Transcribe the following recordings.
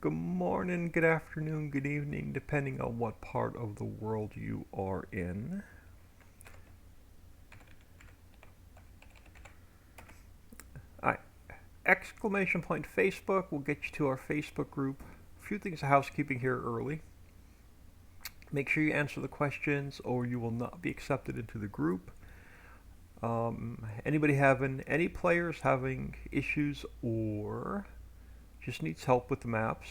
Good morning, good afternoon, good evening, depending on what part of the world you are in. Alright, exclamation point Facebook will get you to our Facebook group. A few things of housekeeping here early. Make sure you answer the questions or you will not be accepted into the group. Any players having issues or just needs help with the maps,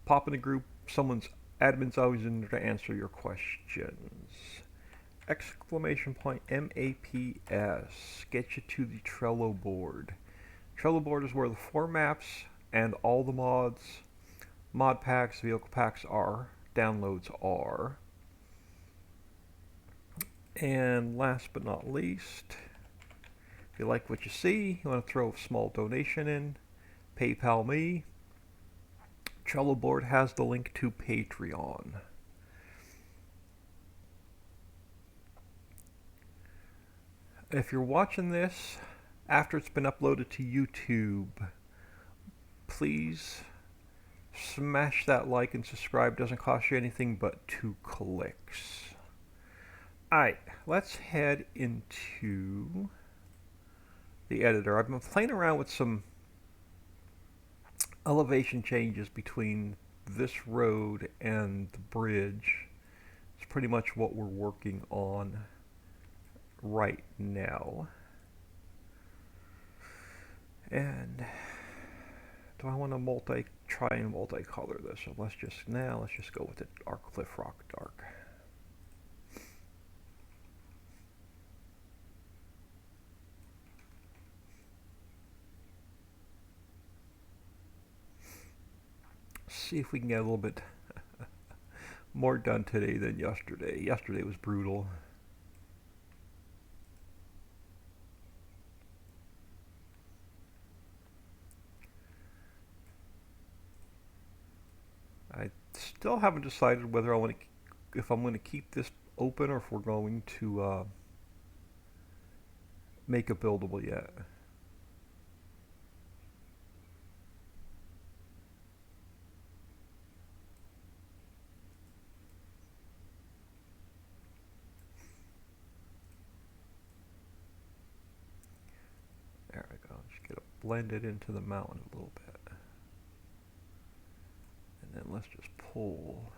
pop in the group. Admin's always in there to answer your questions. Exclamation point MAPS get you to the Trello board. Trello board is where the 4 maps and all the mod packs, vehicle packs downloads are. And last but not least, if you like what you see, you want to throw a small donation in, PayPal me. Trello board has the link to Patreon. If you're watching this after it's been uploaded to YouTube, please smash that like and subscribe. Doesn't cost you anything but 2 clicks. Alright, let's head into the editor. I've been playing around with some elevation changes between this road and the bridge. It's pretty much what we're working on right now. And do I want to try and multicolor this? So let's just go with our Cliff Rock Dark. See if we can get a little bit more done today than yesterday. Yesterday was brutal. I still haven't decided whether if I'm going to keep this open or if we're going to make it buildable yet. There we go. Just get it blended into the mountain a little bit. And then let's just pull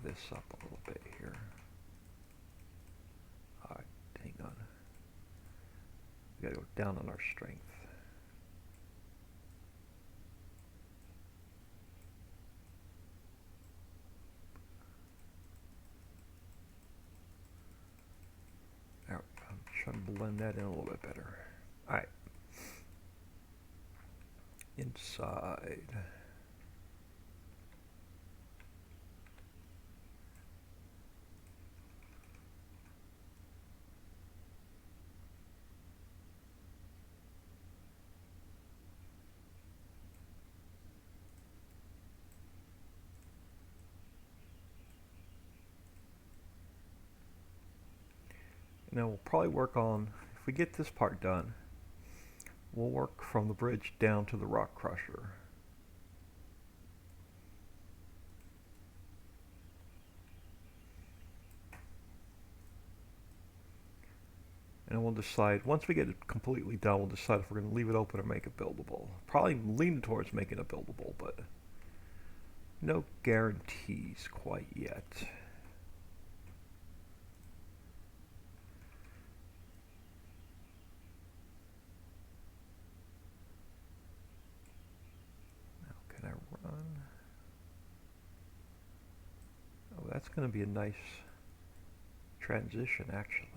this up a little bit here. Alright, hang on. We gotta go down on our strength. There we go. I'm trying to blend that in a little bit better. Alright. Inside. Now we'll probably work on, if we get this part done, we'll work from the bridge down to the rock crusher. And we'll decide, once we get it completely done, we'll decide if we're going to leave it open or make it buildable. Probably lean towards making it buildable, but no guarantees quite yet. Oh, that's going to be a nice transition, actually.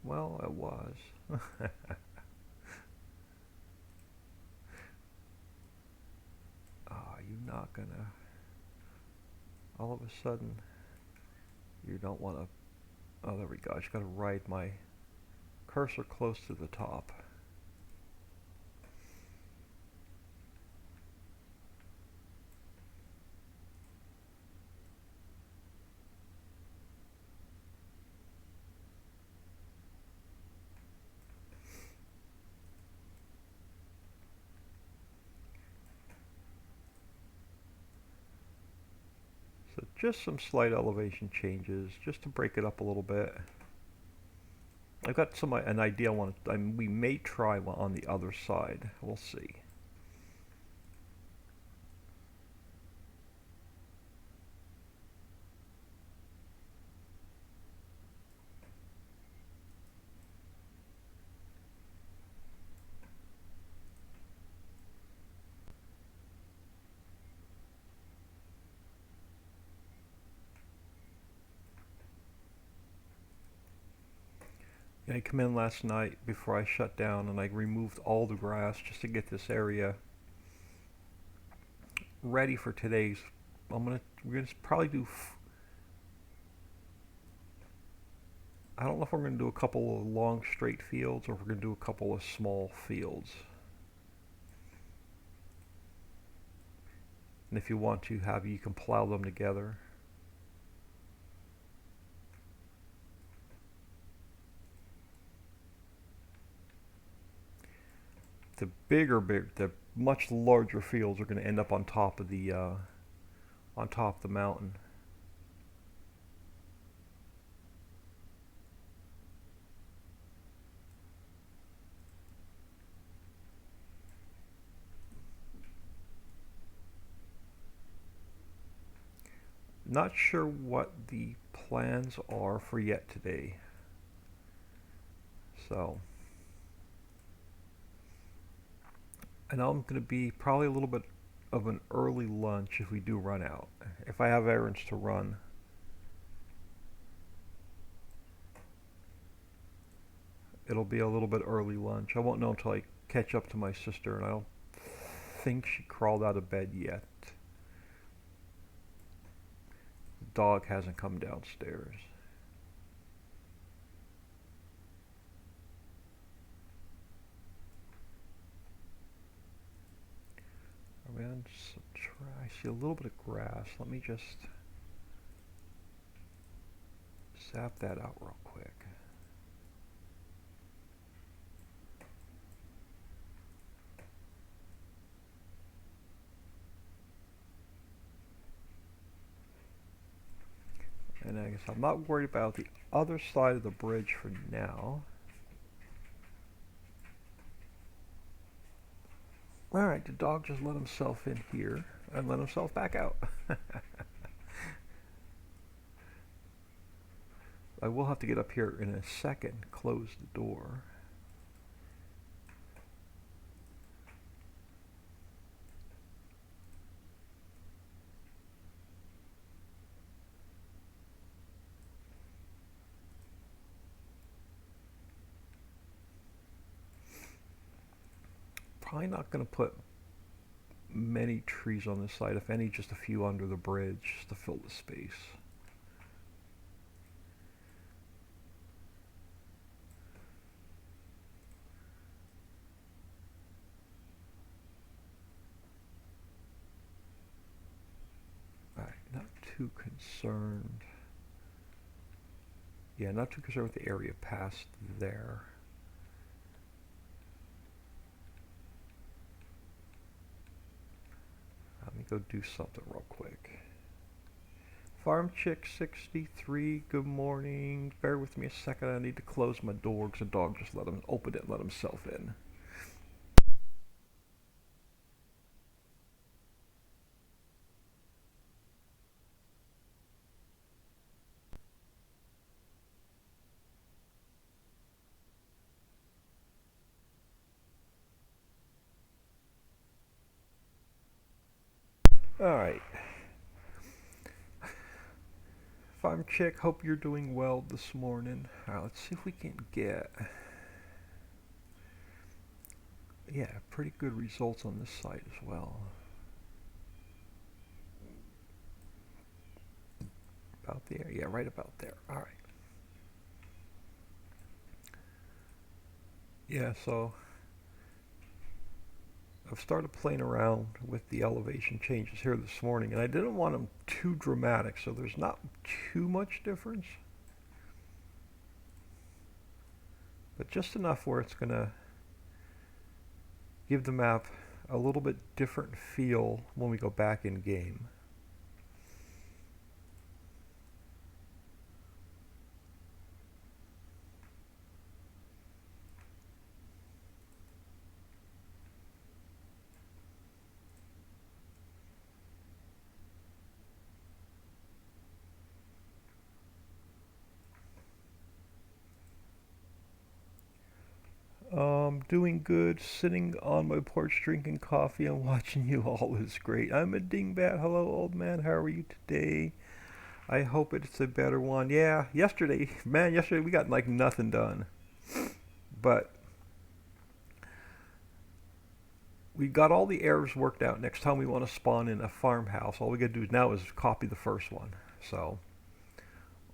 Well, it was. You're not going to... All of a sudden, you don't want to... Oh, there we go. I just got to ride my cursor close to the top. just some slight elevation changes, just to break it up a little bit. I've got an idea we may try one on the other side. We'll see. I come in last night before I shut down and I removed all the grass just to get this area ready for today's. We're gonna probably do. I don't know if we're gonna do a couple of long straight fields or if we're gonna do a couple of small fields. And if you want to you can plow them together. The much larger fields are going to end up on top of the mountain. Not sure what the plans are for yet today. So. And I'm going to be probably a little bit of an early lunch if we do run out. If I have errands to run. It'll be a little bit early lunch. I won't know until I catch up to my sister, and I don't think she crawled out of bed yet. The dog hasn't come downstairs. I see a little bit of grass. Let me just zap that out real quick. And I guess I'm not worried about the other side of the bridge for now. Alright, the dog just let himself in here and let himself back out. I will have to get up here in a second, close the door. Probably not going to put many trees on this side, if any, just a few under the bridge just to fill the space. Alright, not too concerned. Yeah, not too concerned with the area past there. Let me go do something real quick. Farm Chick 63, good morning. Bear with me a second, I need to close my door because the dog just open it and let himself in. Alright. Farm Chick, hope you're doing well this morning. Alright, let's see if we can get... Yeah, pretty good results on this side as well. About there, yeah, right about there. Alright. Yeah, so... I've started playing around with the elevation changes here this morning, and I didn't want them too dramatic, so there's not too much difference. But just enough where it's going to give the map a little bit different feel when we go back in game. Doing good, sitting on my porch drinking coffee and watching you all is great. I'm a dingbat. Hello, old man. How are you today? I hope it's a better one. Yeah, yesterday, man, yesterday we got like nothing done. But we got all the errors worked out. Next time we want to spawn in a farmhouse, all we got to do now is copy the first one. So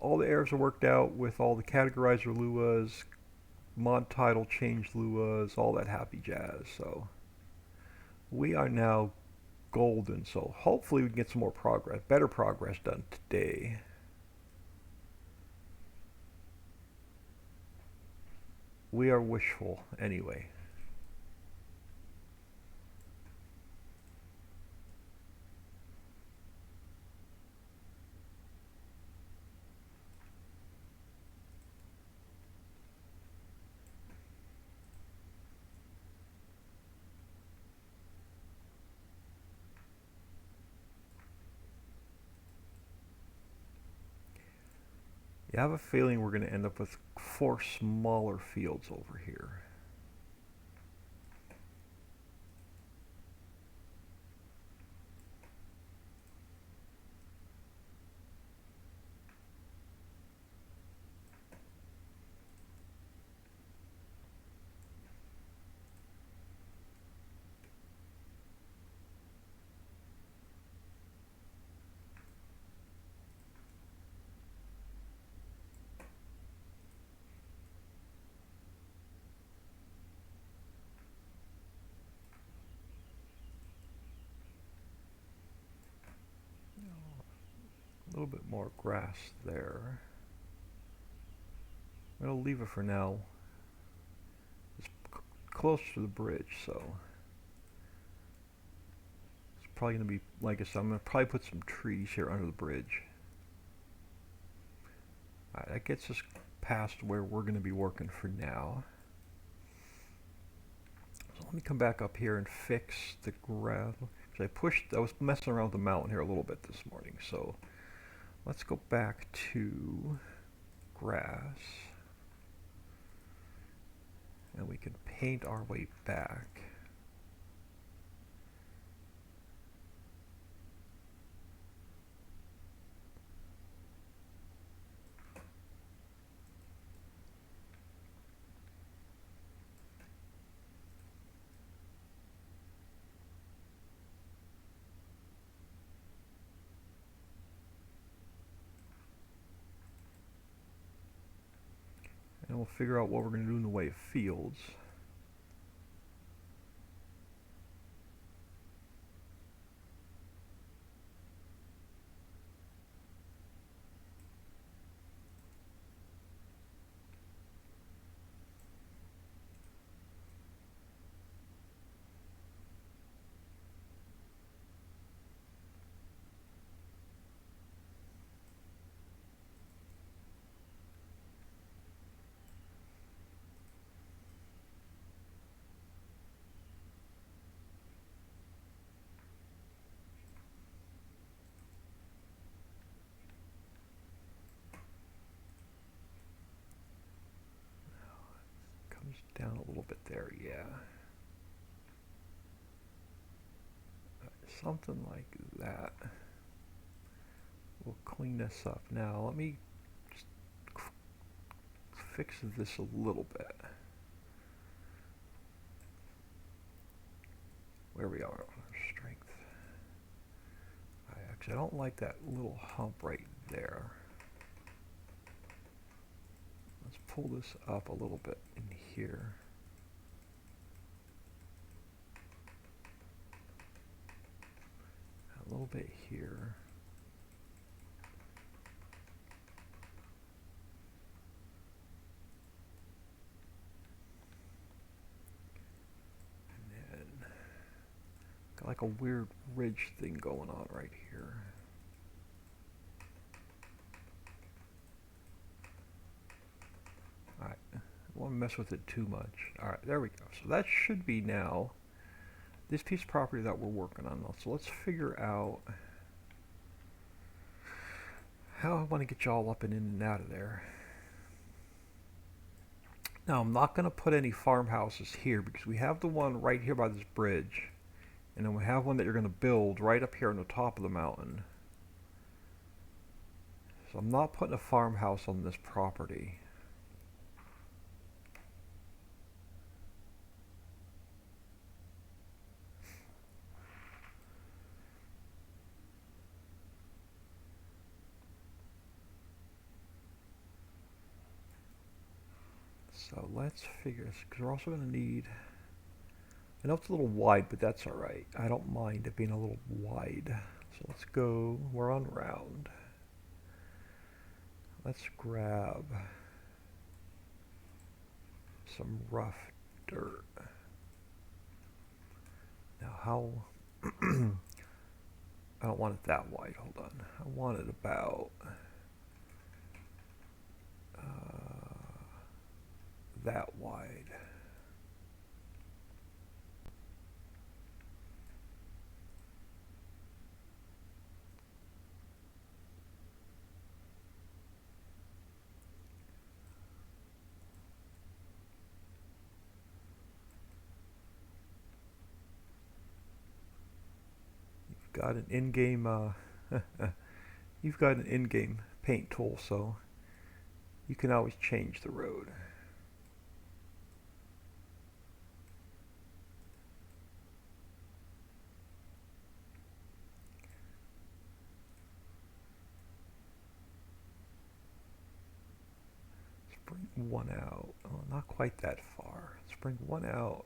all the errors are worked out with all the categorizer luas, mod title change luas, all that happy jazz. So we are now golden. So hopefully we can get some more progress, better progress done today. We are wishful anyway. I have a feeling we're going to end up with 4 smaller fields over here. A little bit more grass there. I'm going to leave it for now. It's close to the bridge, so it's probably going to be, like I said, I'm going to probably put some trees here under the bridge. Alright, that gets us past where we're going to be working for now. So let me come back up here and fix the gravel. I was messing around with the mountain here a little bit this morning, so let's go back to grass. And we can paint our way back. And we'll figure out what we're going to do in the way of fields. Down a little bit there, yeah. Something like that. We'll clean this up. Now, let me just fix this a little bit. Where we are, strength. I don't like that little hump right there. Let's pull this up a little bit in here. A little bit here. And then got like a weird ridge thing going on right here. Alright, I don't want to mess with it too much. Alright, there we go. So that should be now this piece of property that we're working on. So let's figure out how I want to get y'all up and in and out of there. Now I'm not going to put any farmhouses here because we have the one right here by this bridge. And then we have one that you're going to build right up here on the top of the mountain. So I'm not putting a farmhouse on this property. So let's figure this, because we're also going to need, I know it's a little wide, but that's alright. I don't mind it being a little wide. So let's go, we're on round. Let's grab some rough dirt. Now how, I don't want it that wide, hold on. I want it about that wide. Got an in-game you've got an in-game paint tool, so you can always change the road. Let's bring one out. Oh, not quite that far. Let's bring one out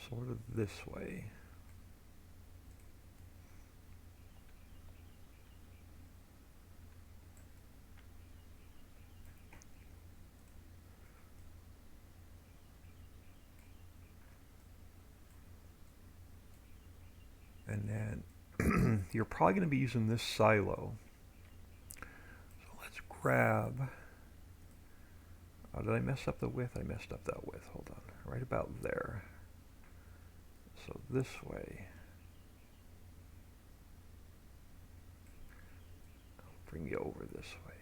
sort of this way. And then you're probably going to be using this silo. So let's grab, oh, did I mess up the width? I messed up that width, hold on, right about there. So this way, I'll bring you over this way.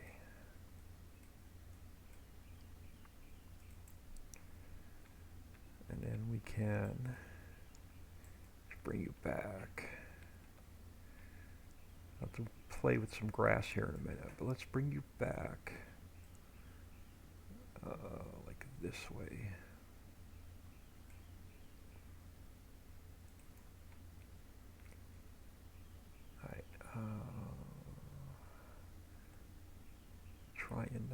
And then we can bring you back. I'll have to play with some grass here in a minute, but let's bring you back like this way. Alright, try and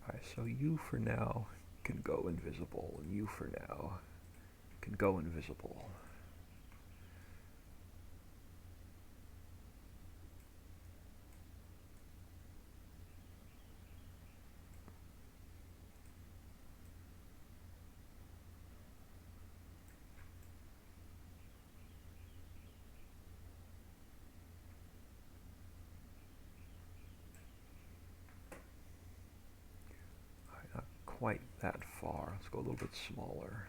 alright, so you for now can go invisible, and you for now can go invisible. Not quite that far. Let's go a little bit smaller.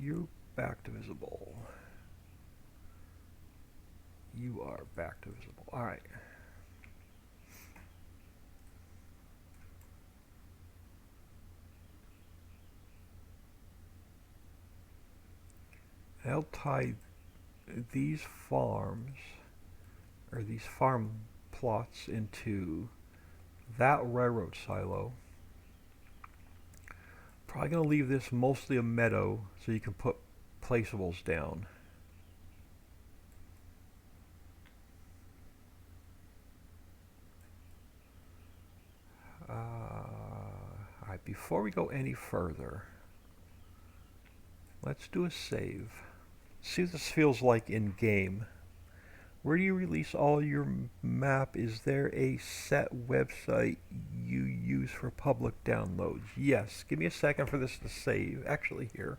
You back to visible. You are back to visible. Alright. I'll tie these farms, or these farm plots, into that railroad silo. Probably going to leave this mostly a meadow so you can put placeables down. Alright, before we go any further, let's do a save. See what this feels like in game. Where do you release all your map? Is there a set website you use for public downloads? Yes. Give me a second for this to save. Actually, here.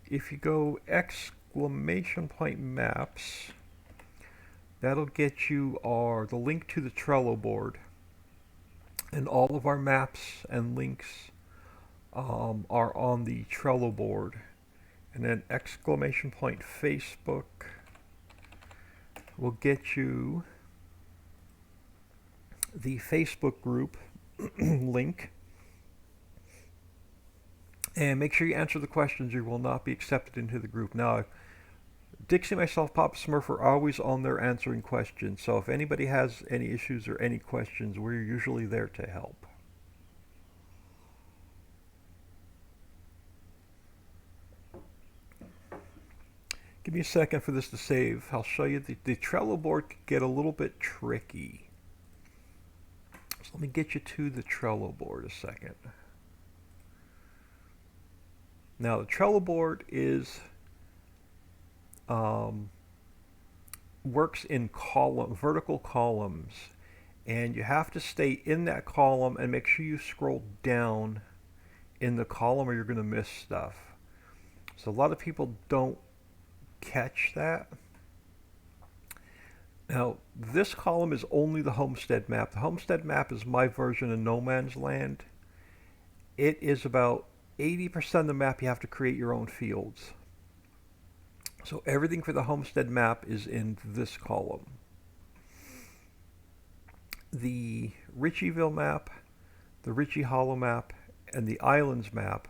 If you go !maps, that'll get you the link to the Trello board. And all of our maps and links are on the Trello board. And then exclamation point Facebook will get you the Facebook group link. And make sure you answer the questions. You will not be accepted into the group. Now, Dixie, myself, Papa Smurf are always on there answering questions. So if anybody has any issues or any questions, we're usually there to help. Give me a second for this to save. I'll show you the Trello board can get a little bit tricky. So let me get you to the Trello board a second. Now the Trello board is works in vertical columns, and you have to stay in that column and make sure you scroll down in the column or you're going to miss stuff. So a lot of people don't catch that. Now, this column is only the Homestead Map. The Homestead Map is my version of No Man's Land. It is about 80% of the map you have to create your own fields. So everything for the Homestead Map is in this column. The Ritchieville map, the Ritchie Hollow map, and the Islands map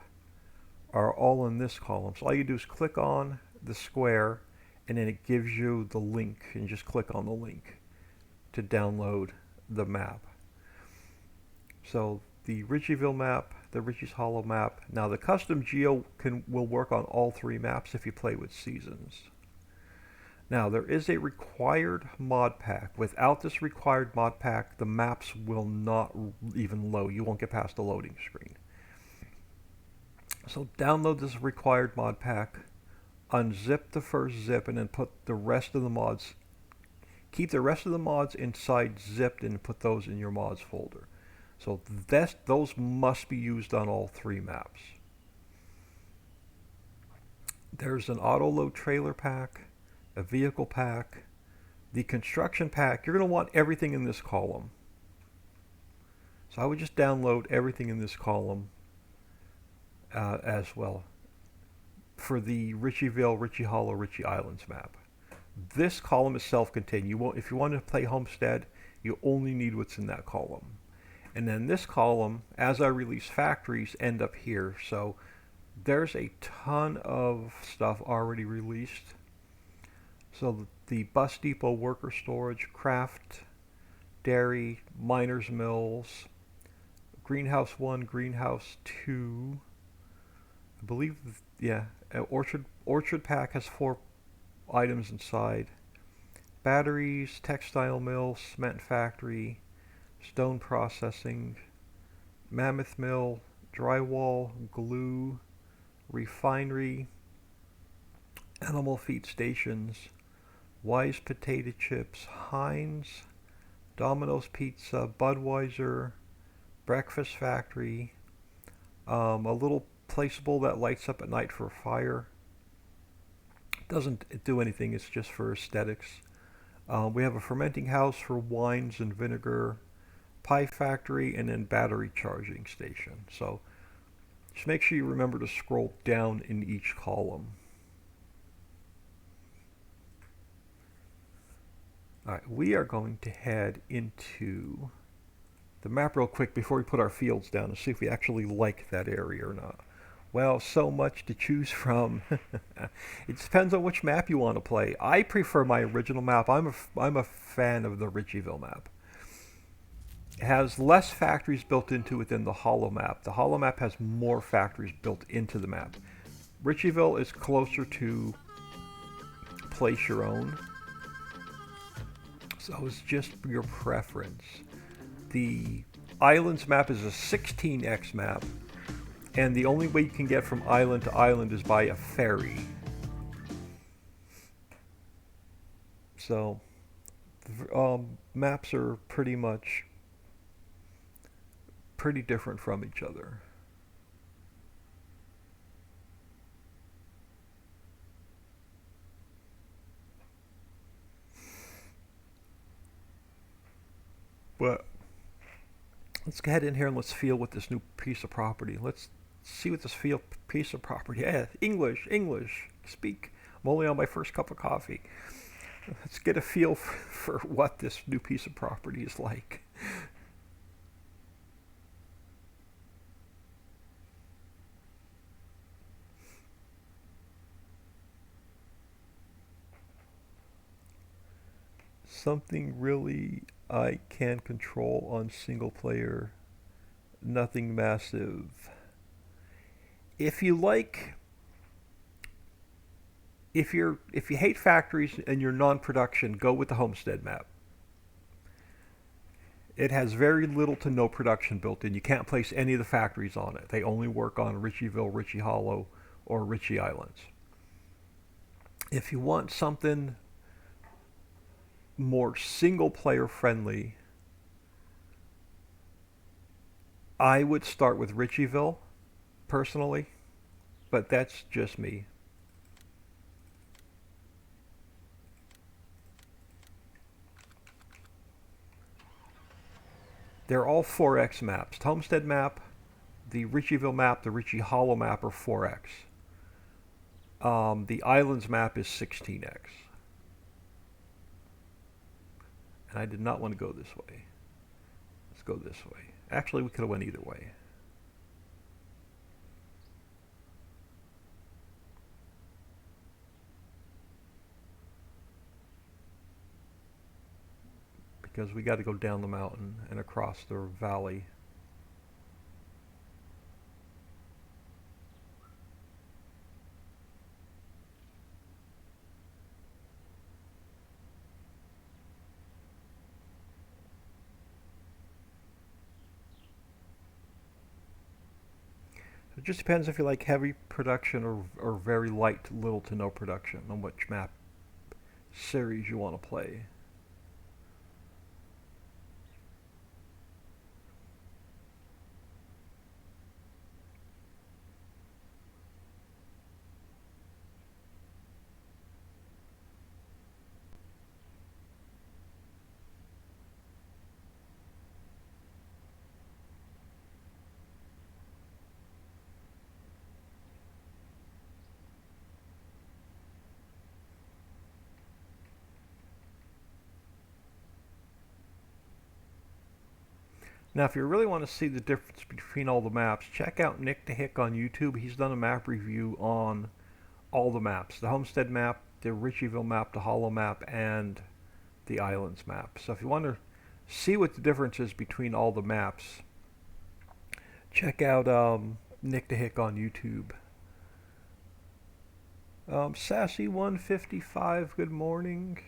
are all in this column. So all you do is click on the square, and then it gives you the link, and just click on the link to download the map. So the Ritchieville map, the Ritchie's Hollow map. Now the custom geo will work on all three maps if you play with seasons. Now there is a required mod pack. Without this required mod pack, the maps will not even load. You won't get past the loading screen. So download this required mod pack, unzip the first zip, and then put the rest of the mods. Keep the rest of the mods inside zipped and put those in your mods folder. So those must be used on all three maps. There's an auto load trailer pack, a vehicle pack, the construction pack. You're going to want everything in this column. So I would just download everything in this column as well for the Ritchieville, Ritchie Hollow, Ritchie Islands map. This column is self-contained. If you want to play Homestead, you only need what's in that column. And then this column, as I release factories, end up here. So there's a ton of stuff already released. So the bus depot, worker storage, craft, dairy, miners mills, greenhouse 1, greenhouse 2, I believe, yeah, orchard pack has 4 items inside. Batteries, textile mill, cement factory, stone processing, mammoth mill, drywall, glue, refinery, animal feed stations, Wise potato chips, Heinz, Domino's Pizza, Budweiser, breakfast factory, a little placeable that lights up at night for a fire. Doesn't do anything, it's just for aesthetics. We have a fermenting house for wines and vinegar, pie factory, and then battery charging station. So just make sure you remember to scroll down in each column. Alright, we are going to head into the map real quick before we put our fields down and see if we actually like that area or not. Well, so much to choose from. It depends on which map you want to play. I prefer my original map. I'm a fan of the Ritchieville map. It has less factories built into it than the Hollow map. The Hollow map has more factories built into the map. Ritchieville is closer to place your own. So it's just your preference. The Islands map is a 16x map, and the only way you can get from island to island is by a ferry. So maps are pretty different from each other. But let's go ahead in here and let's feel with this new piece of property. Let's see what this field piece of property. Yeah, English, English. Speak. I'm only on my first cup of coffee. Let's get a feel for what this new piece of property is like. Something really I can control on single player. Nothing massive. If you like, if you hate factories and you're non-production, go with the Homestead Map. It has very little to no production built in. You can't place any of the factories on it. They only work on Ritchieville, Ritchie Hollow, or Ritchie Islands. If you want something more single player friendly, I would start with Ritchieville, personally, but that's just me. They're all 4X maps. The Homestead map, the Ritchieville map, the Ritchie Hollow map are 4X. The Islands map is 16X. And I did not want to go this way. Let's go this way. Actually, we could have went either way. Because we got to go down the mountain and across the valley. It just depends if you like heavy production or very light, little to no production on which map series you want to play. Now, if you really want to see the difference between all the maps, check out Nick the Hick on YouTube. He's done a map review on all the maps. The Homestead map, the Ritchieville map, the Hollow map, and the Islands map. So if you want to see what the difference is between all the maps, check out Nick the Hick on YouTube. Sassy155, good morning.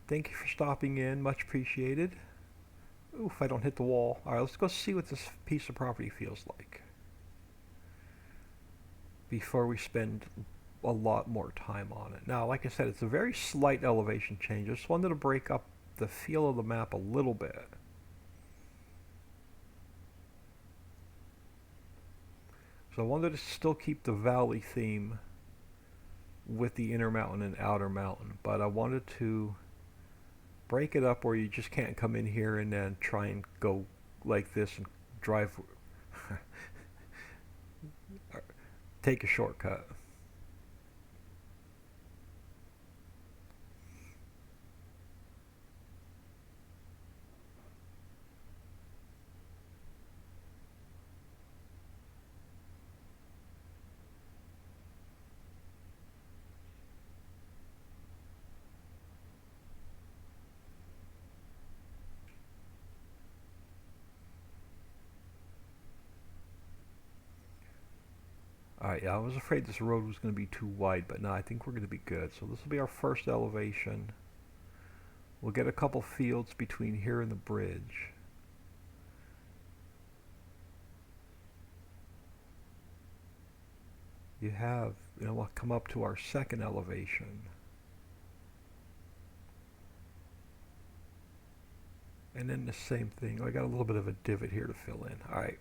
Thank you for stopping in. Much appreciated. Oof, I don't hit the wall. Alright, let's go see what this piece of property feels like before we spend a lot more time on it. Now, like I said, it's a very slight elevation change. I just wanted to break up the feel of the map a little bit. So I wanted to still keep the valley theme with the inner mountain and outer mountain, but I wanted to break it up where you just can't come in here and then try and go like this and drive take a shortcut. Alright, yeah, I was afraid this road was going to be too wide, but no, I think we're going to be good. So this will be our first elevation. We'll get a couple fields between here and the bridge. We'll come up to our second elevation. And then the same thing. I got a little bit of a divot here to fill in. Alright.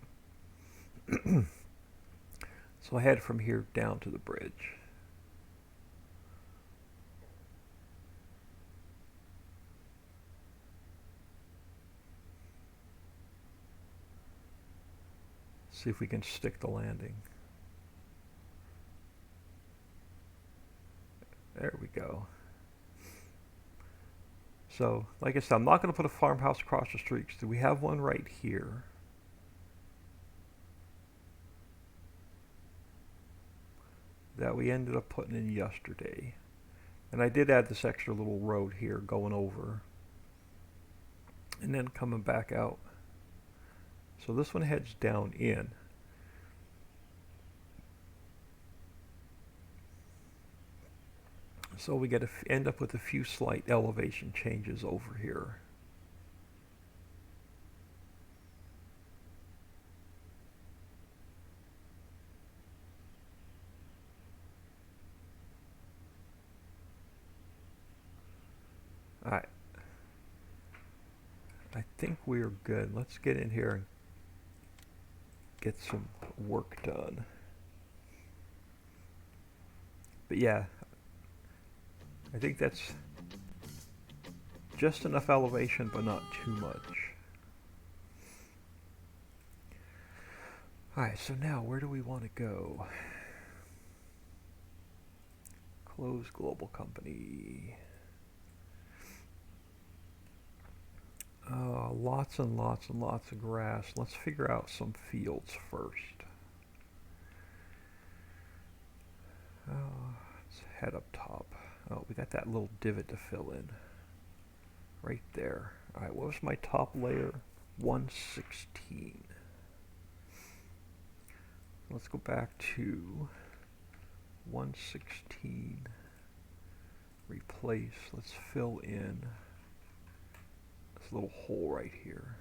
So I head from here down to the bridge. See if we can stick the landing. There we go. So, like I said, I'm not going to put a farmhouse across the street. So we have one right here. That we ended up putting in yesterday. And I did add this extra little road here going over. And then coming back out. So this one heads down in. So we get end up with a few slight elevation changes over here. Alright. I think we're good. Let's get in here and get some work done. But yeah, I think that's just enough elevation, but not too much. Alright, so now where do we want to go? Close global company. Lots and lots and lots of grass. Let's figure out some fields first. Let's head up top. Oh, we got that little divot to fill in. Right there. Alright, what was my top layer? 116. Let's go back to 116. Replace. Let's fill in this little hole right here.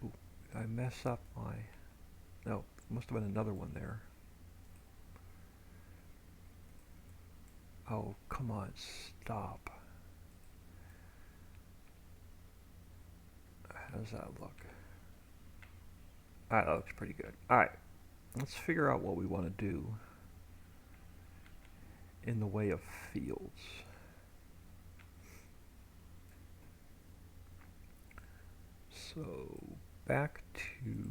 Ooh, did I mess up my... No, must have been another one there. Oh, come on, stop. How does that look? Alright, that looks pretty good. Alright, let's figure out what we want to do in the way of fields. So, back to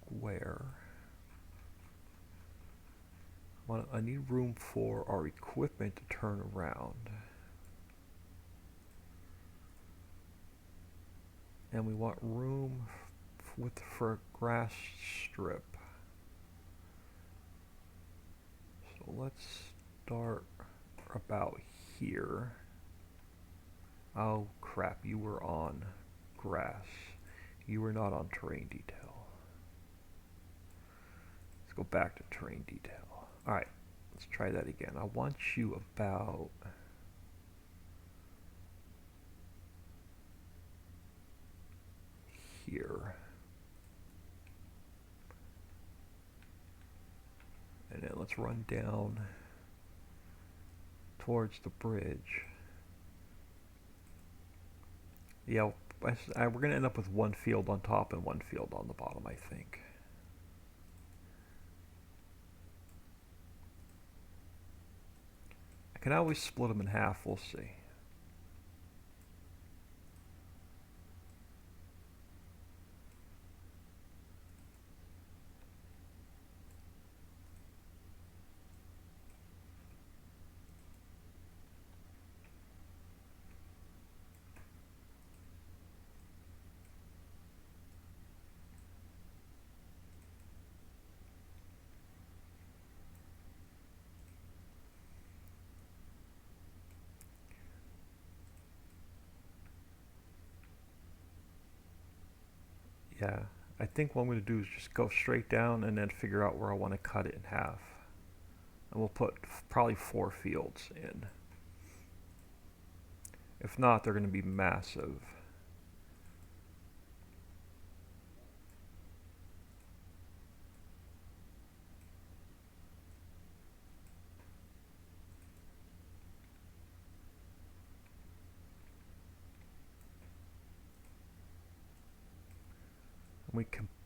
square. I need room for our equipment to turn around. And we want room for a grass strip. So let's start about here. Oh crap, you were on grass. You were not on terrain detail. Let's go back to terrain detail. Alright, let's try that again. I want you about here. And then let's run down towards the bridge. Yeah, we're going to end up with one field on top and one field on the bottom, I think. I can always split them in half, we'll see. Yeah, I think what I'm going to do is just go straight down and then figure out where I want to cut it in half. And we'll put probably 4 fields in. If not, they're going to be massive.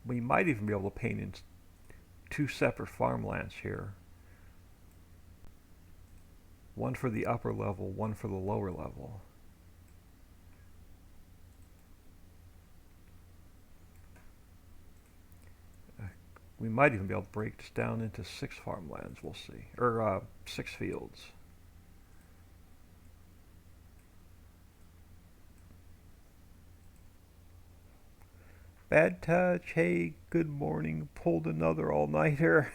We might even be able to paint in 2 separate farmlands here. One for the upper level, one for the lower level. We might even be able to break this down into 6 farmlands, we'll see. Or 6 fields. Bad touch, hey, good morning, pulled another all-nighter.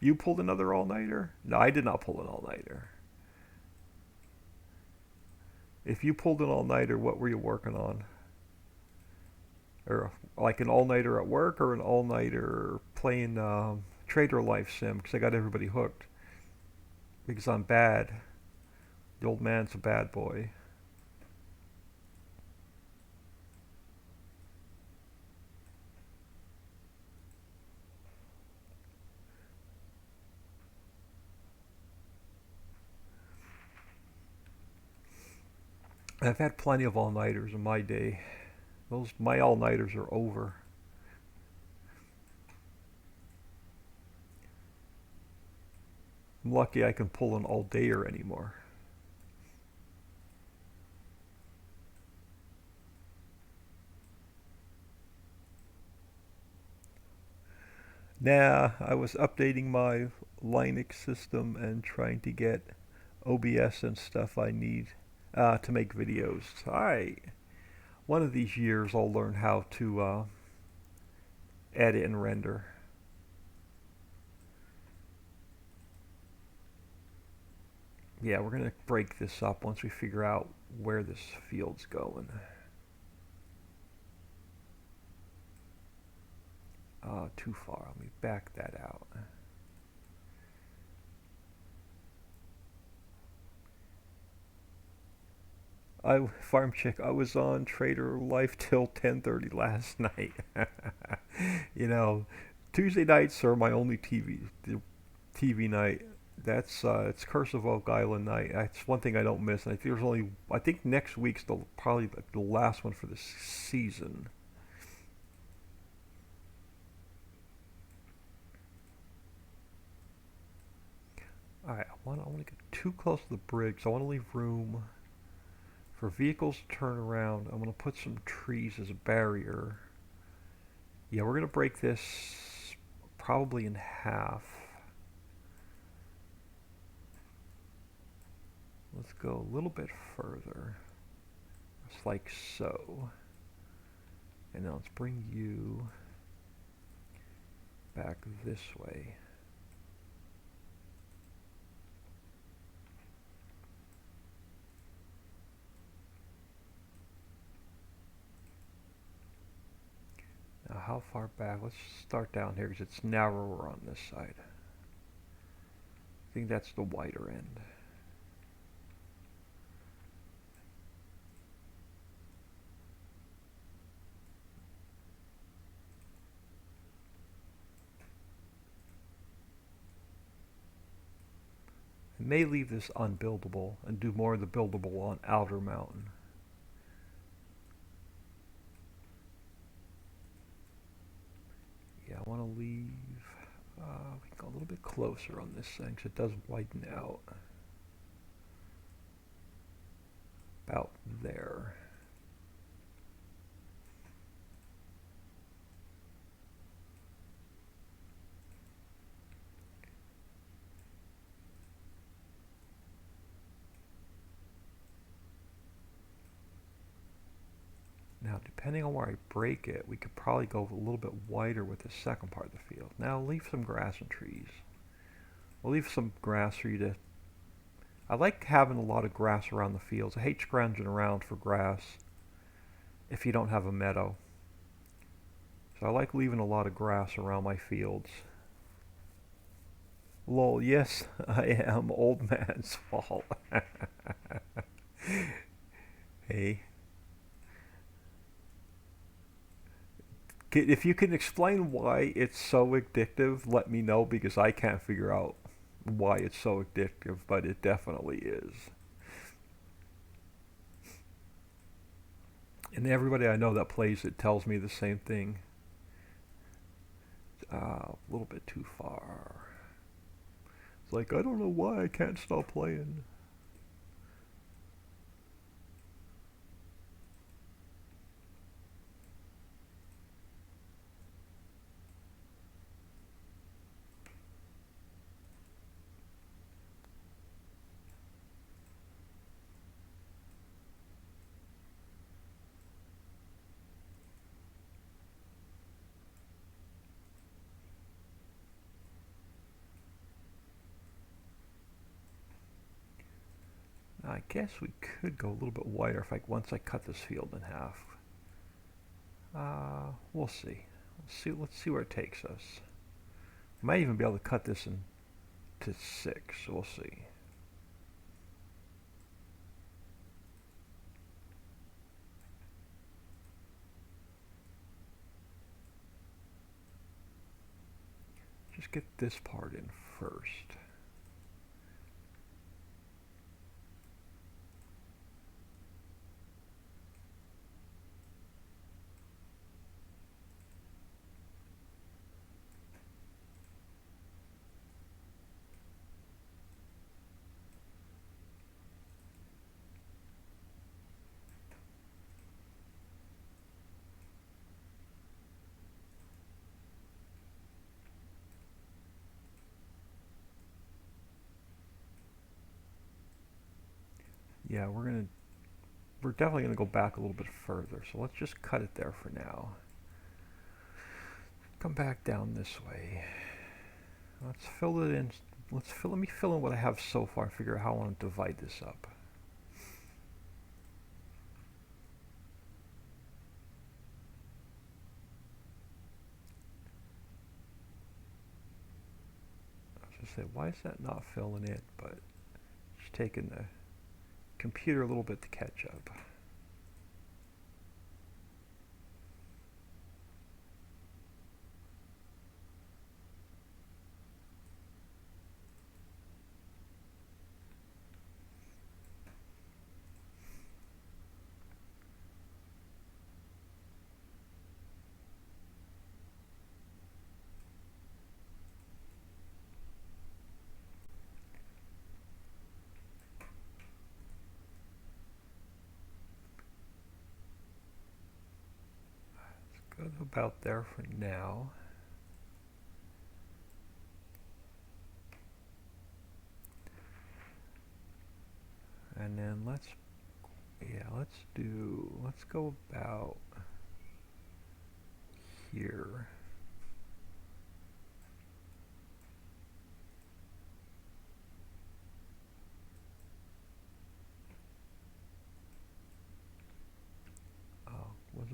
You pulled another all-nighter? No, I did not pull an all-nighter. If you pulled an all-nighter, what were you working on? Or like an all-nighter at work or an all-nighter playing Trader Life Sim? Because I got everybody hooked. Because I'm bad. The old man's a bad boy. I've had plenty of all-nighters in my day. My all-nighters are over. I'm lucky I can pull an all-dayer anymore. Nah, I was updating my Linux system and trying to get OBS and stuff I need to make videos. One of these years I'll learn how to edit and render. Yeah, we're gonna break this up once we figure out where this field's going. Too far. Let me back that out. Farm chick. I was on Trader Life till 10:30 last night. You know, Tuesday nights are my only TV night. That's it's Curse of Oak Island night. That's one thing I don't miss. And I think next week's probably the last one for the season. All right, I want to get too close to the bridge. So I want to leave room for vehicles to turn around. I'm going to put some trees as a barrier. Yeah, we're going to break this probably in half. Let's go a little bit further. Just like so. And now let's bring you back this way. Now how far back? Let's start down here because it's narrower on this side. I think that's the wider end. I may leave this unbuildable and do more of the buildable on Outer Mountain. Yeah, I want to leave, we can go a little bit closer on this thing because it does widen out. About there. Now, depending on where I break it, we could probably go a little bit wider with the second part of the field. Now, leave some grass and trees. We'll leave some grass for you to... I like having a lot of grass around the fields. I hate scrounging around for grass if you don't have a meadow. So I like leaving a lot of grass around my fields. Lol, yes, I am old man's fault. Hey. If you can explain why it's so addictive, let me know because I can't figure out why it's so addictive, but it definitely is. And everybody I know that plays it tells me the same thing. A little bit too far. It's like, I don't know why I can't stop playing. I guess we could go a little bit wider if once I cut this field in half. We'll see. Let's see where it takes us. Might even be able to cut this into 6. So we'll see. Just get this part in first. Yeah, we're definitely gonna go back a little bit further. So let's just cut it there for now. Come back down this way. Let's fill it in. Let me fill in what I have so far and figure out how I want to divide this up. I was gonna say, why is that not filling in? But it's taking the computer a little bit to catch up. Good about there for now. And then let's go about here.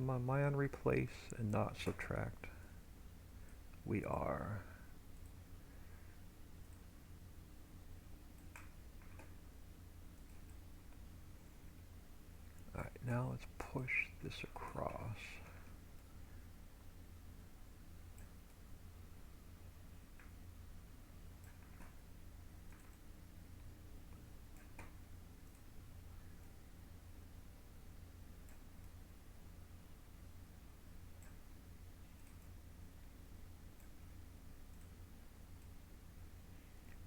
Am I on replace and not subtract? We are. Alright, now let's push this across.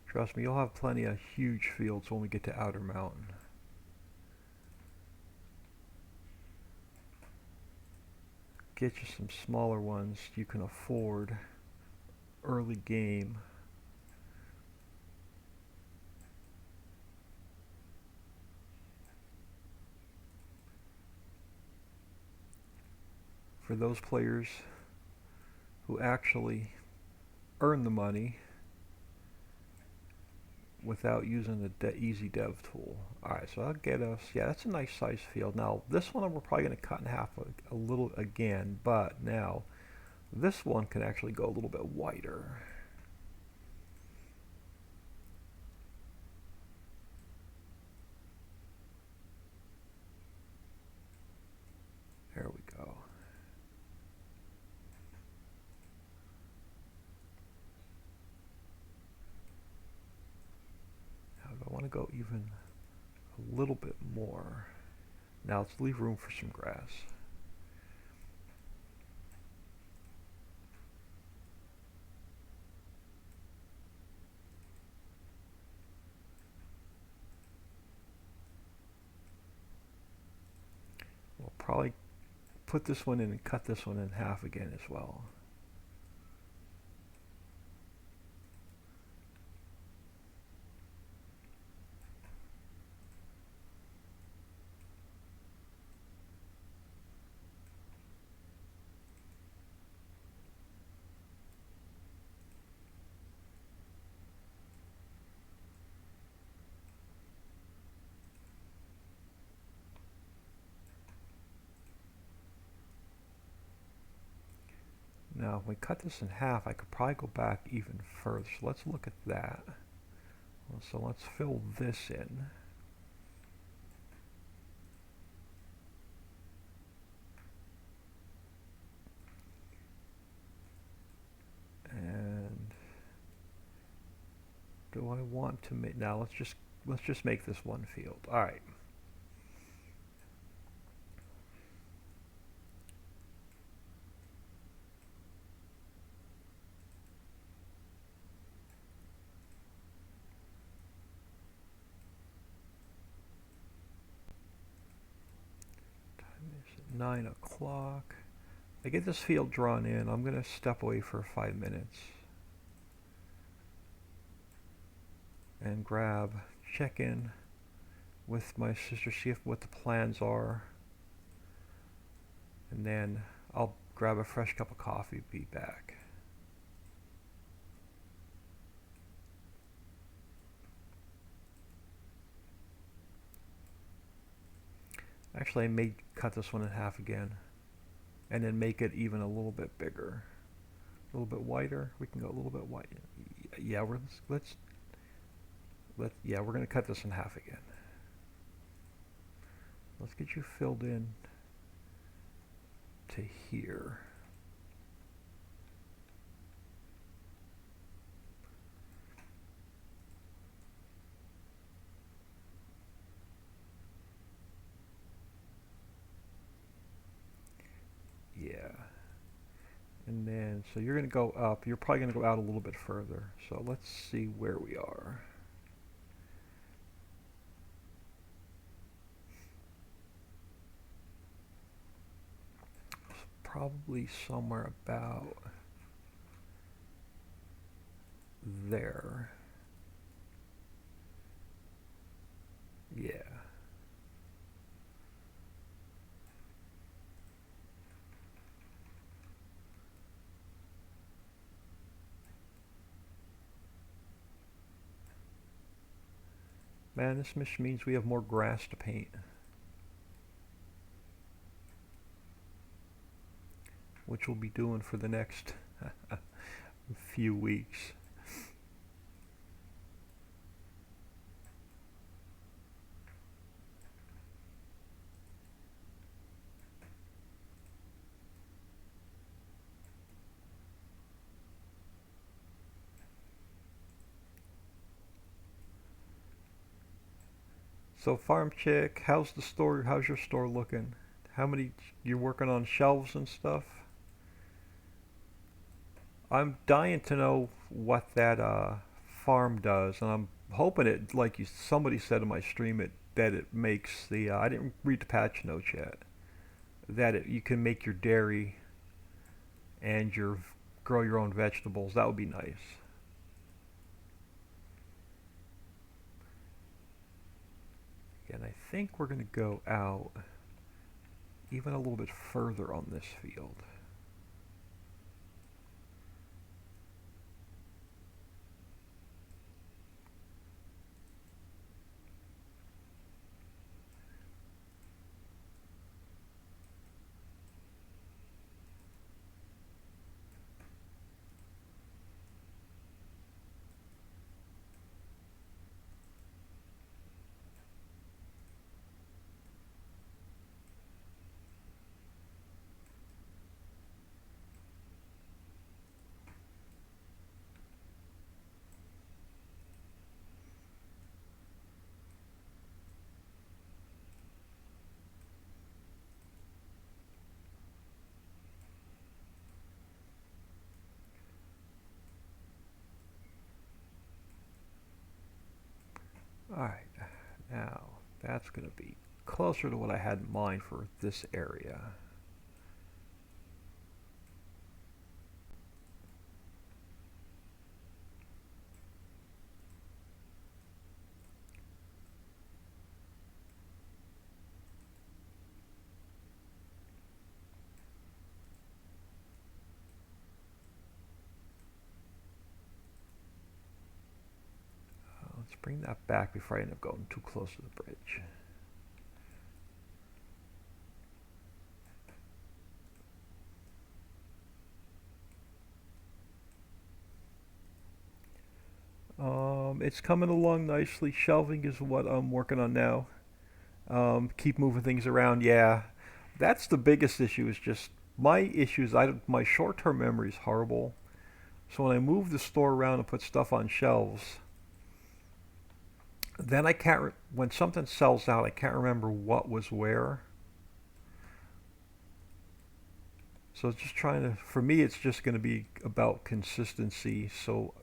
Trust me, you'll have plenty of huge fields when we get to Outer Mountain. Get you some smaller ones you can afford early game. For those players who actually earn the money without using the easy dev tool. Alright, so that'll get us, yeah, that's a nice size field. Now, this one we're probably going to cut in half a little again, but now this one can actually go a little bit wider. There we go. I want to go even a little bit more. Now let's leave room for some grass. We'll probably put this one in and cut this one in half again as well. Now, if we cut this in half, I could probably go back even further. So let's look at that. So let's fill this in. And do I want to make, now let's just make this one field. All right. Time is at 9 o'clock. I get this field drawn in. I'm going to step away for 5 minutes and check in with my sister, see what the plans are, and then I'll grab a fresh cup of coffee, be back. Actually, I may cut this one in half again and then make it even a little bit bigger, a little bit wider. We can go a little bit wider. Yeah, we're going to cut this in half again. Let's get you filled in to here. Yeah. And then, so you're going to go up. You're probably going to go out a little bit further. So let's see where we are. Probably somewhere about there. Yeah. Man, this means we have more grass to paint. Which we'll be doing for the next few weeks. So Farm Chick, how's the store? How's your store looking? How many you're working on shelves and stuff? I'm dying to know what that farm does, and I'm hoping it, like somebody said in my stream, that it makes the. I didn't read the patch notes yet. That you can make your dairy and grow your own vegetables. That would be nice. And I think we're going to go out even a little bit further on this field. Alright, now that's going to be closer to what I had in mind for this area. Let's bring that back before I end up going too close to the bridge. It's coming along nicely. Shelving is what I'm working on now. Keep moving things around. Yeah, that's the biggest issue. Is just my issues. My short-term memory is horrible. So when I move the store around and put stuff on shelves, then I can't. When something sells out, I can't remember what was where. So it's just trying to. For me, it's just going to be about consistency. So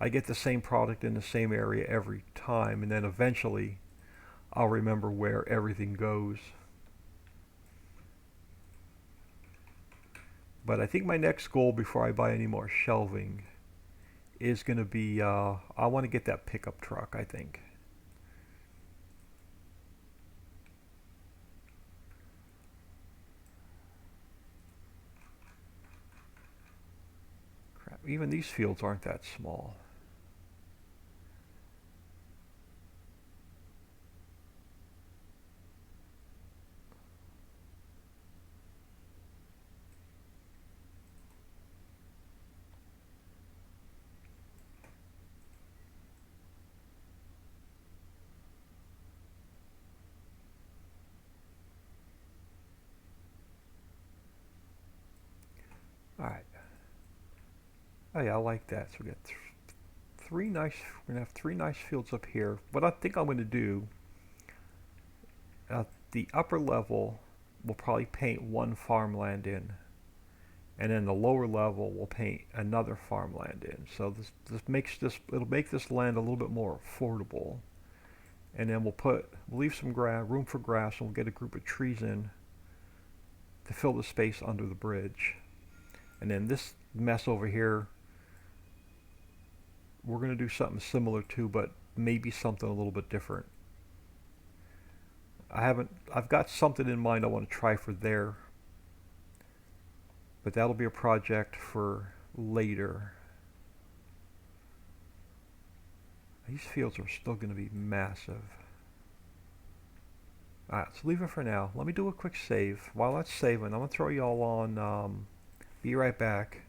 I get the same product in the same area every time, and then eventually I'll remember where everything goes. But I think my next goal before I buy any more shelving is going to be I want to get that pickup truck, I think. Crap, even these fields aren't that small. All right. Oh yeah, I like that. So we got three nice. We're gonna have three nice fields up here. What I think I'm gonna do, the upper level, we'll probably paint one farmland in, and then the lower level we'll paint another farmland in. So this makes this it'll make this land a little bit more affordable. And then we'll leave some room for grass, and we'll get a group of trees in to fill the space under the bridge. And then this mess over here, we're gonna do something similar to, but maybe something a little bit different. I've got something in mind I want to try for there, but that'll be a project for later. These fields are still going to be massive. Alright, so leave it for now. Let me do a quick save. While that's saving, I'm going to throw you all on. Be right back.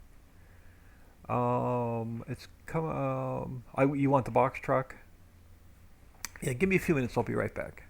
It's come. You want the box truck? Yeah, give me a few minutes. I'll be right back.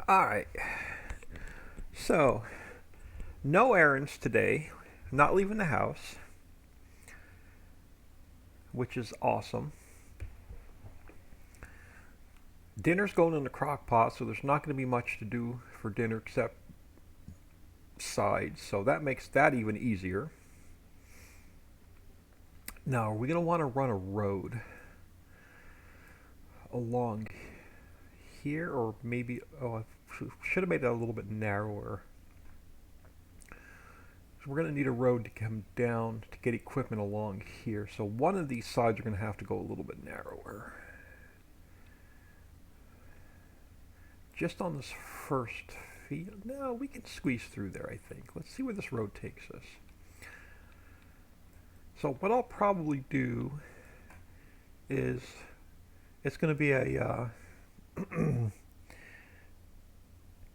Alright, so no errands today. Not leaving the house, which is awesome. Dinner's going in the crock pot, so there's not going to be much to do for dinner except sides, so that makes that even easier. Now, are we going to want to run a road along here, or maybe, oh, I should have made it a little bit narrower. So we're going to need a road to come down to get equipment along here. So one of these sides are going to have to go a little bit narrower. Just on this first field. No, we can squeeze through there, I think. Let's see where this road takes us. So what I'll probably do is it's going to be a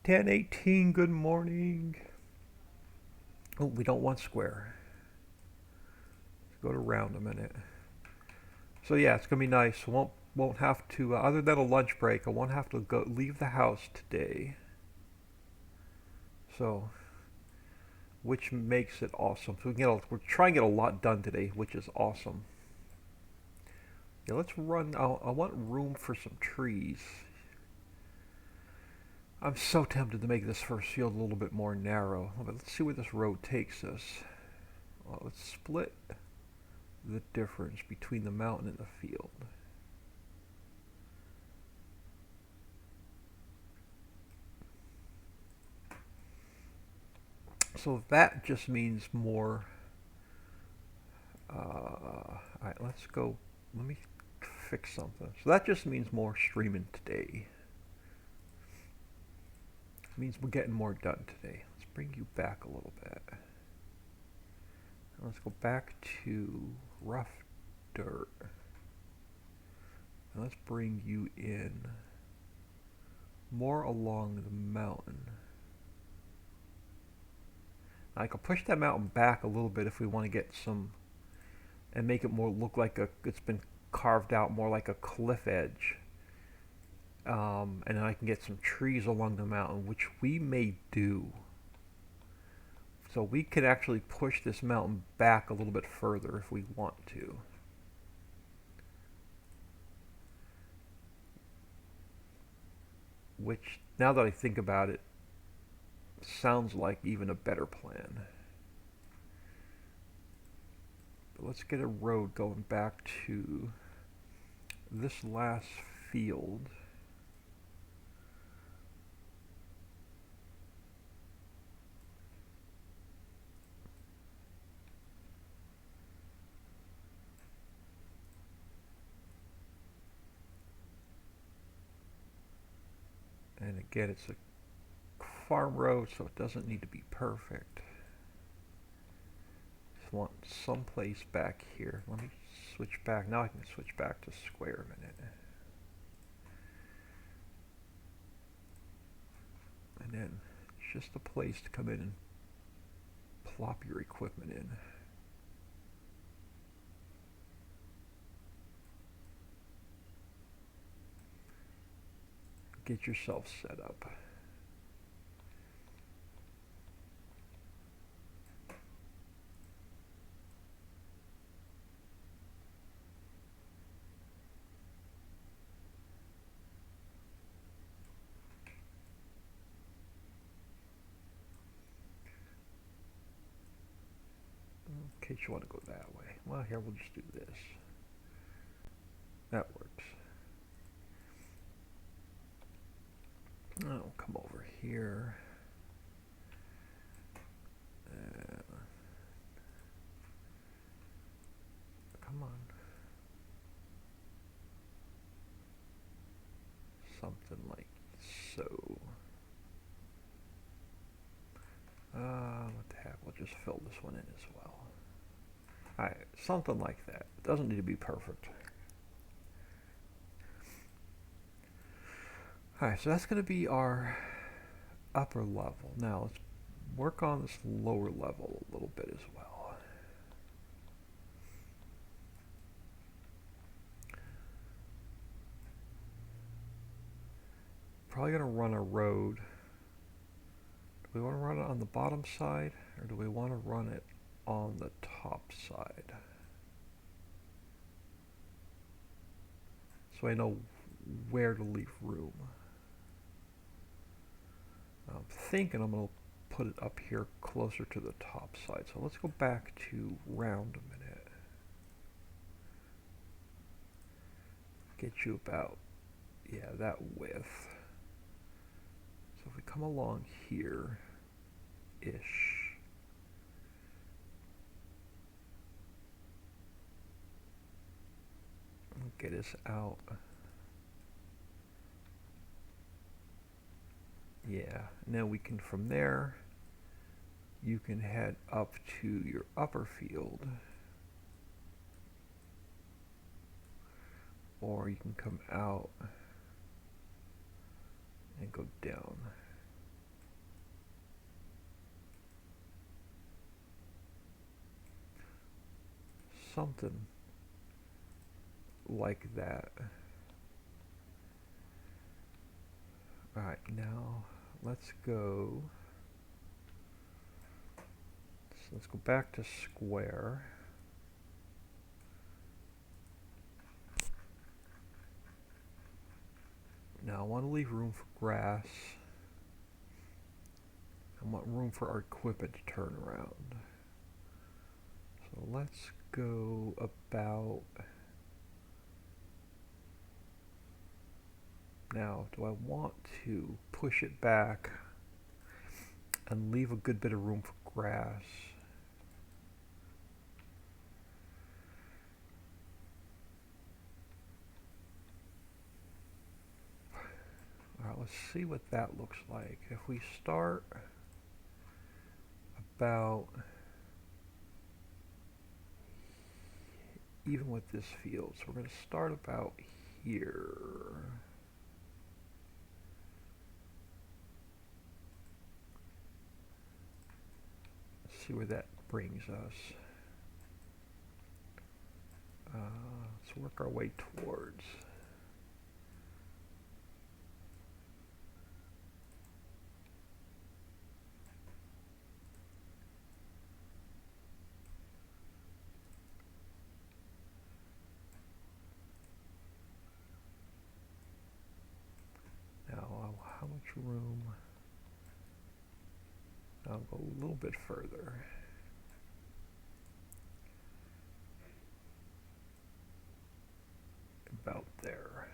10:18. Good morning. Oh, we don't want square. Let's go to round a minute. So yeah, it's gonna be nice. Won't have to other than a lunch break. I won't have to go leave the house today. So, which makes it awesome. So we're trying to get a lot done today, which is awesome. Yeah, let's run. I want room for some trees. I'm so tempted to make this first field a little bit more narrow. But let's see where this road takes us. Well, let's split the difference between the mountain and the field. So that just means more. Alright, let's go. Let me fix something. So that just means more streaming today. It means we're getting more done today. Let's bring you back a little bit. Let's go back to rough dirt. And let's bring you in more along the mountain. I could push that mountain back a little bit if we want to get some, and make it more look like it's been carved out more like a cliff edge. And then I can get some trees along the mountain, which we may do. So we could actually push this mountain back a little bit further if we want to. Which, now that I think about it, sounds like even a better plan. But let's get a road going back to this last field. And again, it's a farm road, so it doesn't need to be perfect. Just want some place back here. Let me switch back. Now I can switch back to square a minute. And then just a place to come in and plop your equipment in. Get yourself set up. In case you want to go that way. Well, here we'll just do this. That works. Oh, come over here. Come on. Something like so. What the heck? We'll just fill this one in as well. Alright, something like that. It doesn't need to be perfect. Alright, so that's going to be our upper level. Now let's work on this lower level a little bit as well. probably going to run a road. Do we want to run it on the bottom side, or do we want to run it on the top side? So I know where to leave room. I'm thinking I'm going to put it up here closer to the top side. So let's go back to round a minute. Get you about, yeah, that width. So if we come along here-ish, get us out. Yeah, now we can, from there, you can head up to your upper field, or you can come out and go down. Something like that. Alright, now let's go back to square. Now I want to leave room for grass. I want room for our equipment to turn around. So let's go about... Now, do I want to push it back and leave a good bit of room for grass? Alright, let's see what that looks like. If we start about even with this field, so we're going to start about here. Let's see where that brings us. Let's work our way towards. Now, how much room? I'll go a little bit further. About there.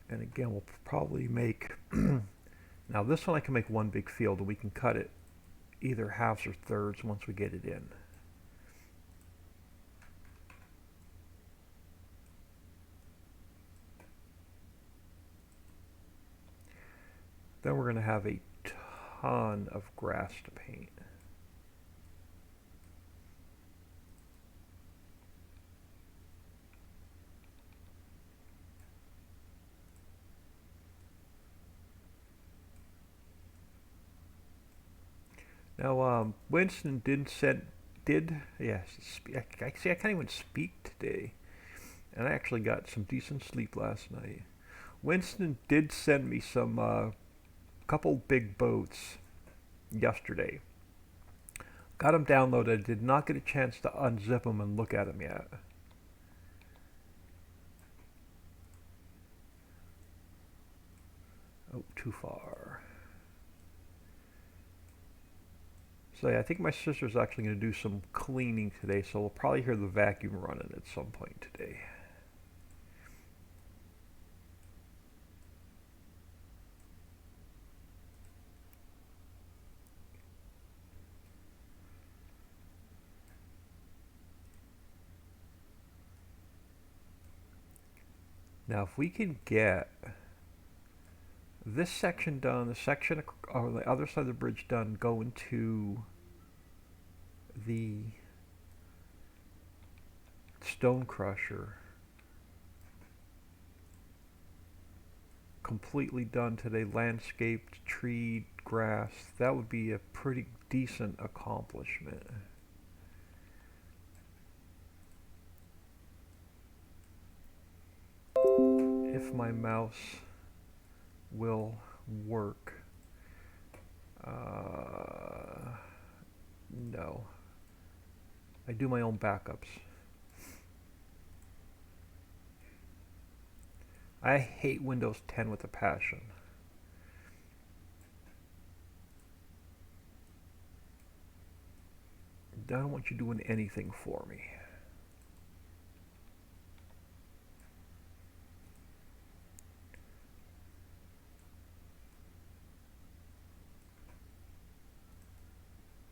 And again, we'll probably make, now this one I can make one big field, and we can cut it either halves or thirds once we get it in. Then we're going to have a ton of grass to paint. Now, Winston yes, I can't even speak today. And I actually got some decent sleep last night. Winston did send me some, couple big boats yesterday. Got them downloaded, did not get a chance to unzip them and look at them yet. Oh, too far. So yeah, I think my sister's actually going to do some cleaning today, so we'll probably hear the vacuum running at some point today. Now, if we can get this section done, the section on the other side of the bridge done, going to the stone crusher completely done today, landscaped, treed, grass, that would be a pretty decent accomplishment. if my mouse will work. No. I do my own backups. I hate Windows 10 with a passion. I don't want you doing anything for me.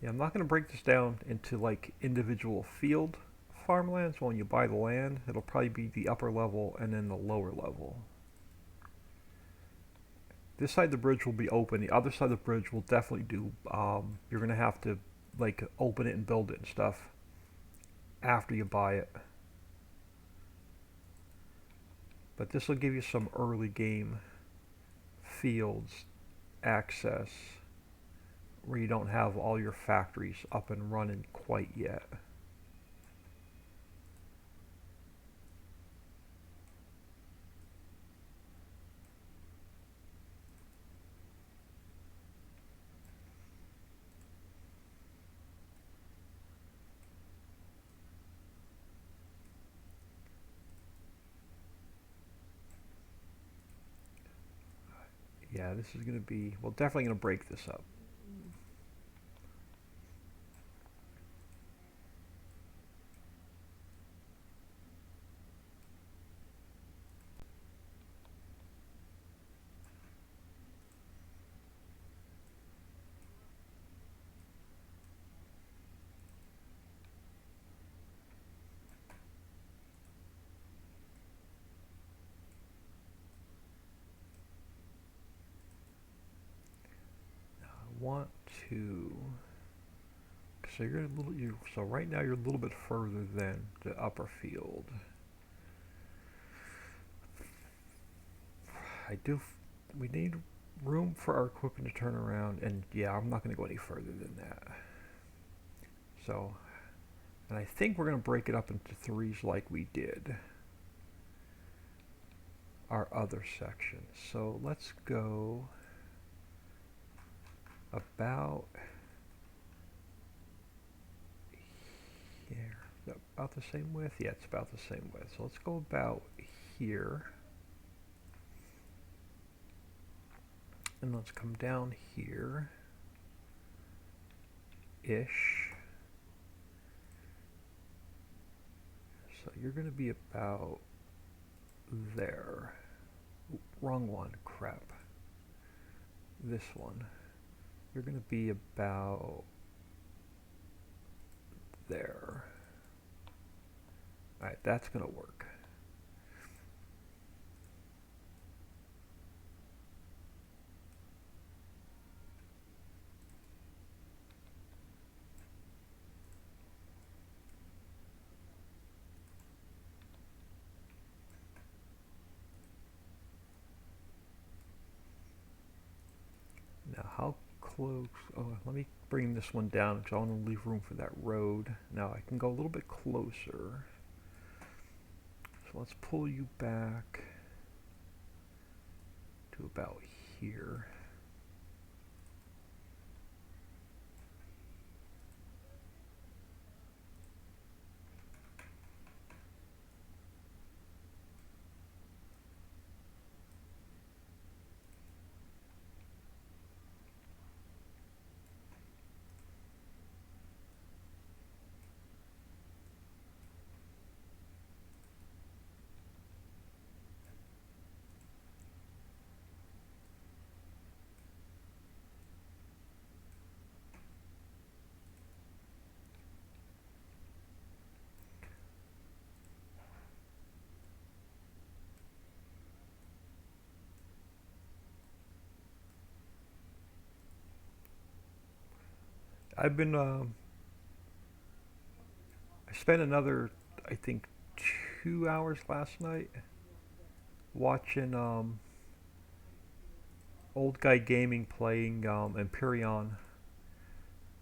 Yeah, I'm not going to break this down into like individual field farmlands. When you buy the land, it'll probably be the upper level and then the lower level. This side of the bridge will be open. The other side of the bridge will definitely do. You're going to have to like open it and build it and stuff after you buy it. But this will give you some early game fields access where you don't have all your factories up and running quite yet. Yeah, this is going to be, well, definitely going to break this up. Want to, so you're a little, so right now you're a little bit further than the upper field. We need room for our equipment to turn around, and yeah, I'm not going to go any further than that. So, and I think we're going to break it up into threes like we did our other section. So let's go about here. Is that about the same width? Yeah, it's about the same width. So let's go about here. And let's come down here. Ish. So you're going to be about there. Ooh, wrong one. Crap. This one. You're going to be about there. Alright, that's going to work. Now, how close? Oh, let me bring this one down because I want to leave room for that road. Now I can go a little bit closer. So let's pull you back to about here. I've been, I spent another, I think, 2 hours last night watching Old Guy Gaming playing Empyrean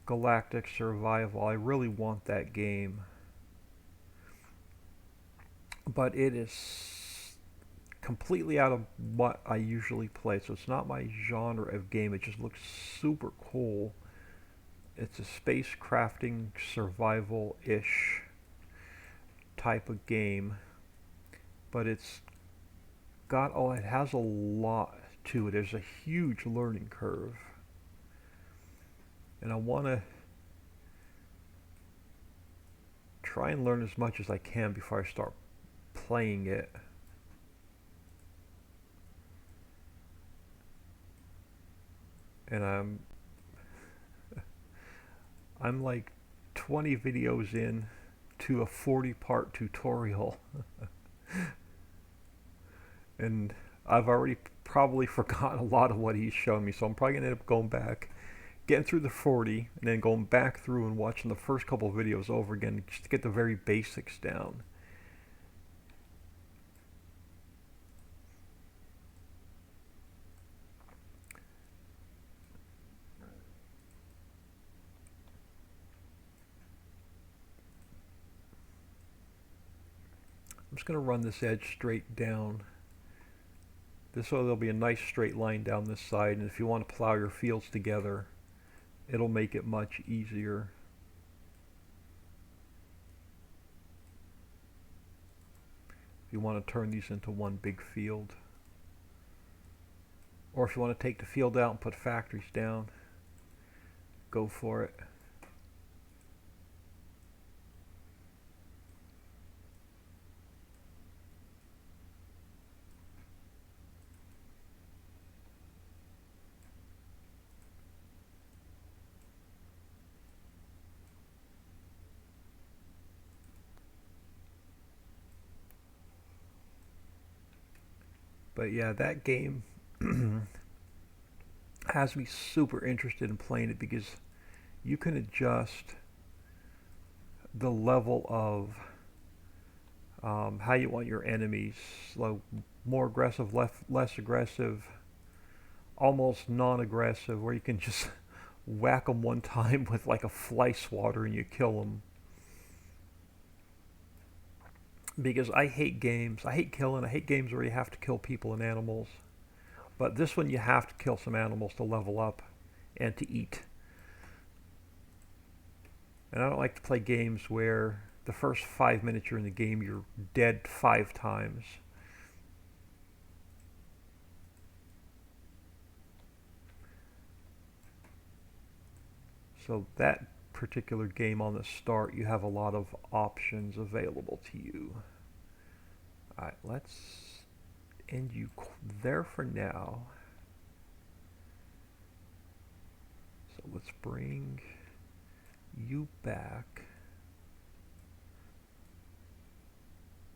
Galactic Survival. I really want that game, but it is completely out of what I usually play, so it's not my genre of game. It just looks super cool. It's a space crafting survival-ish type of game, but it's got, oh, it has a lot to it. There's a huge learning curve, and I want to try and learn as much as I can before I start playing it. And I'm like 20 videos in to a 40-part tutorial. And I've already probably forgotten a lot of what he's shown me, so I'm probably going to end up going back, getting through the 40, and then going back through and watching the first couple of videos over again just to get the very basics down. I'm just going to run this edge straight down. This way there'll be a nice straight line down this side, and if you want to plow your fields together, it'll make it much easier. If you want to turn these into one big field. Or if you want to take the field out and put factories down, go for it. But yeah, that game has me super interested in playing it because you can adjust the level of how you want your enemies, like more aggressive, less aggressive, almost non-aggressive, where you can just whack them one time with like a fly swatter and you kill them. Because I hate games. I hate killing. I hate games where you have to kill people and animals. But this one you have to kill some animals to level up and to eat. And I don't like to play games where the first 5 minutes you're in the game you're dead 5 times. So that particular game on the start, you have a lot of options available to you. Alright, let's end you there for now. So let's bring you back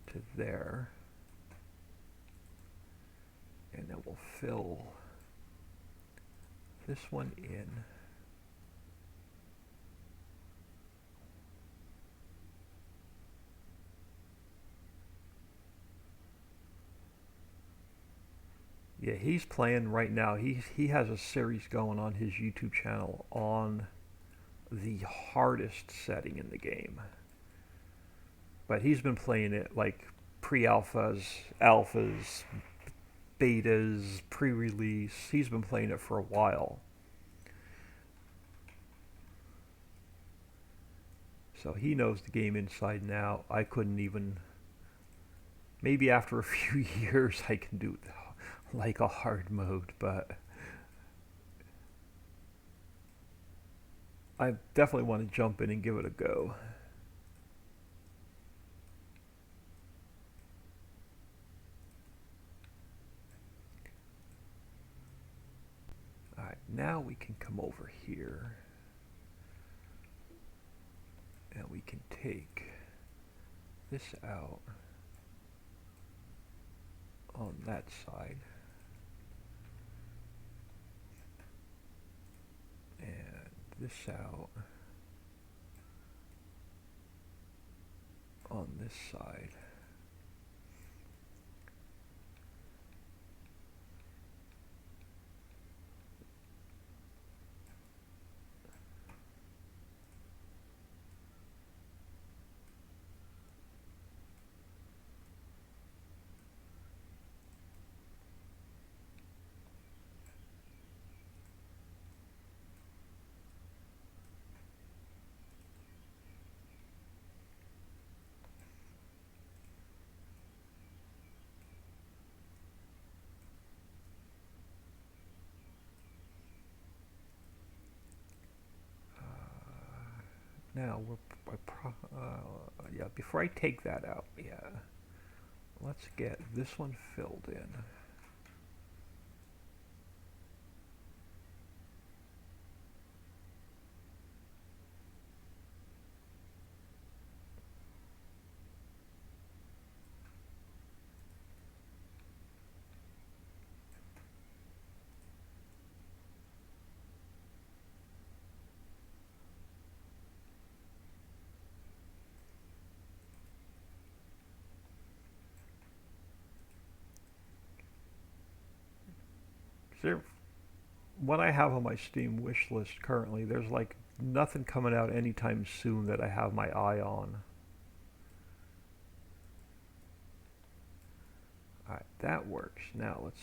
to there. And then we'll fill this one in. Yeah, he's playing right now. He has a series going on his YouTube channel on the hardest setting in the game. But he's been playing it like pre-alphas, alphas, betas, pre-release. He's been playing it for a while. So he knows the game inside and out. I couldn't even... Maybe after a few years I can do like a hard mode, but I definitely want to jump in and give it a go. Alright, now we can come over here and we can take this out on that side. And this out on this side. Now, yeah, before I take that out, yeah, let's get this one filled in. There, what I have on my Steam wish list currently, there's like nothing coming out anytime soon that I have my eye on. Alright, that works. Now let's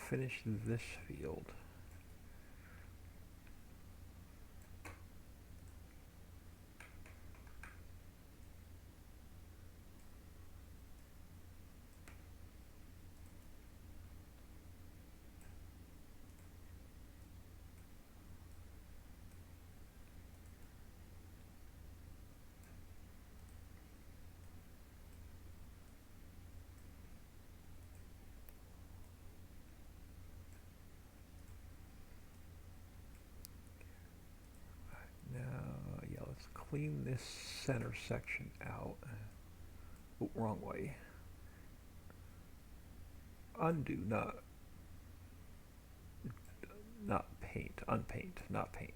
finish this field. Now, yeah, let's clean this center section out. Oh, wrong way. Undo, not paint, unpaint, not paint.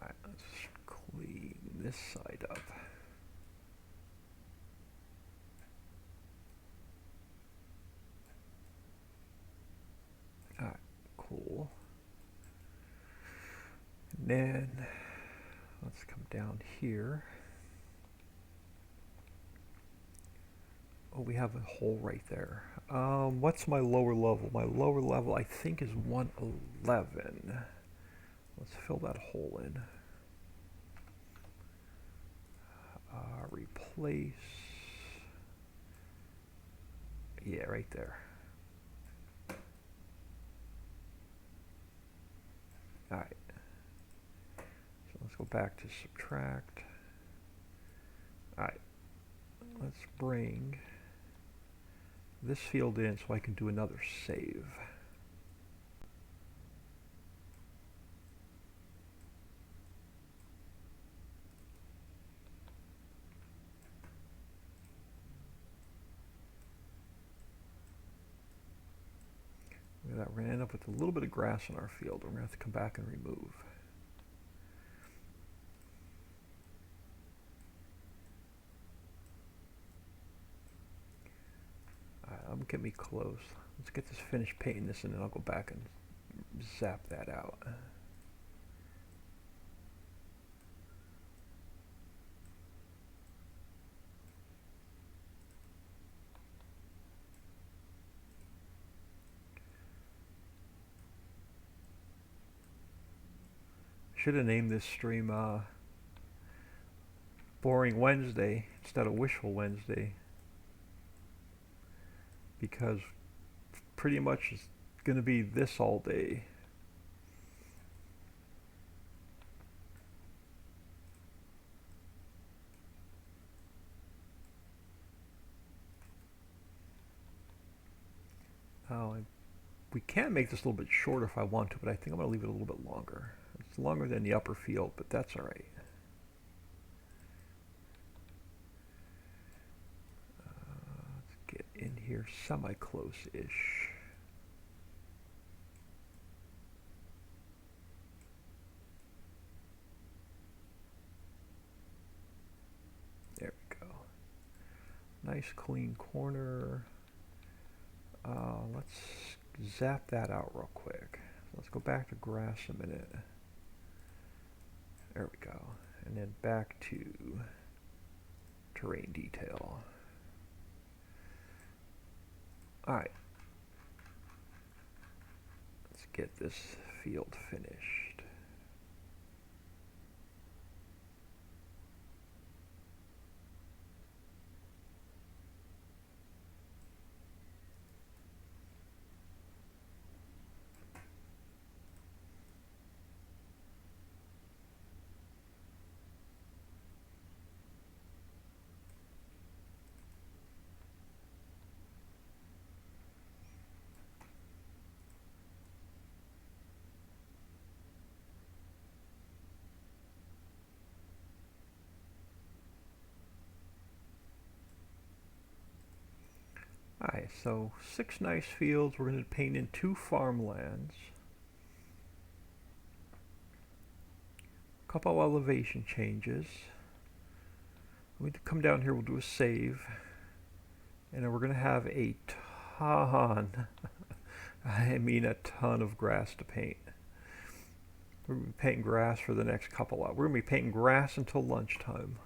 Alright, let's clean this side up. Alright, cool. And then let's come down here. Oh, we have a hole right there. What's my lower level? My lower level, I think, is 111. Let's fill that hole in. Replace. Yeah, right there. Alright. So let's go back to subtract. Alright. Let's bring this field in so I can do another save. That we're going to end up with a little bit of grass in our field. We're going to have to come back and remove. I'm getting me close. Let's get this finished painting this and then I'll go back and zap that out. Should have named this stream Boring Wednesday instead of Wishful Wednesday, because pretty much it's going to be this all day. We can make this a little bit shorter if I want to, but I think I'm going to leave it a little bit longer. It's longer than the upper field, but that's all right. Let's get in here semi-close-ish. There we go. Nice clean corner. Let's zap that out real quick. So let's go back to grass a minute. There we go. And then back to terrain detail. Alright. Let's get this field finished. Alright, so 6 nice fields. We're going to paint in 2 farmlands. A couple elevation changes. We need to come down here, we'll do a save. And then we're going to have a ton, I mean a ton of grass to paint. We're going to be painting grass for the next couple hours. We're going to be painting grass until lunchtime.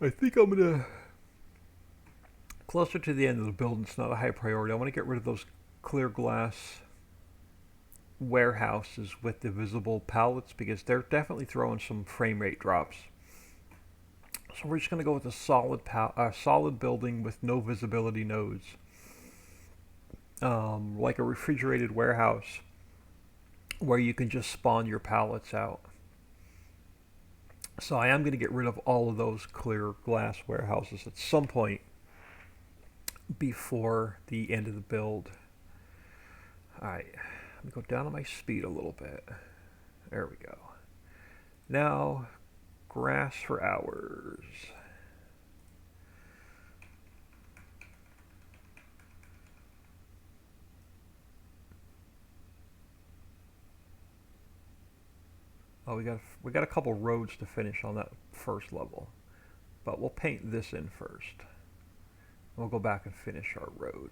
I think I'm going to, closer to the end of the build, it's not a high priority. I want to get rid of those clear glass warehouses with the visible pallets because they're definitely throwing some frame rate drops. So we're just going to go with a solid building with no visibility nodes, like a refrigerated warehouse where you can just spawn your pallets out. So I am going to get rid of all of those clear glass warehouses at some point before the end of the build. Alright, let me go down on my speed a little bit. There we go. Now, grass for hours. Oh, we got a couple roads to finish on that first level, but we'll paint this in first. We'll go back and finish our road.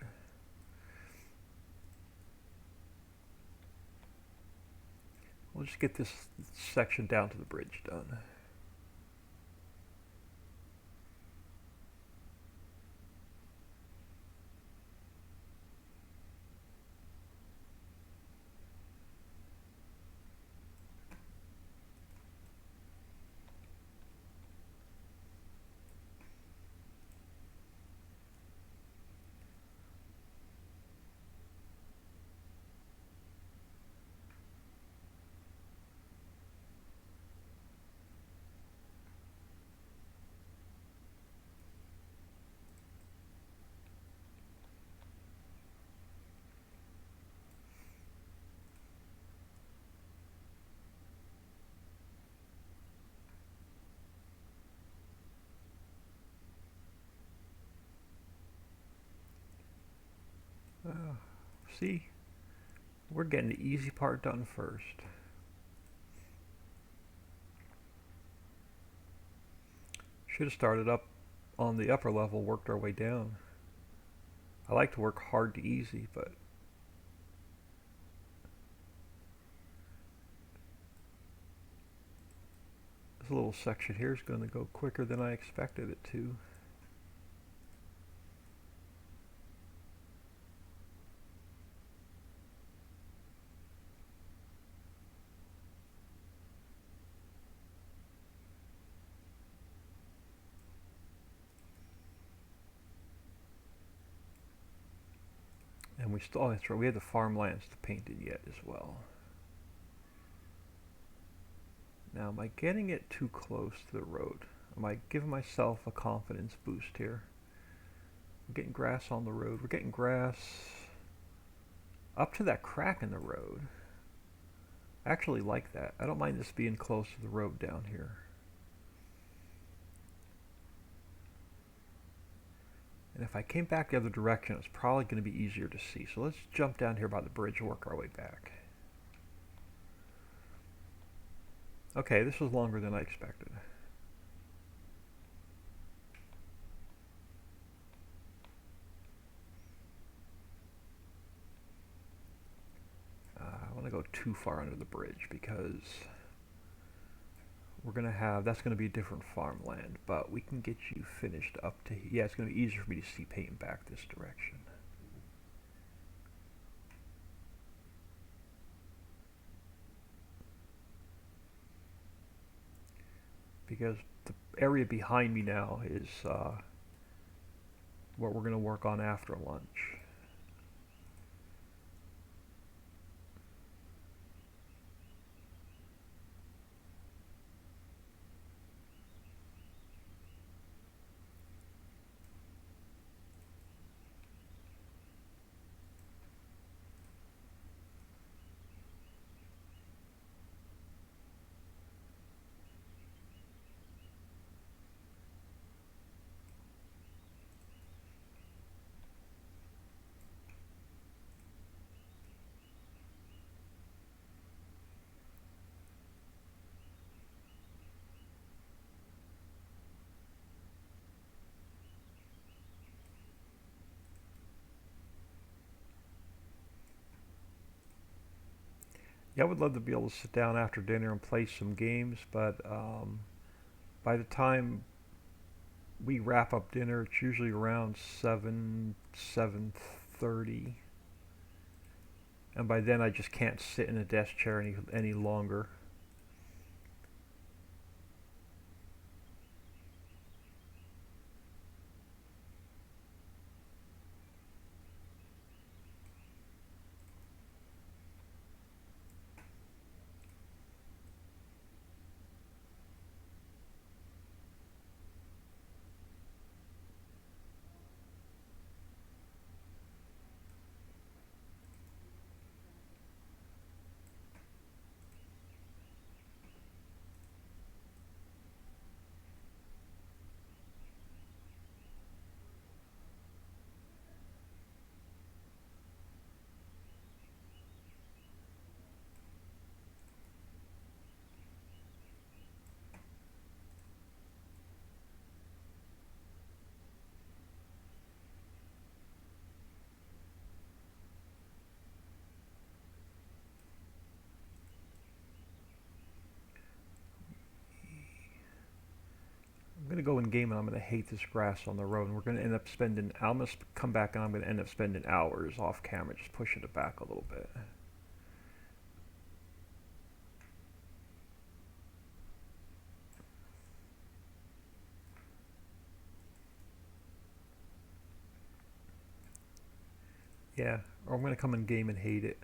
We'll just get this section down to the bridge done. See, we're getting the easy part done first. Should have started up on the upper level, worked our way down. I like to work hard to easy, but this little section here is going to go quicker than I expected it to. And we still, oh, that's right, we have the farmlands to paint in yet as well. Now, am I getting it too close to the road? Am I giving myself a confidence boost here? We're getting grass on the road. We're getting grass up to that crack in the road. I actually like that. I don't mind this being close to the road down here. And if I came back the other direction, it's probably going to be easier to see. So let's jump down here by the bridge and work our way back. Okay, this was longer than I expected. I want to go too far under the bridge because we're going to have, that's going to be a different farmland, but we can get you finished up to, yeah, it's going to be easier for me to see painting back this direction. because the area behind me now is what we're going to work on after lunch. Yeah, I would love to be able to sit down after dinner and play some games, but by the time we wrap up dinner, it's usually around 7:30, and by then I just can't sit in a desk chair any longer. I'm gonna go in game and I'm gonna hate this grass on the road, and we're gonna end up spending. I'm gonna come back and I'm gonna end up spending hours off camera just pushing it back a little bit. Yeah, or I'm gonna come in game and hate it.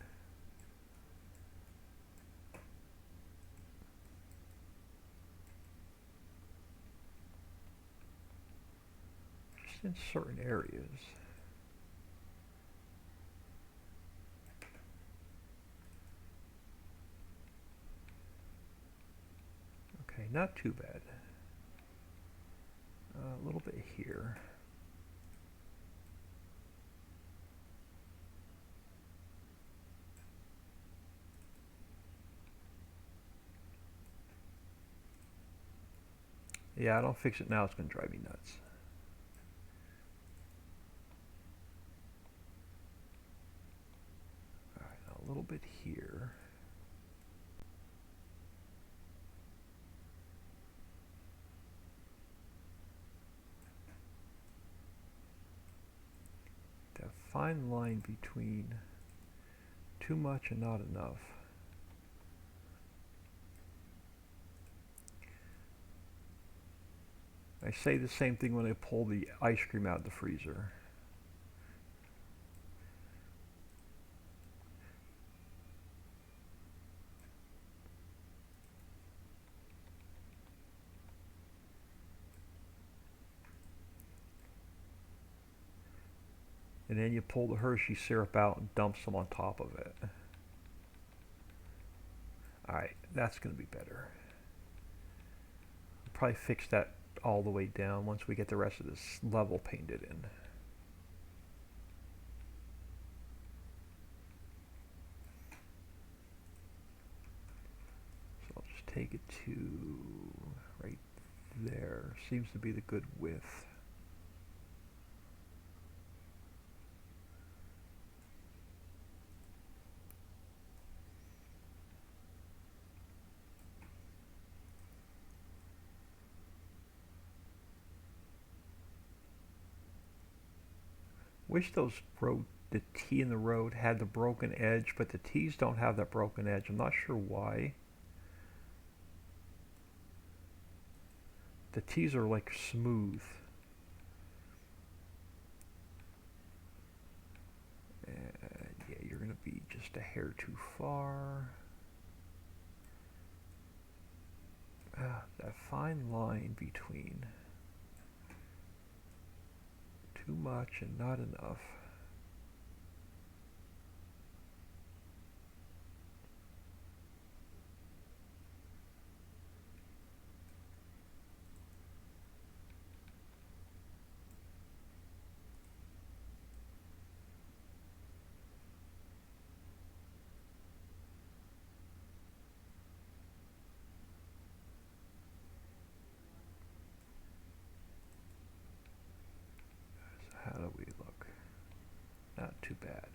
Just in certain areas. Okay, not too bad. A little bit here. Yeah, I don't fix it now, it's gonna drive me nuts. Alright, a little bit here. That fine line between too much and not enough. I say the same thing when I pull the ice cream out of the freezer. And then you pull the Hershey syrup out and dump some on top of it. Alright, that's going to be better. I'll probably fix that all the way down once we get the rest of this level painted in. So I'll just take it to right there. Seems to be the good width. Wish the T in the road had the broken edge, but the T's don't have that broken edge. I'm not sure why. The T's are like smooth. And yeah, you're going to be just a hair too far. That fine line between too much and not enough. How do we look? Not too bad.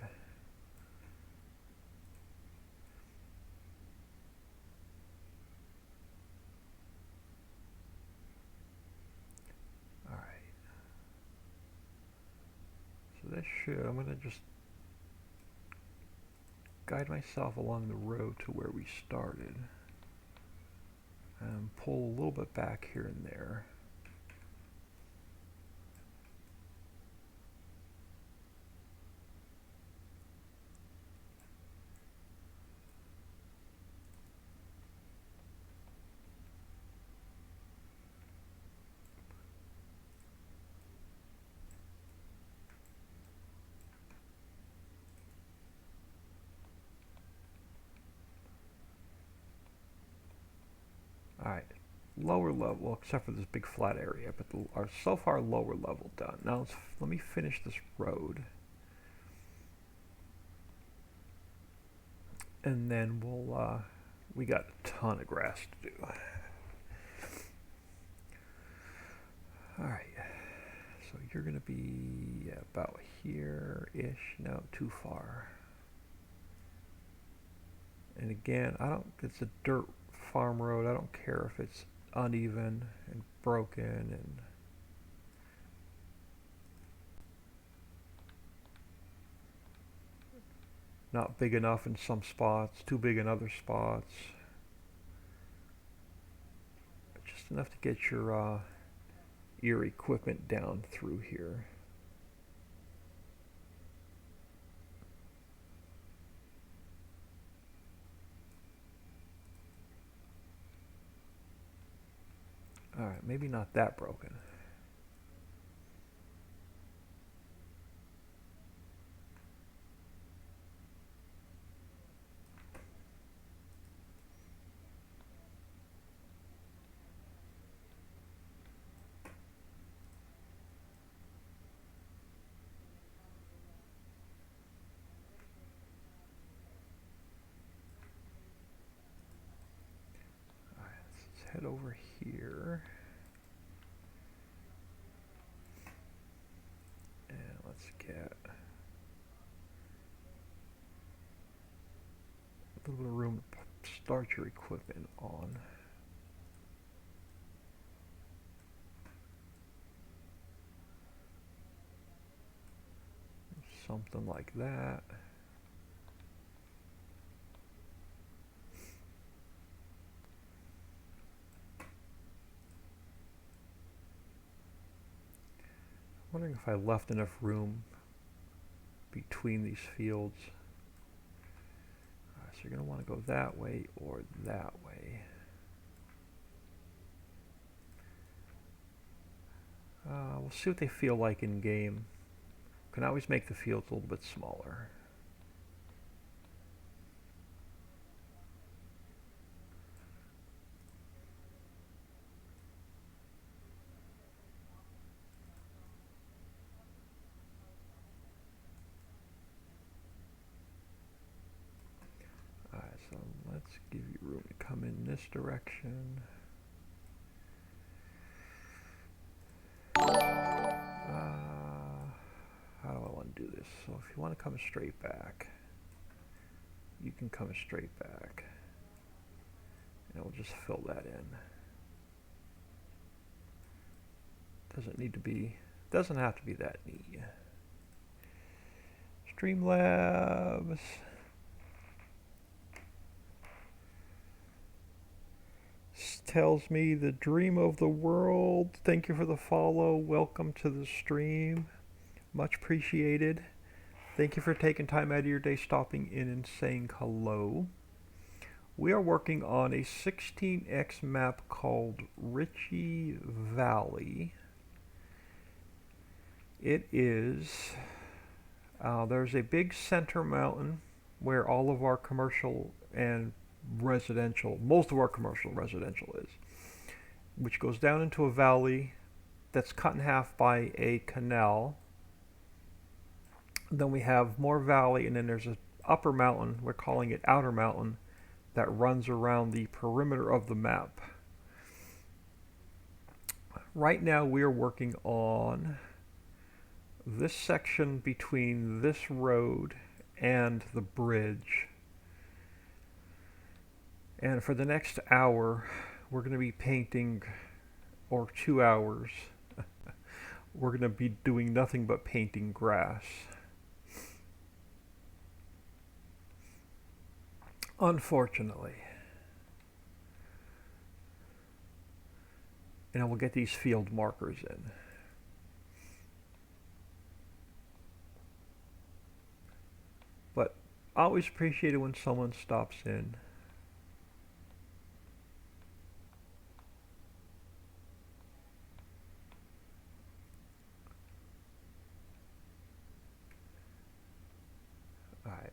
All right. So this should, I'm going to just guide myself along the road to where we started and pull a little bit back here and there. Alright, lower level, except for this big flat area, but our so far lower level done. Now let me finish this road. And then we got a ton of grass to do. Alright, so you're going to be about here-ish, no, too far. And again, it's a dirt farm road. I don't care if it's uneven and broken and not big enough in some spots, too big in other spots. Just enough to get your equipment down through here. Alright, maybe not that broken. Alright, let's head over here. And let's get a little bit of room to start your equipment on. Something like that. I'm wondering if I left enough room between these fields. So you're going to want to go that way or that way. We'll see what they feel like in game. Can always make the fields a little bit smaller. Alright, so let's give you room to come in this direction. How do I want to do this? So if you want to come straight back, you can come straight back. And we'll just fill that in. Doesn't have to be that neat. Streamlabs. tells me the dream of the world. Thank you for the follow. Welcome to the stream. Much appreciated. Thank you for taking time out of your day, stopping in and saying hello. We are working on a 16x map called Wishful Valley. It is, there's a big center mountain where all of our commercial and residential, most of our commercial residential is, which goes down into a valley that's cut in half by a canal. Then we have more valley, and then there's an upper mountain, we're calling it Outer Mountain, that runs around the perimeter of the map. Right now we are working on this section between this road and the bridge. And for the next hour, we're going to be painting, or 2 hours, we're going to be doing nothing but painting grass. Unfortunately. And we'll get these field markers in. But I always appreciate it when someone stops in. Alright.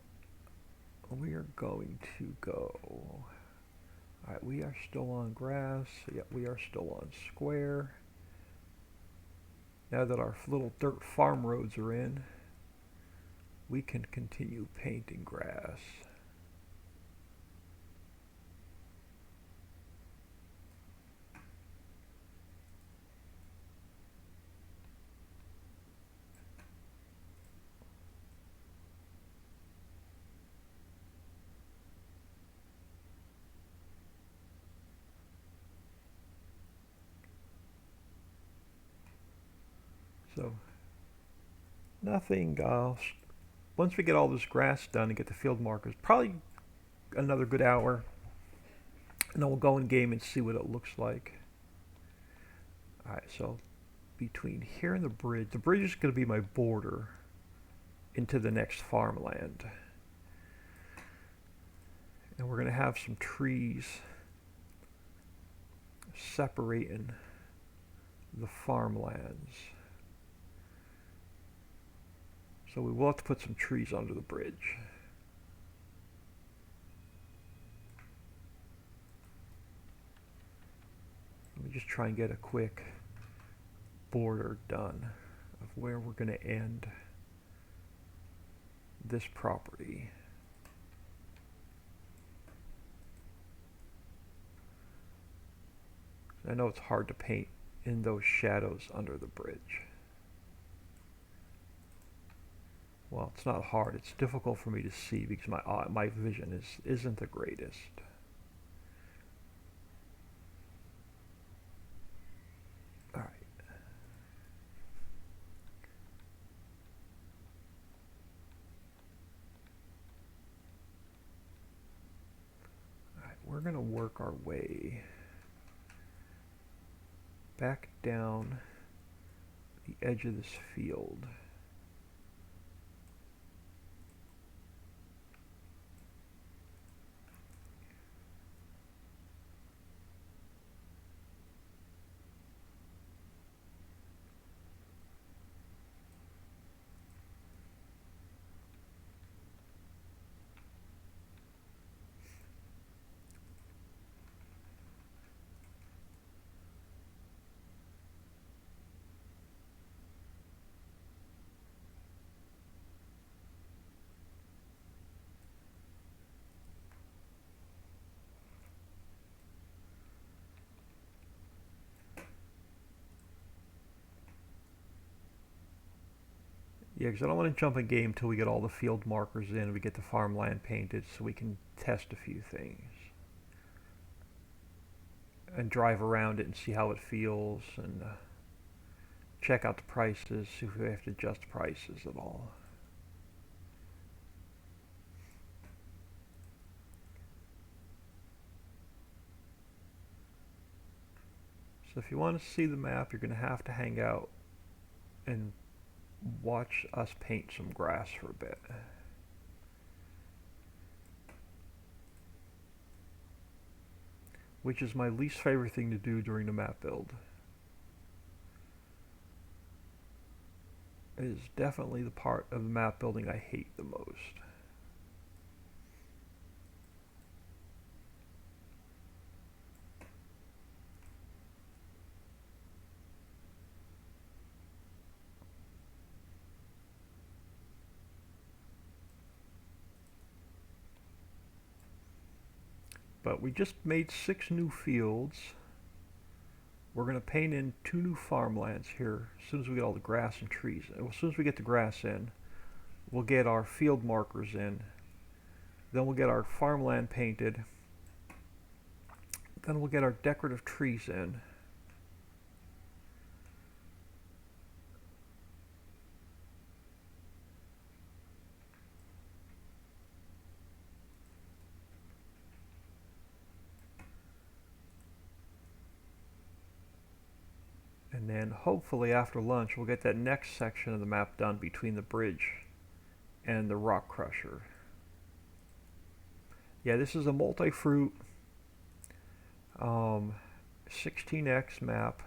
We are going to go. Alright, we are still on grass. Yep, we are still on square. Now that our little dirt farm roads are in, we can continue painting grass. So, nothing, once we get all this grass done and get the field markers, probably another good hour, and then we'll go in game and see what it looks like. Alright, so between here and the bridge is going to be my border into the next farmland. And we're going to have some trees separating the farmlands. So we will have to put some trees under the bridge. Let me just try and get a quick border done of where we're going to end this property. I know it's hard to paint in those shadows under the bridge. Well, it's not hard. It's difficult for me to see because my vision isn't the greatest. All right. All right, we're going to work our way back down the edge of this field. Yeah, because I don't want to jump a game until we get all the field markers in and we get the farmland painted so we can test a few things. And drive around it and see how it feels and check out the prices, see if we have to adjust prices at all. So if you want to see the map, you're going to have to hang out and watch us paint some grass for a bit. Which is my least favorite thing to do during the map build. It is definitely the part of the map building I hate the most. But we just made 6 new fields. We're going to paint in 2 new farmlands here as soon as we get all the grass and trees. As soon as we get the grass in, we'll get our field markers in. Then we'll get our farmland painted. Then we'll get our decorative trees in. And then hopefully after lunch we'll get that next section of the map done between the bridge and the rock crusher. Yeah, this is a multi-fruit 16x map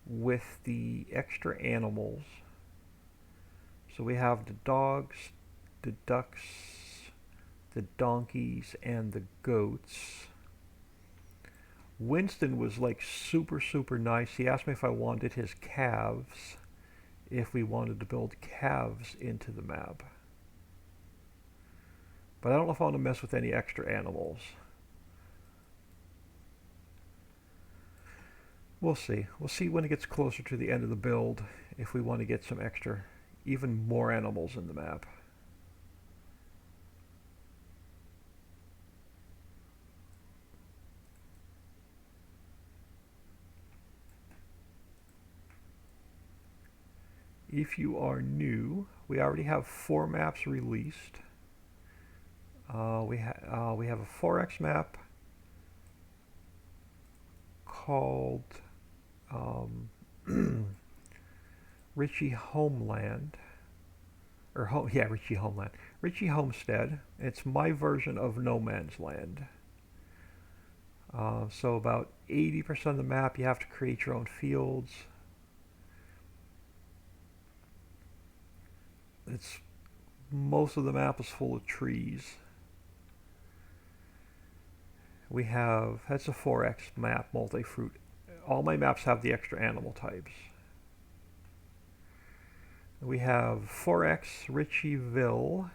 with the extra animals. So we have the dogs, the ducks, the donkeys, and the goats. Winston was like super nice. He asked me if I wanted his calves, if we wanted to build calves into the map. But I don't know if I want to mess with any extra animals. We'll see. We'll see when it gets closer to the end of the build if we want to get some extra, even more animals in the map. If you are new, we already have 4 maps released. We have a 4X map called Richie Homeland, Richie Homeland, Richie Homestead. It's my version of No Man's Land. So about 80% of the map you have to create your own fields. Most of the map is full of trees. That's a 4X map, multi-fruit. All my maps have the extra animal types. We have 4X Ritchieville,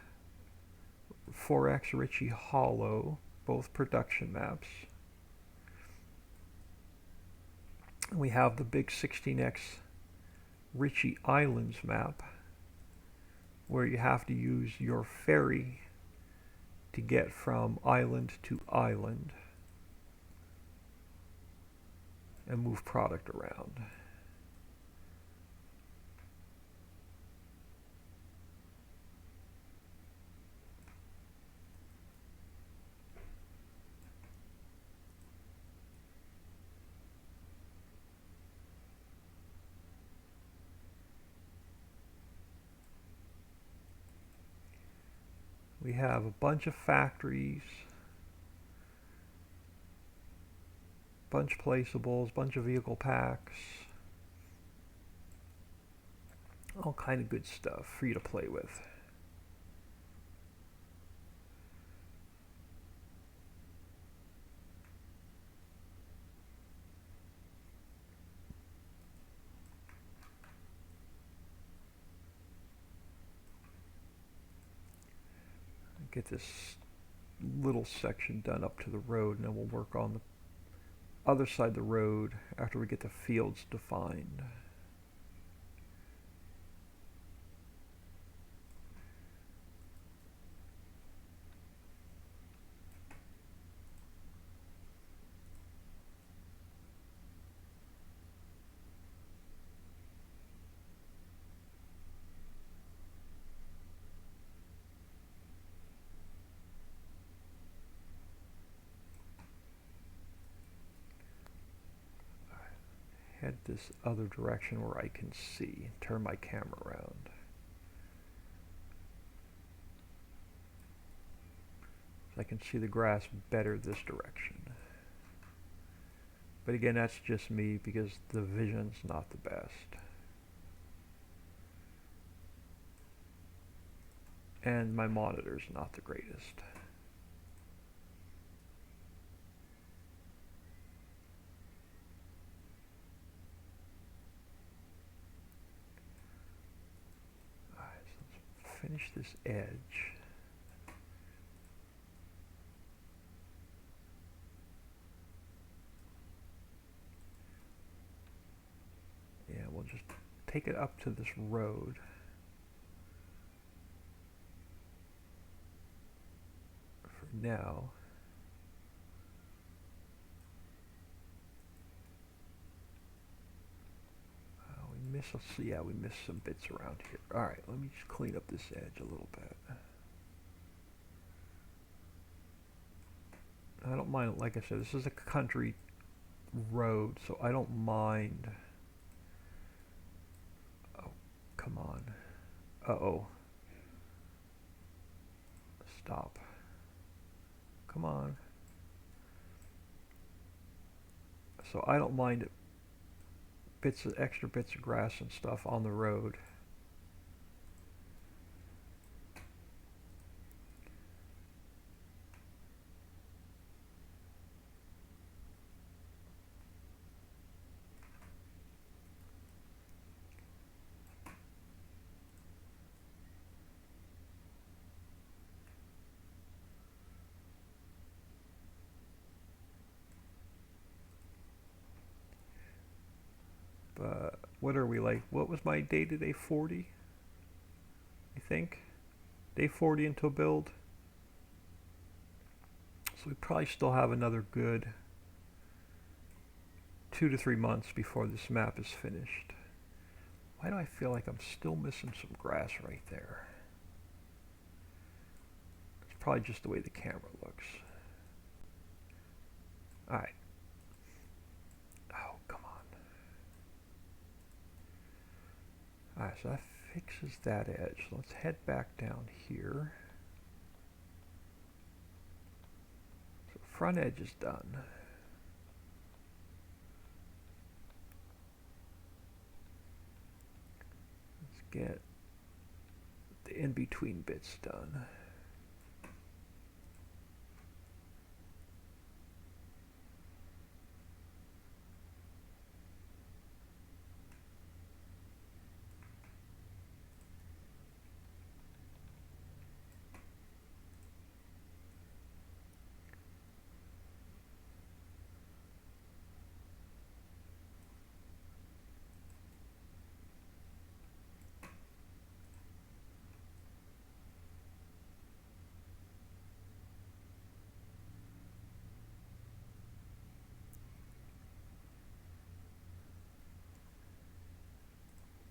4X Ritchie Hollow, both production maps. We have the big 16X Ritchie Islands map, where you have to use your ferry to get from island to island and move product around. We have a bunch of factories, bunch of placeables, bunch of vehicle packs, all kind of good stuff for you to play with. Get this little section done up to the road, and then we'll work on the other side of the road after we get the fields defined. this other direction where I can see. Turn my camera around. So I can see the grass better this direction. But again, that's just me because the vision's not the best. And my monitor's not the greatest. Alright, so let's finish this edge. Yeah, we'll just take it up to this road. For now. We missed some bits around here. Alright, let me just clean up this edge a little bit. I don't mind, like I said, this is a country road, so I don't mind. Oh, come on. Uh-oh. Stop. Come on. So I don't mind extra bits of grass and stuff on the road. But what are we like? What was my day today? 40? I think. Day 40 until build. So we probably still have another good 2 to 3 months before this map is finished. Why do I feel like I'm still missing some grass right there? It's probably just the way the camera looks. Alright. Oh, come on. Alright, so that fixes that edge. Let's head back down here. So front edge is done. Let's get the in-between bits done.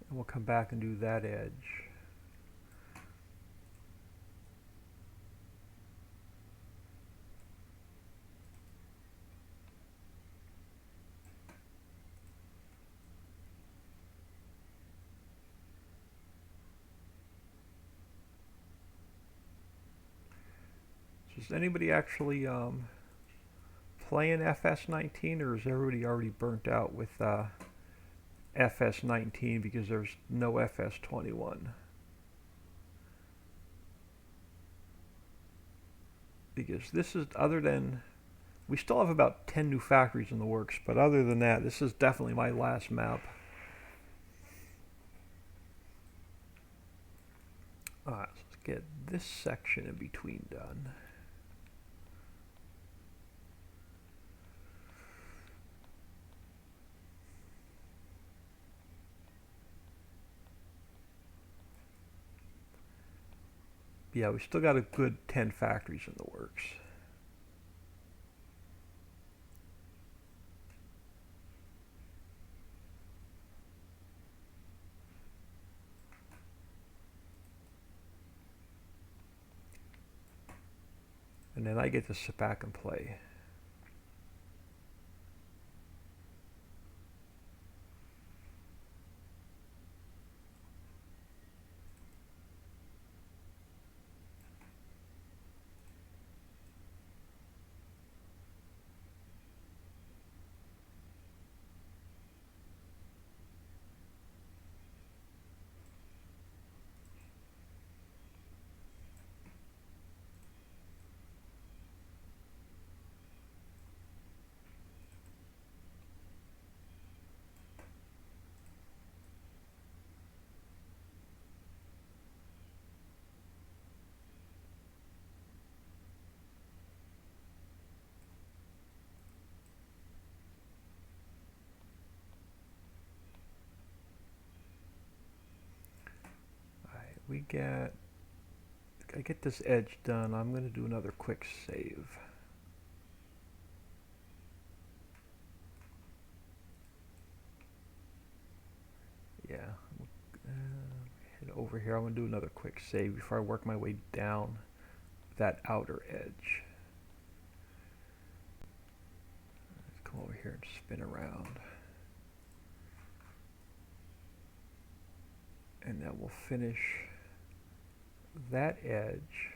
And we'll come back and do that edge. So is anybody actually playing FS19, or is everybody already burnt out with FS19 because there's no FS21? Because this is, other than, we still have about 10 new factories in the works, but other than that, this is definitely my last map. Alright, so let's get this section in between done. Yeah, we still got a good 10 factories in the works. And then I get to sit back and play. I get this edge done, I'm going to do another quick save. Yeah. Head over here. I'm going to do another quick save before I work my way down that outer edge. Let's come over here and spin around. And then we'll finish that edge.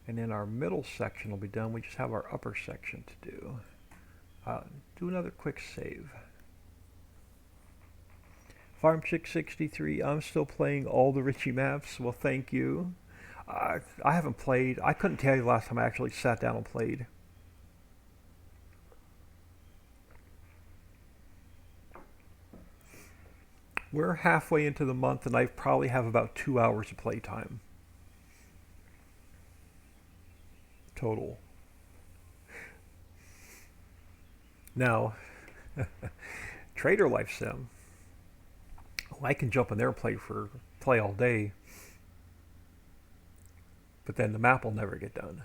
And then our middle section will be done. We just have our upper section to do. Do another quick save. Farm Chick 63, I'm still playing all the Richie maps. Well, thank you. I haven't played. I couldn't tell you the last time I actually sat down and played. We're halfway into the month and I probably have about 2 hours of playtime. Total. Now, Trader Life Sim. I can jump in there and play all day, but then the map will never get done.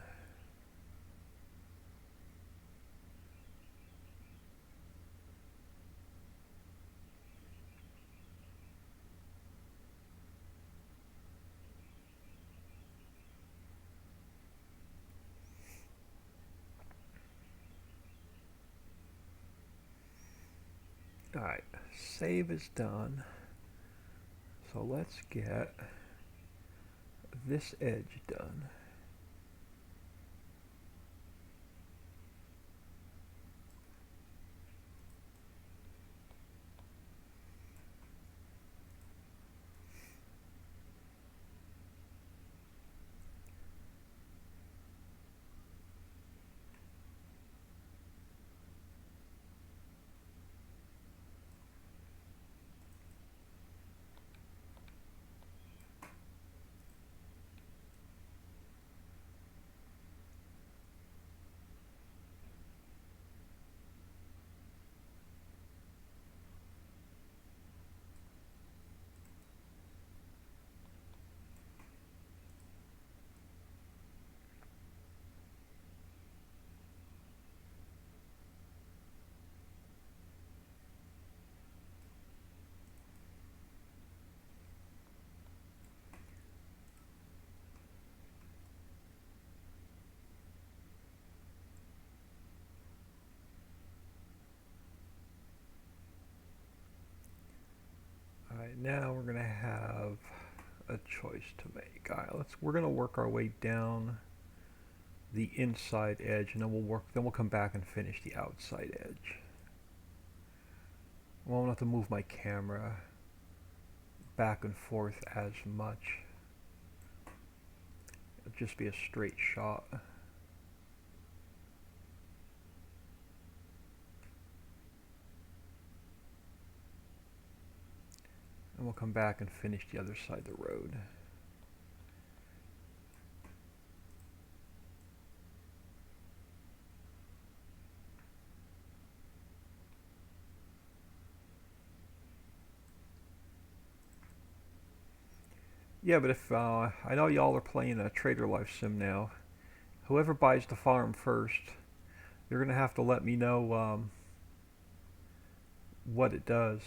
Alright, save is done. So let's get this edge done. Alright, now we're going to have a choice to make. Alright, we're going to work our way down the inside edge, and then we'll come back and finish the outside edge. I won't have to move my camera back and forth as much. It'll just be a straight shot. And we'll come back and finish the other side of the road. Yeah, but if I know y'all are playing a Trader Life Sim now, whoever buys the farm first, you're gonna have to let me know what it does.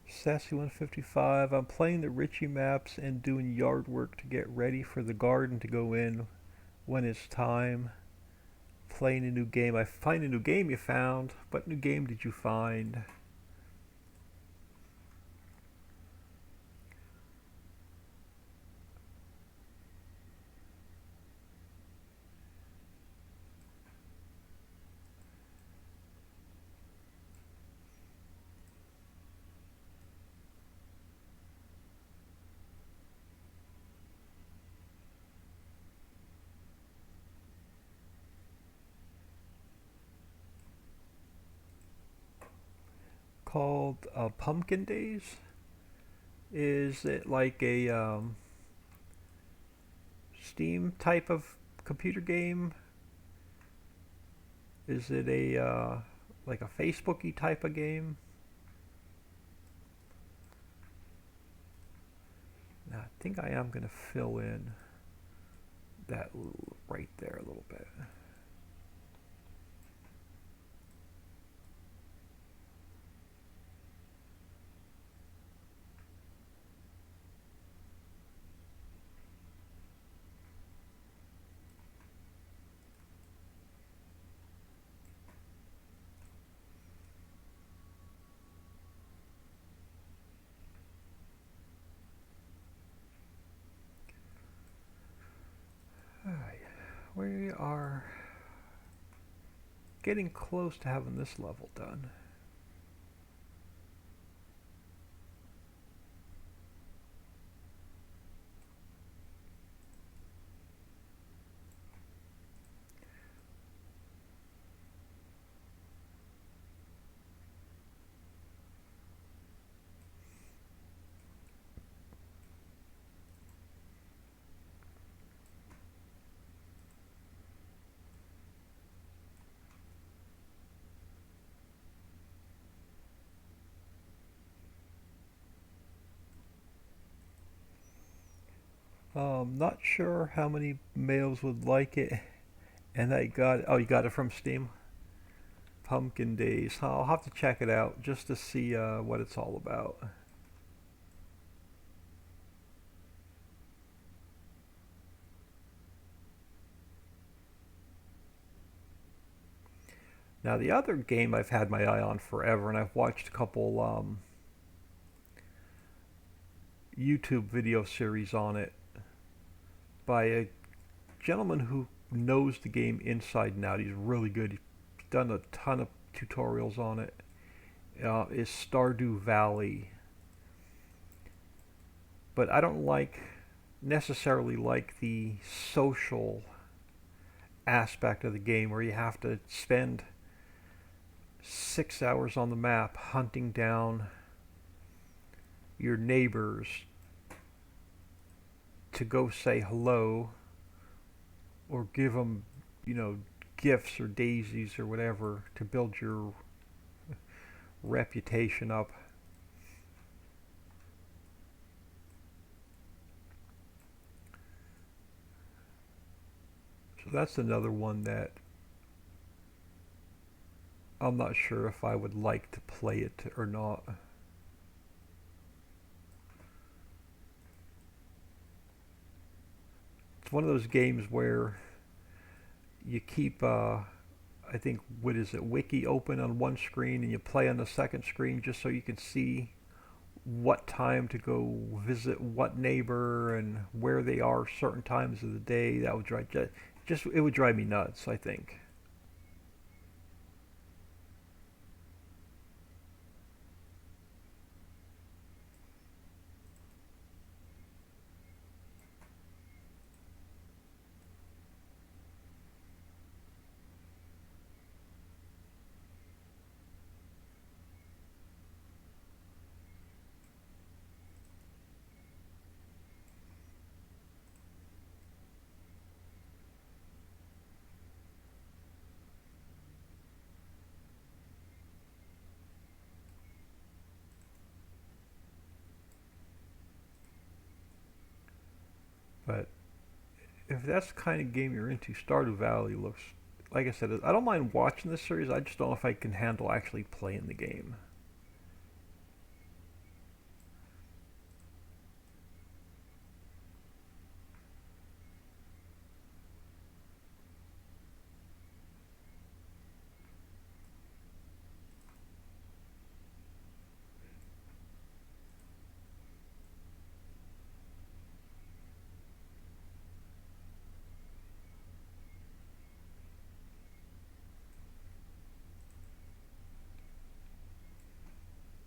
Sassy 155, I'm playing the Richie maps and doing yard work to get ready for the garden to go in when it's time. Playing a new game. I find a new game you found. What new game did you find? called Pumpkin Days. Is it like a Steam type of computer game? Is it a like a Facebooky type of game? Now, I think I am going to fill in that right there a little bit. Alright, we are getting close to having this level done. Not sure how many males would like it, and I got it. Oh, you got it from Steam. Pumpkin Days. I'll have to check it out just to see what it's all about. Now, the other game I've had my eye on forever, and I've watched a couple YouTube video series on it by a gentleman who knows the game inside and out. He's really good. He's done a ton of tutorials on it. Is Stardew Valley. But I don't necessarily like the social aspect of the game where you have to spend 6 hours on the map hunting down your neighbors to go say hello or give them, gifts or daisies or whatever to build your reputation up. So that's another one that I'm not sure if I would like to play it or not. It's one of those games where you keep, I think, what is it, Wiki open on one screen and you play on the second screen just so you can see what time to go visit what neighbor and where they are certain times of the day. That would drive just it would drive me nuts, I think. But if that's the kind of game you're into, Stardew Valley looks, like I said, I don't mind watching this series. I just don't know if I can handle actually playing the game.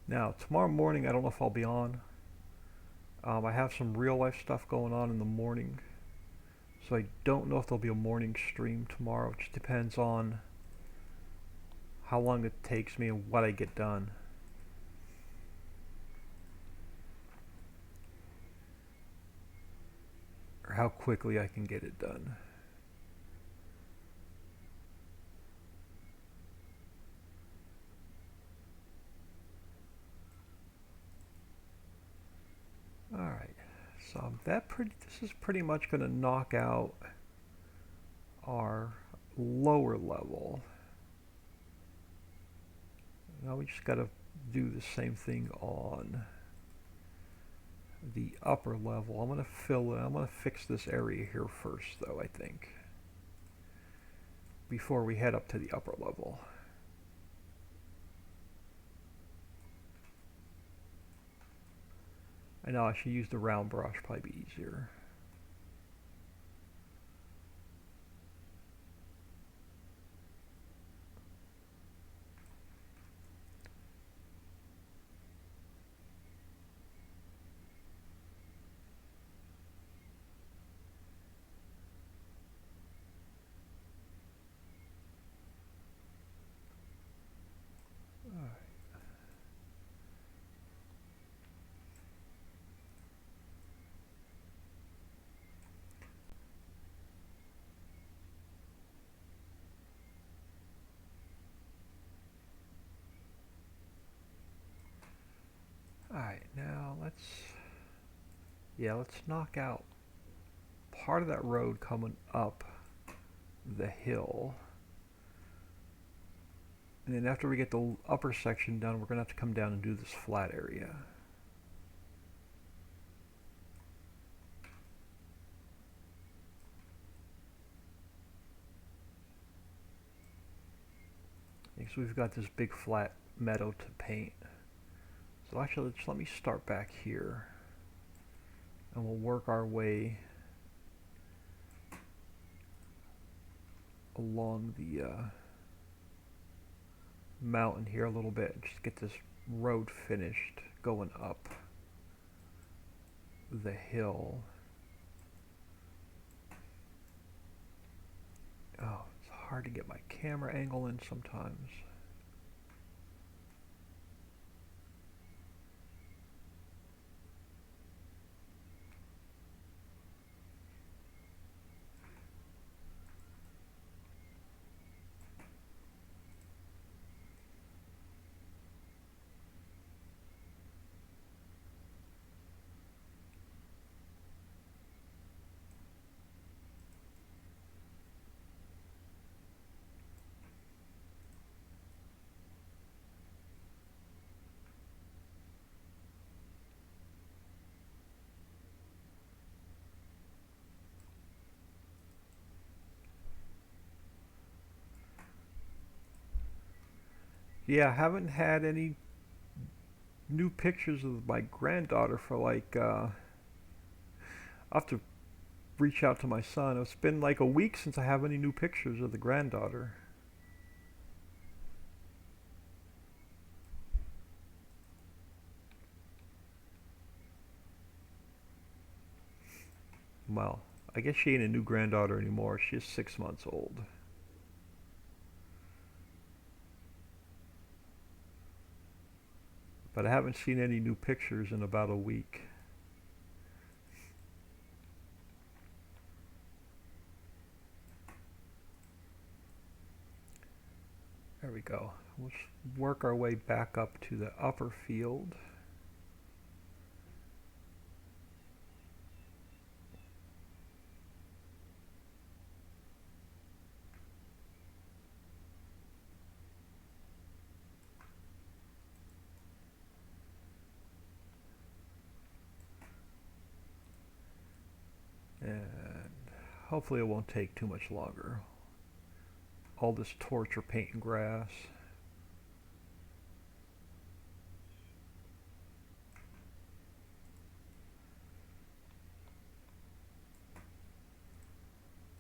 Now, tomorrow morning, I don't know if I'll be on. I have some real life stuff going on in the morning, so I don't know if there'll be a morning stream tomorrow. It just depends on how long it takes me and what I get done. how quickly I can get it done. Alright, so this is pretty much going to knock out our lower level. Now we just got to do the same thing on the upper level. I'm going to fix this area here first though, I think, before we head up to the upper level. I know I should use the round brush, probably be easier. Alright, now let's knock out part of that road coming up the hill. And then after we get the upper section done, we're going to have to come down and do this flat area. Next we've got this big flat meadow to paint. So actually, let me start back here, and we'll work our way along the mountain here a little bit, just get this road finished going up the hill. Oh, it's hard to get my camera angle in sometimes. Yeah, I haven't had any new pictures of my granddaughter for like, I'll have to reach out to my son. It's been like a week since I have any new pictures of the granddaughter. Well, I guess she ain't a new granddaughter anymore. She's 6 months old. But I haven't seen any new pictures in about a week. There we go. We'll work our way back up to the upper field. And hopefully it won't take too much longer. All this torture painting grass.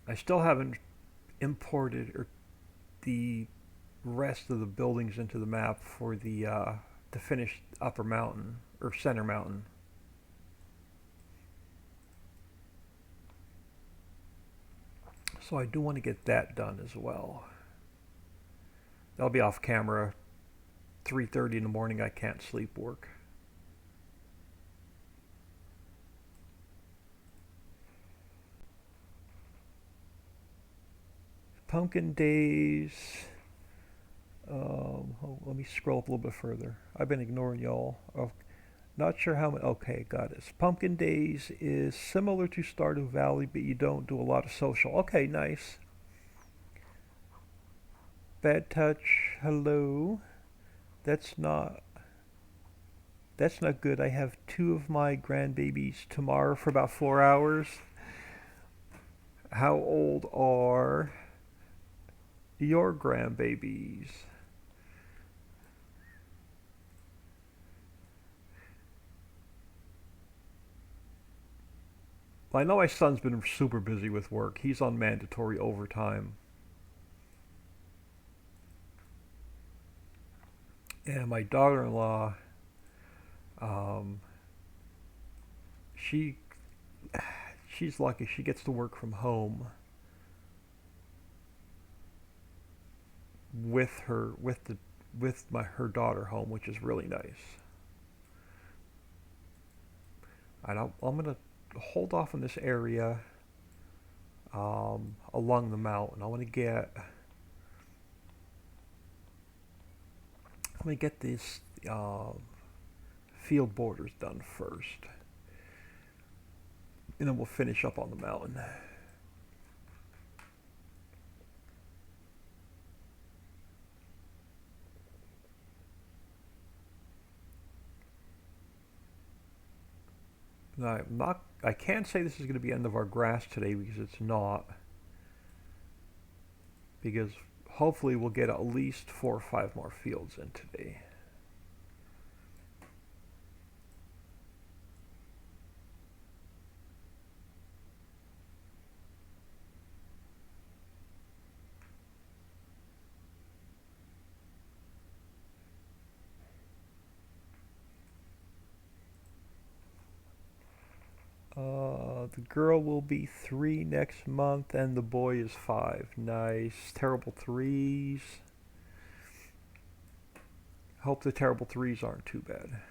I still haven't imported the rest of the buildings into the map for the finished upper mountain or center mountain. So I do want to get that done as well. That'll be off camera. 3:30 in the morning, I can't sleep work. Pumpkin days. Let me scroll up a little bit further. I've been ignoring y'all. Oh, not sure how many. Okay, got it. Pumpkin days is similar to Stardew Valley, but you don't do a lot of social. Okay, nice. Bad touch. Hello. That's not. That's not good. I have two of my grandbabies tomorrow for about 4 hours. How old are your grandbabies? I know my son's been super busy with work. He's on mandatory overtime. And my daughter-in-law, um, she she's lucky. She gets to work from home with her daughter home, which is really nice. And I'm gonna hold off on this area along the mountain. I'm gonna get these field borders done first, and then we'll finish up on the mountain. Now, I can't say this is going to be the end of our grass today because it's not. Because hopefully we'll get at least 4 or 5 more fields in today. The girl will be 3 next month, and the boy is 5. Nice. Terrible threes. Hope the terrible threes aren't too bad.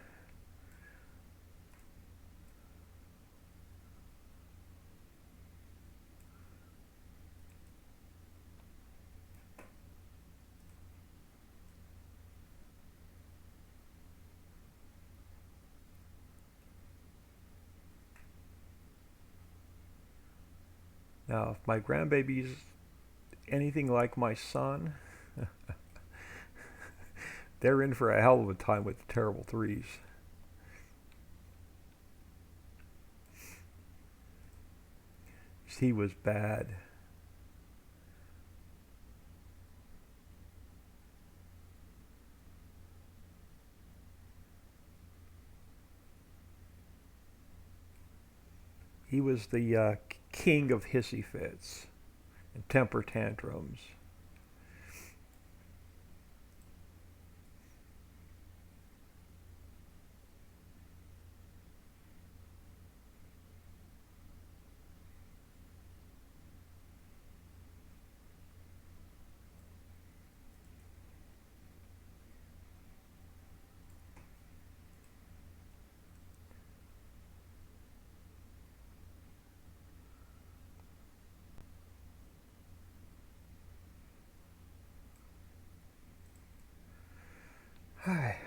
Now, if my grandbaby's anything like my son, they're in for a hell of a time with the terrible threes. He was bad. He was the king of hissy fits and temper tantrums.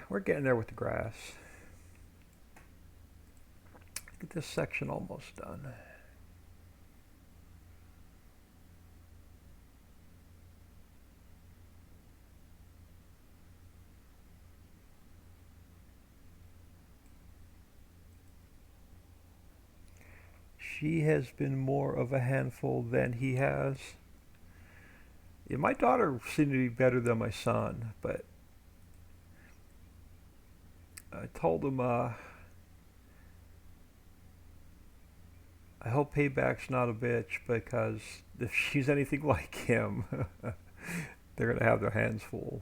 We're getting there with the grass. Get this section almost done. She has been more of a handful than he has. Yeah, my daughter seemed to be better than my son, but I told him I hope Payback's not a bitch because if she's anything like him, they're gonna have their hands full.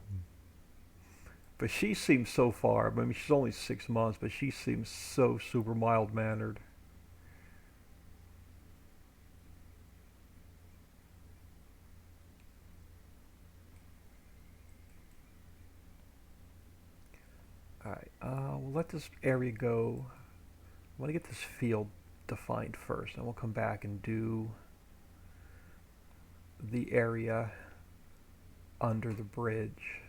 But she seems so far. I mean, she's only 6 months, but she seems so super mild mannered. All right, we'll let this area go. I want to get this field defined first, and we'll come back and do the area under the bridge.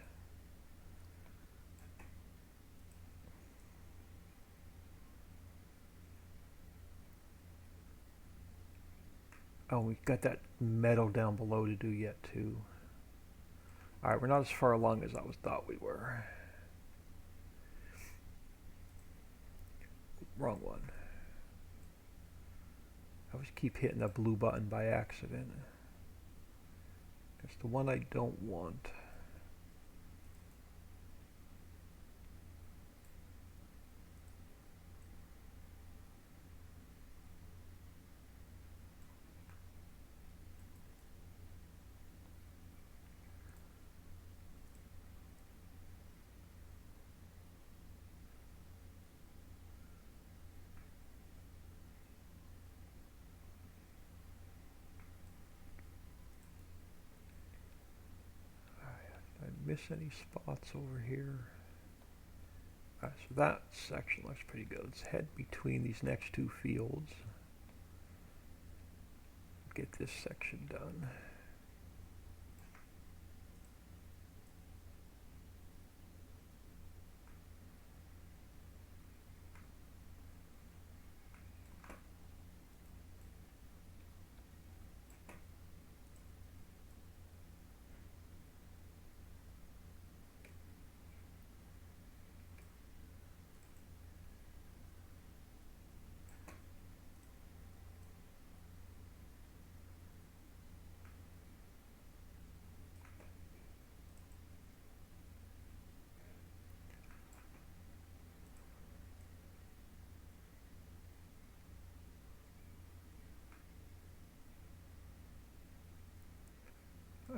Oh, we've got that meadow down below to do yet too. Alright, we're not as far along as I thought we were. Wrong one. I always keep hitting the blue button by accident. It's the one I don't want. Miss any spots over here? Alright, so that section looks pretty good. Let's head between these next two fields. Get this section done.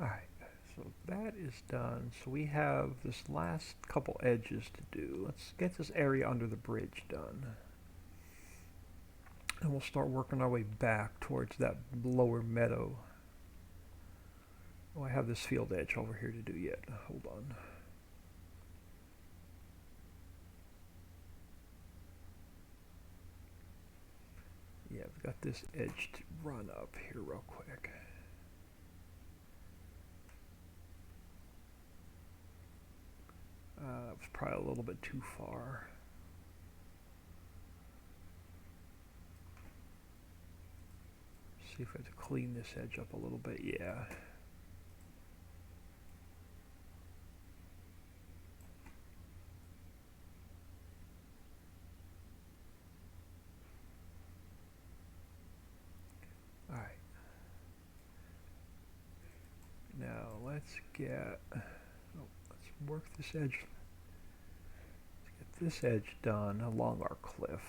Alright, so that is done. So we have this last couple edges to do. Let's get this area under the bridge done. And we'll start working our way back towards that lower meadow. Oh, I have this field edge over here to do yet. Hold on. Yeah, I've got this edge to run up here real quick. That was probably a little bit too far. See if I have to clean this edge up a little bit. Yeah. Alright. Now let's get... work this edge. Let's get this edge done along our cliff.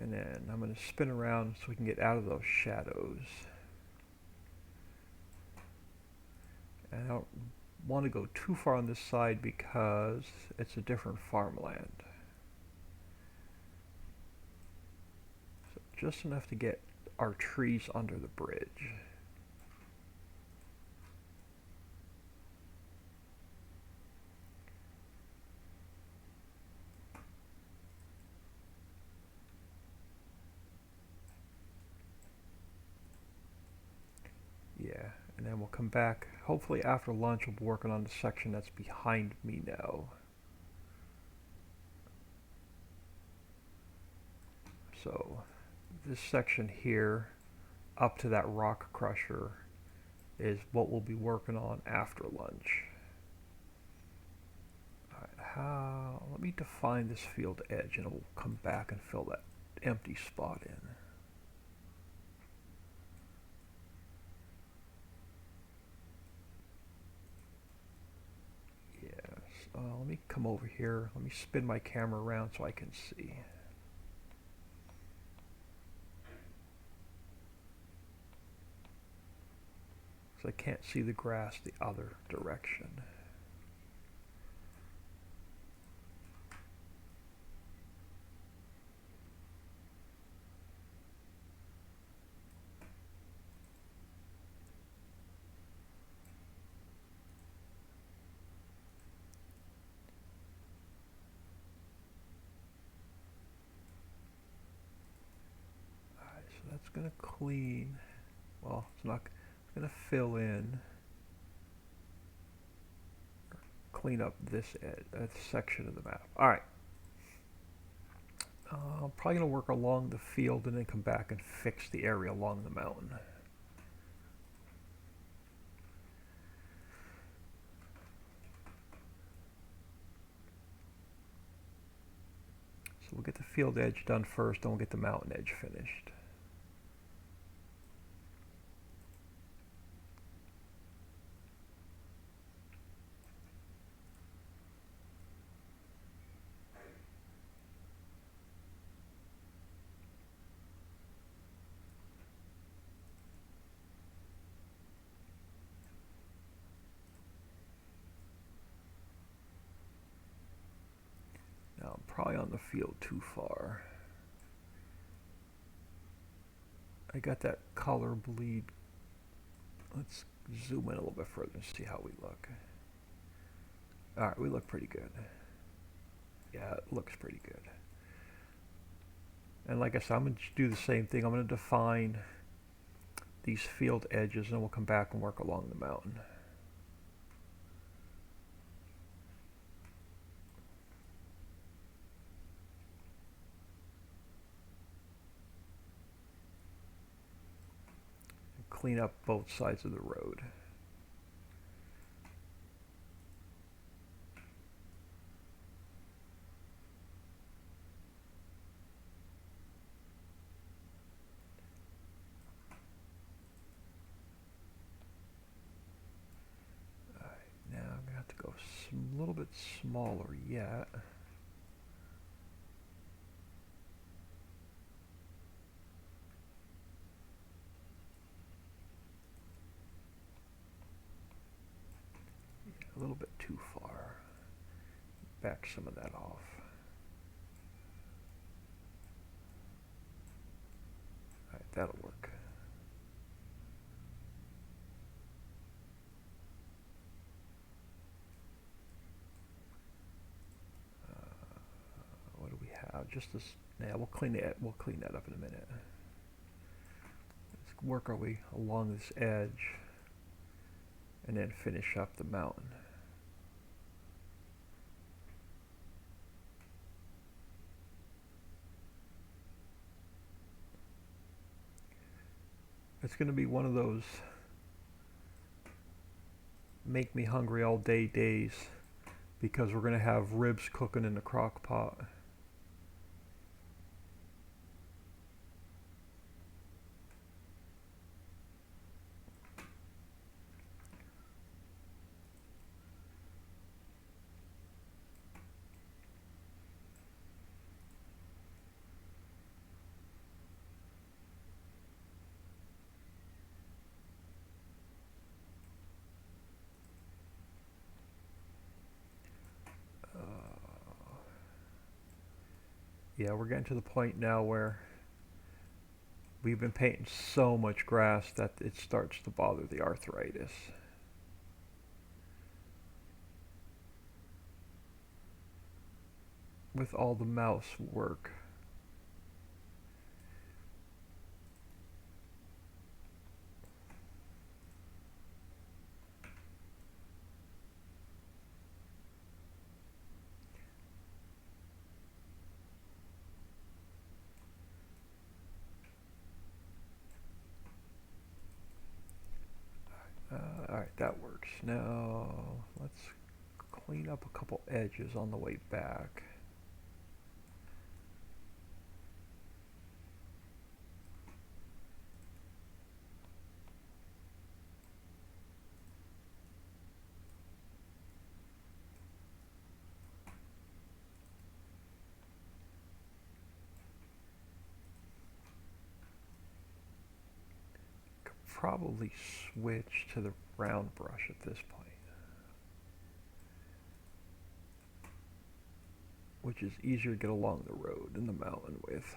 And then I'm going to spin around so we can get out of those shadows. And I don't want to go too far on this side because it's a different farmland. So just enough to get our trees under the bridge. Yeah, and then we'll come back. Hopefully after lunch we'll be working on the section that's behind me now. So this section here up to that rock crusher is what we'll be working on after lunch. Alright, let me define this field edge and we'll come back and fill that empty spot in. Let me come over here. Let me spin my camera around so I can see. So I can't see the grass the other direction. going to clean, well, it's not, it's going to fill in, clean up this section of the map. Alright. I'm probably going to work along the field and then come back and fix the area along the mountain. So we'll get the field edge done first, then we'll get the mountain edge finished. Now I'm probably on the field too far. I got that color bleed. Let's zoom in a little bit further and see how we look. Alright, we look pretty good. Yeah, it looks pretty good. And like I said, I'm going to do the same thing. I'm going to define these field edges and then we'll come back and work along the mountain. Clean up both sides of the road. Alright, now I'm going to have to go a little bit smaller yet. A little bit too far. Back some of that off. Alright, that'll work. What do we have? Just this. Yeah, we'll clean that up in a minute. Let's work our way along this edge and then finish up the mountain. It's going to be one of those make me hungry all day days because we're going to have ribs cooking in the crock pot. Yeah, we're getting to the point now where we've been painting so much grass that it starts to bother the arthritis. With all the mouse work. Alright, that works. Now, let's clean up a couple edges on the way back. Could probably switch to the round brush at this point, which is easier to get along the road than the mountain with.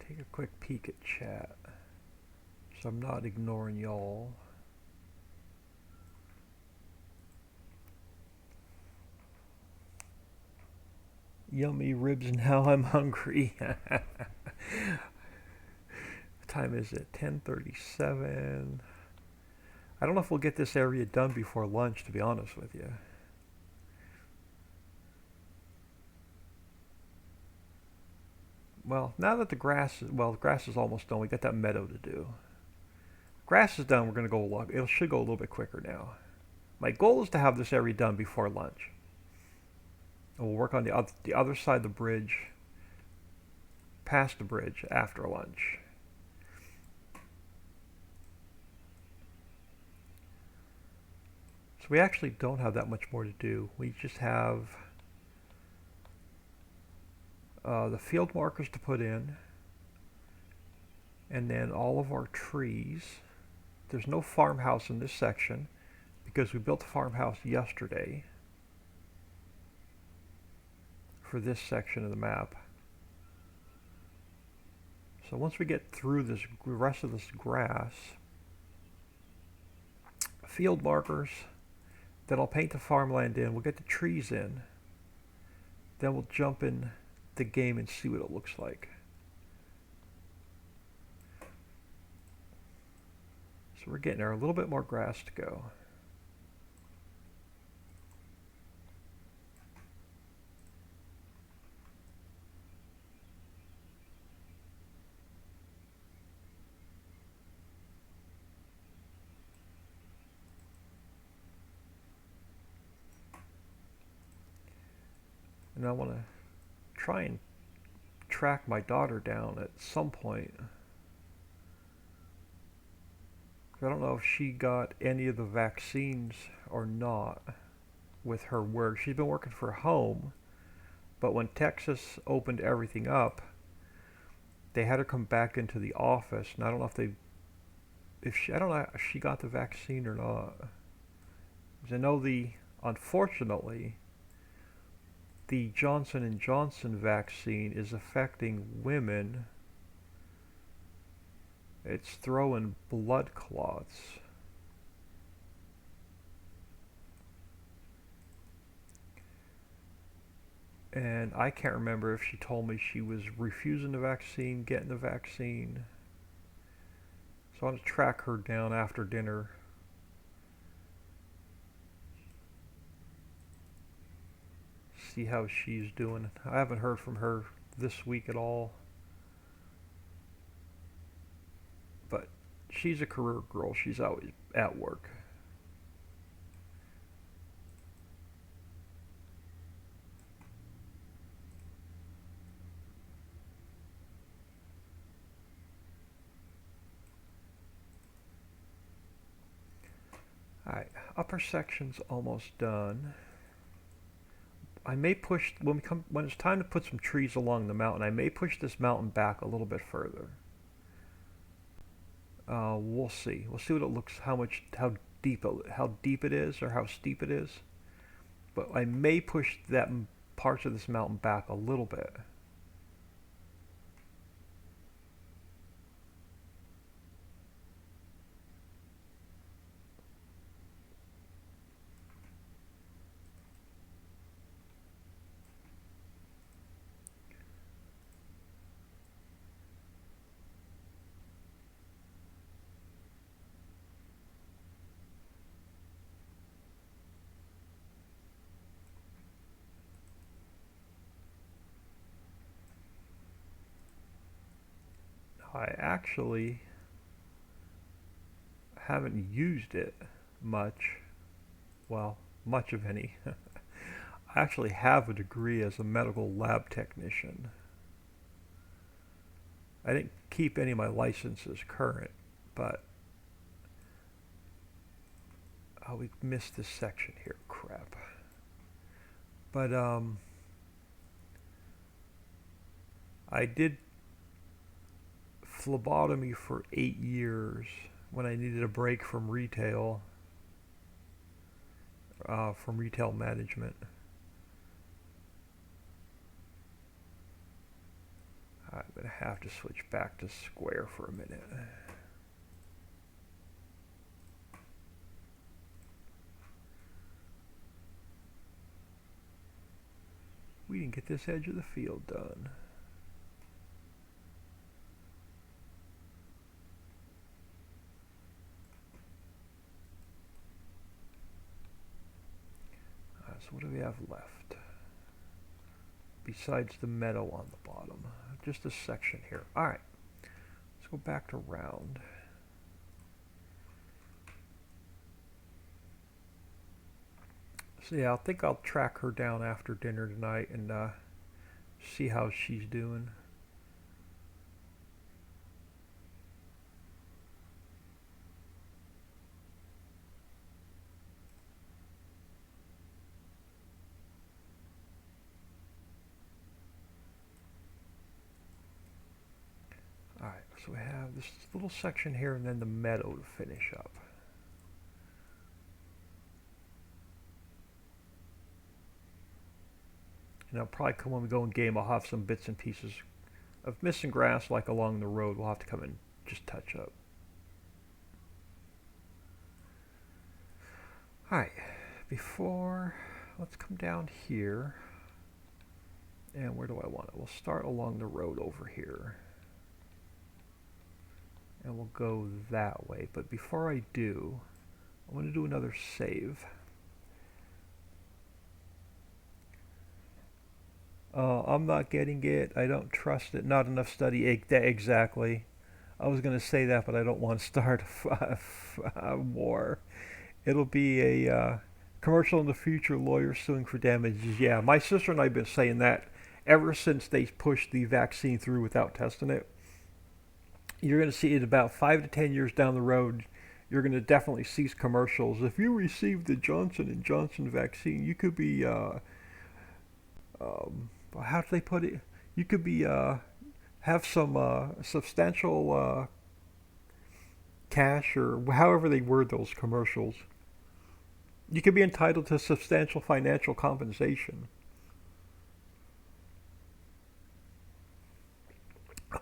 take a quick peek at chat, so I'm not ignoring y'all. Yummy ribs, and now I'm hungry. What time is it? 10:37. I don't know if we'll get this area done before lunch, to be honest with you. Well, now that the grass is almost done. We got that meadow to do. Grass is done. We're going to go along. It should go a little bit quicker now. My goal is to have this area done before lunch. And we'll work on the other side of the bridge, past the bridge, after lunch. So we actually don't have that much more to do. We just have the field markers to put in, and then all of our trees. There's no farmhouse in this section because we built the farmhouse yesterday for this section of the map. So once we get through this rest of this grass, field markers, then I'll paint the farmland in, we'll get the trees in, then we'll jump in the game and see what it looks like. So we're getting there, a little bit more grass to go. And I want to try and track my daughter down at some point. I don't know if she got any of the vaccines or not with her work. She's been working for home, but when Texas opened everything up, they had her come back into the office, and I don't know I don't know if she got the vaccine or not. Because I know unfortunately, the Johnson & Johnson vaccine is affecting women. It's throwing blood clots. And I can't remember if she told me she was refusing the vaccine, getting the vaccine. So I want to track her down after dinner. See how she's doing. I haven't heard from her this week at all. But she's a career girl. She's always at work. Alright, upper section's almost done. I may push, when it's time to put some trees along the mountain, I may push this mountain back a little bit further. We'll see. We'll see what it looks, how deep it is, or how steep it is. But I may push that parts of this mountain back a little bit. I actually haven't used it much. Well, much of any. I actually have a degree as a medical lab technician. I didn't keep any of my licenses current, but we missed this section here. Crap. But I did phlebotomy for 8 years when I needed a break from retail management. I'm going to have to switch back to square for a minute. We didn't get this edge of the field done. So what do we have left? Besides the meadow on the bottom. Just a section here. Alright. Let's go back to round. So yeah, I think I'll track her down after dinner tonight and see how she's doing. Alright, so we have this little section here and then the meadow to finish up. And I'll probably come when we go in game, I'll have some bits and pieces of missing grass like along the road. We'll have to come and just touch up. Alright, let's come down here. And where do I want it? We'll start along the road over here. And we'll go that way. But before I do, I'm going to do another save. I'm not getting it. I don't trust it. Not enough study. Exactly. I was going to say that, but I don't want to start a war. It'll be a commercial in the future, lawyers suing for damages. Yeah, my sister and I have been saying that ever since they pushed the vaccine through without testing it. You're going to see it about 5 to 10 years down the road. You're going to definitely see commercials. If you received the Johnson & Johnson vaccine, you could be... how do they put it? You could be have some substantial cash, or however they word those commercials. You could be entitled to substantial financial compensation.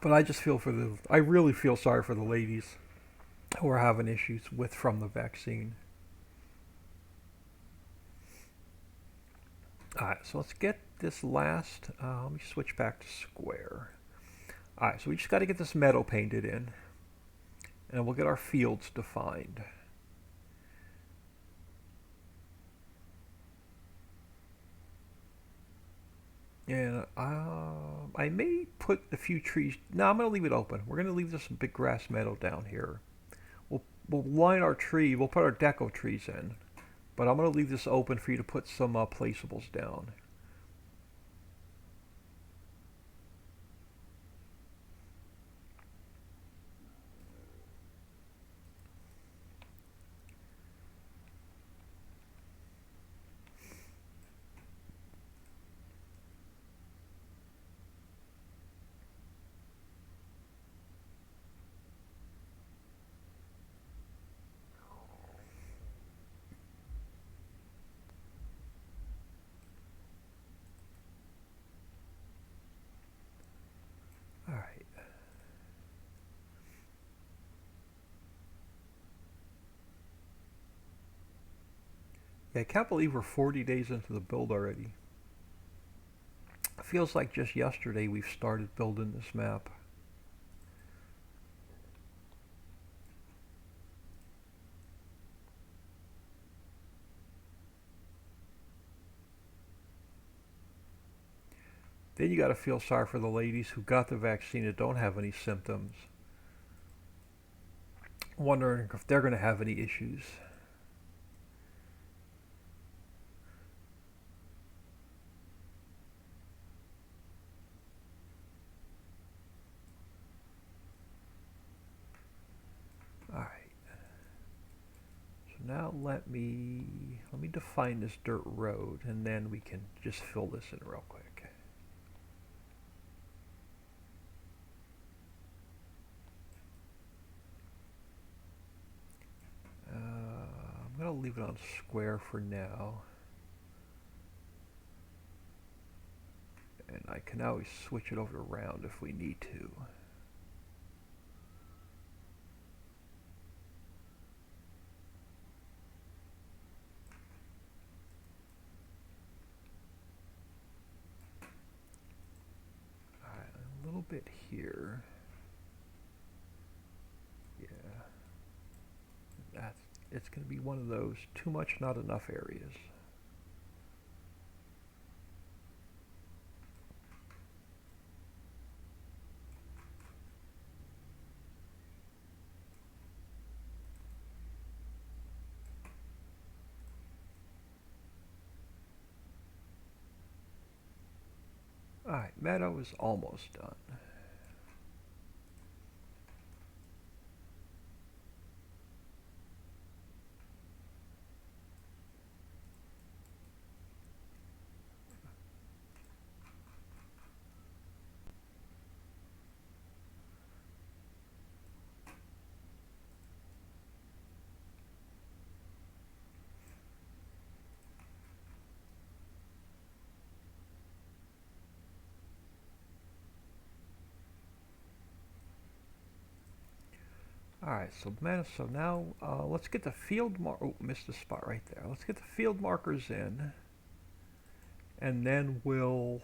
But I just feel I really feel sorry for the ladies who are having issues from the vaccine. Alright, so let's get this last, let me switch back to square. Alright, so we just got to get this meadow painted in. And we'll get our fields defined. And I may put a few trees, no, I'm going to leave it open. We're going to leave this big grass meadow down here. We'll line our tree, we'll put our deco trees in. But I'm going to leave this open for you to put some placeables down. Alright. Yeah, I can't believe we're 40 days into the build already. It feels like just yesterday we've started building this map. Then you got to feel sorry for the ladies who got the vaccine and don't have any symptoms. Wondering if they're going to have any issues. Alright. So now let me define this dirt road, and then we can just fill this in real quick. I'm going to leave it on square for now. And I can always switch it over around if we need to. Alright, a little bit here. Yeah. It's going to be one of those too much, not enough areas. Alright, Meadow is almost done. Alright, so now let's get the field oh, missed a spot right there. Let's get the field markers in, and then we'll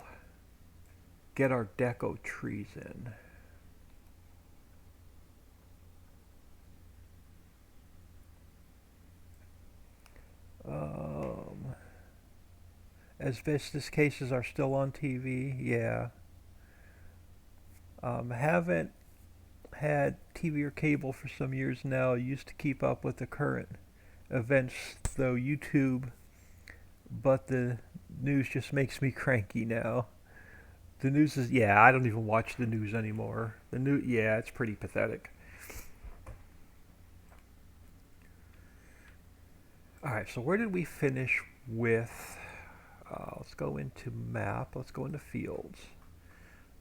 get our deco trees in. Asbestos cases are still on TV, yeah. Haven't had TV or cable for some years now. Used to keep up with the current events, though YouTube, but the news just makes me cranky now. The news is, yeah, I don't even watch the news anymore. The news, yeah, it's pretty pathetic. Alright, so where did we finish with? Let's go into map, let's go into fields.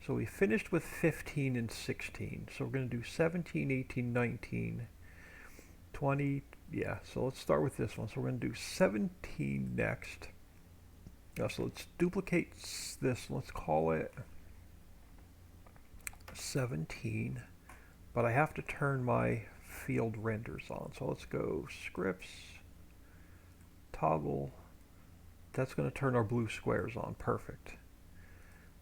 So we finished with 15 and 16. So we're going to do 17, 18, 19, 20. Yeah, so let's start with this one. So we're going to do 17 next. So let's duplicate this. Let's call it 17. But I have to turn my field renders on. So let's go scripts, toggle. That's going to turn our blue squares on. Perfect.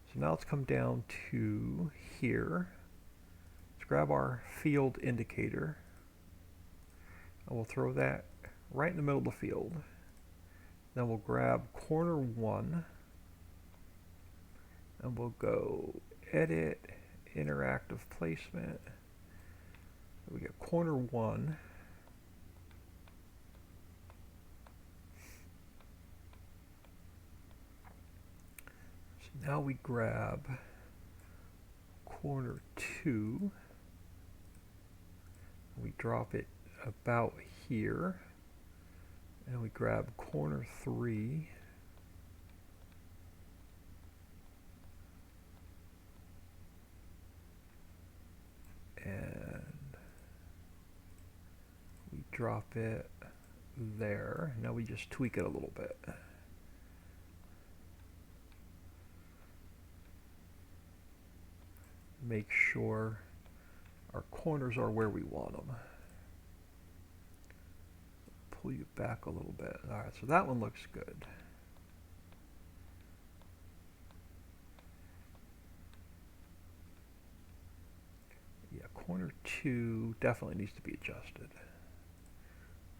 So now let's come down to here. Let's grab our field indicator. And we'll throw that right in the middle of the field. Then we'll grab corner 1. And we'll go edit, interactive placement. We get corner 1. Now we grab corner 2, we drop it about here, and we grab corner 3, and we drop it there. Now we just tweak it a little bit. Make sure our corners are where we want them. Pull you back a little bit. Alright, so that one looks good. Yeah, corner 2 definitely needs to be adjusted.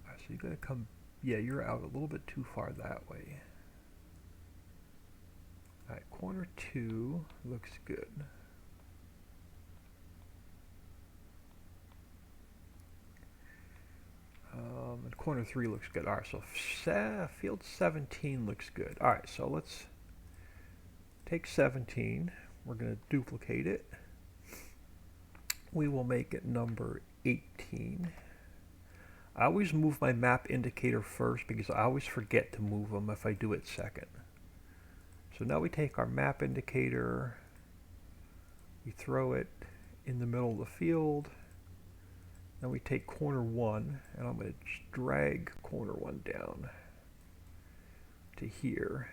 Alright, so you're going to come, yeah, you're out a little bit too far that way. Alright, corner 2 looks good. And corner 3 looks good. Alright, so field 17 looks good. Alright, so let's take 17. We're going to duplicate it. We will make it number 18. I always move my map indicator first because I always forget to move them if I do it second. So now we take our map indicator, we throw it in the middle of the field. Then we take corner 1, and I'm going to drag corner 1 down to here.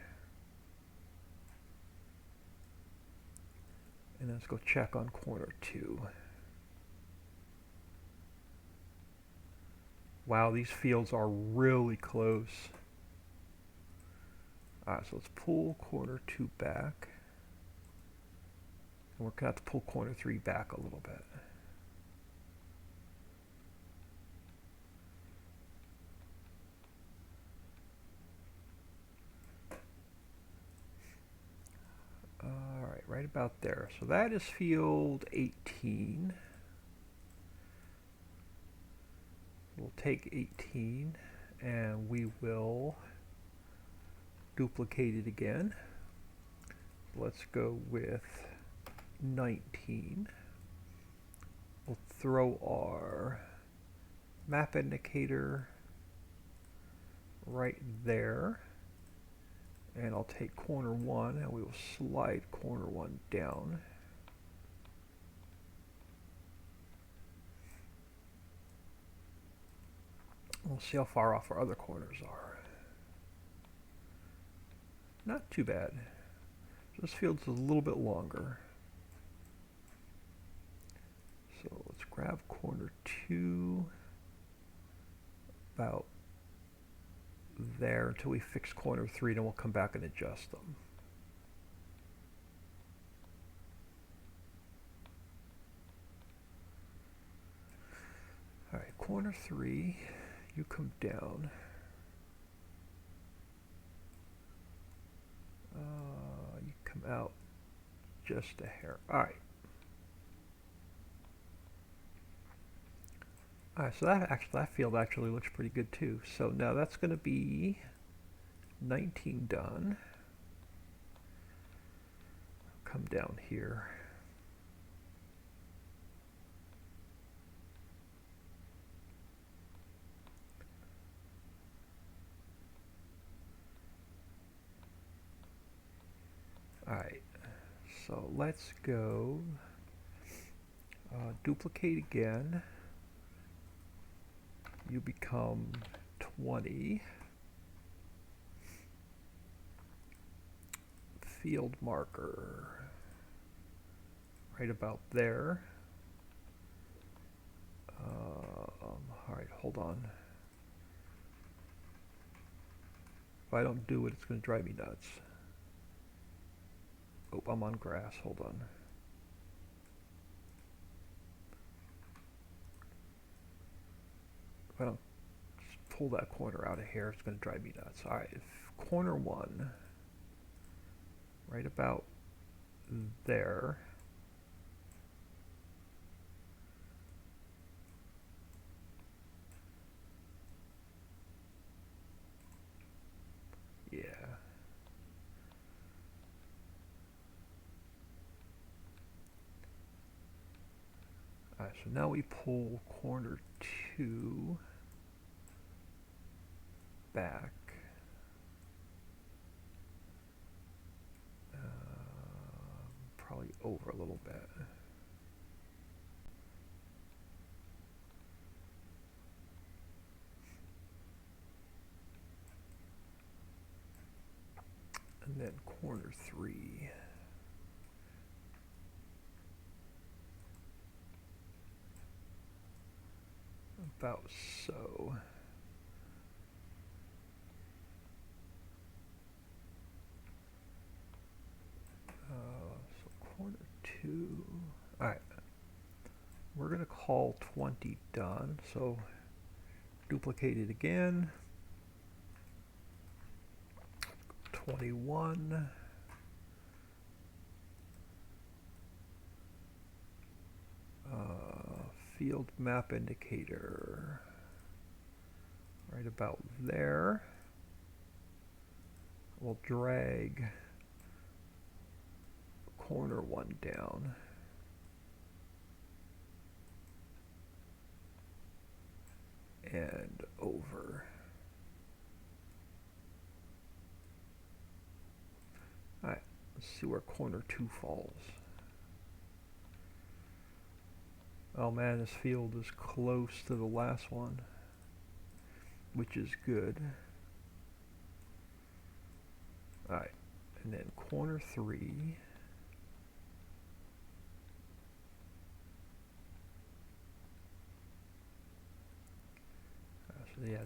And let's go check on corner 2. Wow, these fields are really close. Alright, so let's pull corner 2 back. And we're going to have to pull corner 3 back a little bit. Alright, right about there. So that is field 18. We'll take 18 and we will duplicate it again. Let's go with 19. We'll throw our map indicator right there. And I'll take corner 1 and we will slide corner 1 down. We'll see how far off our other corners are. Not too bad. This field's a little bit longer. So let's grab corner 2 about there until we fix corner 3, then we'll come back and adjust them. Alright, corner 3, you come down. You come out just a hair. Alright. Alright, so that field actually looks pretty good too. So now that's going to be 19 done. Come down here. Alright, so let's go duplicate again. You become 20. Field marker right about there. Alright, hold on. If I don't do it, it's going to drive me nuts. Oh, I'm on grass. Hold on. If I don't pull that corner out of here, it's going to drive me nuts. Alright, corner 1, right about there. Yeah. Alright, so now we pull corner 2 back. Probably over a little bit. And then corner 3. About so. So corner 2. Alright. We're going to call 20 done. So duplicate it again. 21. Field map indicator right about there. We'll drag corner 1 down. And over. Alright, let's see where corner 2 falls. Oh man, this field is close to the last one, which is good. Alright, and then corner 3.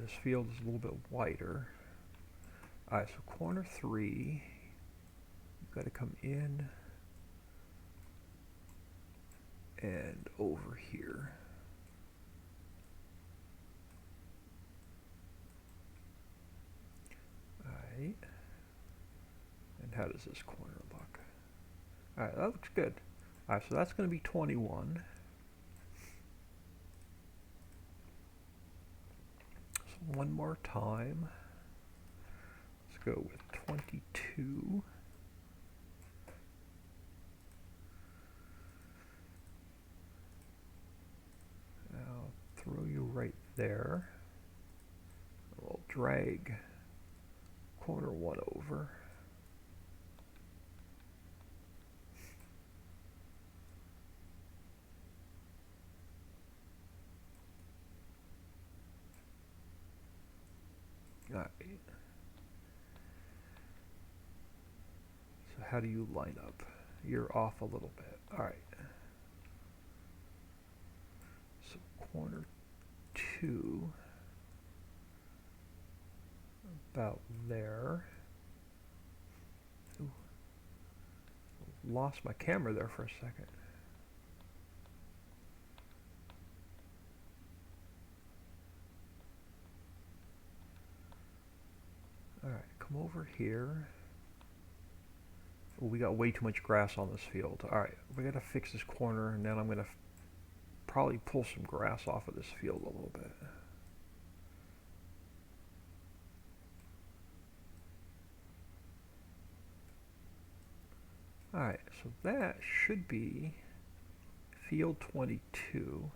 this field is a little bit wider. Alright, so corner 3, you've got to come in and over here. Alright. And how does this corner look? Alright, that looks good. Alright, so that's going to be 21. So one more time. Let's go with 22. I'll throw you right there. We'll drag corner 1 over. Alright. So how do you line up? You're off a little bit. Alright. So corner 2, about there. Ooh. Lost my camera there for a second. Alright, come over here. Ooh, we got way too much grass on this field. Alright, we gotta fix this corner, and then I'm gonna probably pull some grass off of this field a little bit. Alright, so that should be field 22.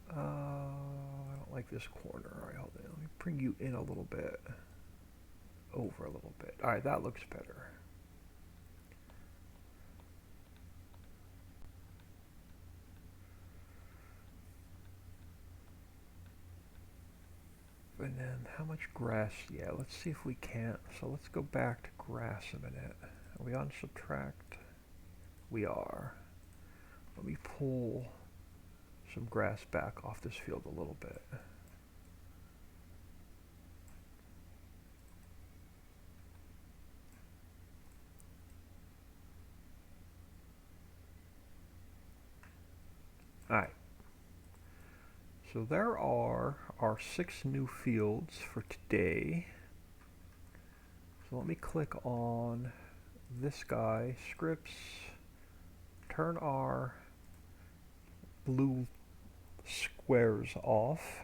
I don't like this corner. Alright, hold on. Let me bring you in a little bit. Over a little bit. Alright, that looks better. And then how much grass? Yeah, let's see if we can't. So let's go back to grass a minute. Are we on subtract? We are. Let me pull some grass back off this field a little bit. Alright. So there are our 6 new fields for today. So let me click on this guy, scripts, turn our blue squares off.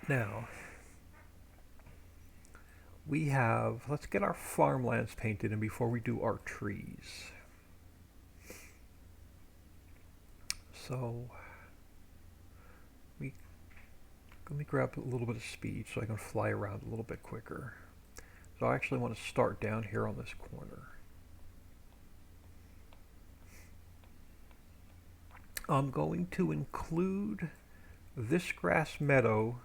Now, we have, let's get our farmlands painted in before we do our trees. So, let me grab a little bit of speed so I can fly around a little bit quicker. So I actually want to start down here on this corner. I'm going to include this grass meadow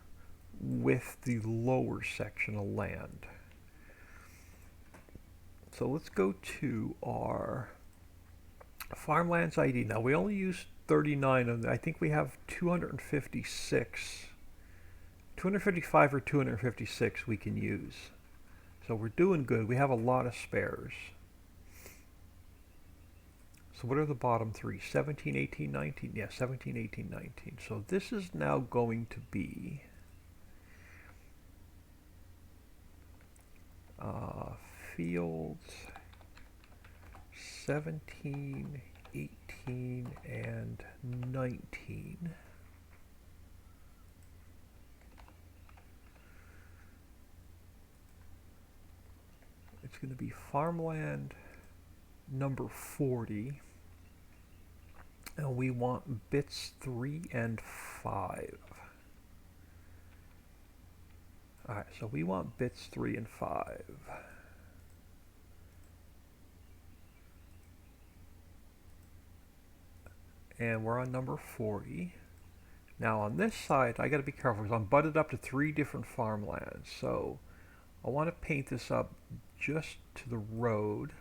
with the lower section of land. So let's go to our farmlands ID. Now we only use 39 of them. I think we have 256, 255 or 256 we can use. So we're doing good. We have a lot of spares. So what are the bottom 3? 17, 18, 19? Yeah, 17, 18, 19. So this is now going to be fields 17, 18, and 19. It's going to be farmland number 40. And we want bits 3 and 5. Alright, so we want bits 3 and 5. And we're on number 40. Now on this side, I gotta be careful because I'm butted up to 3 different farmlands. So I want to paint this up just to the road.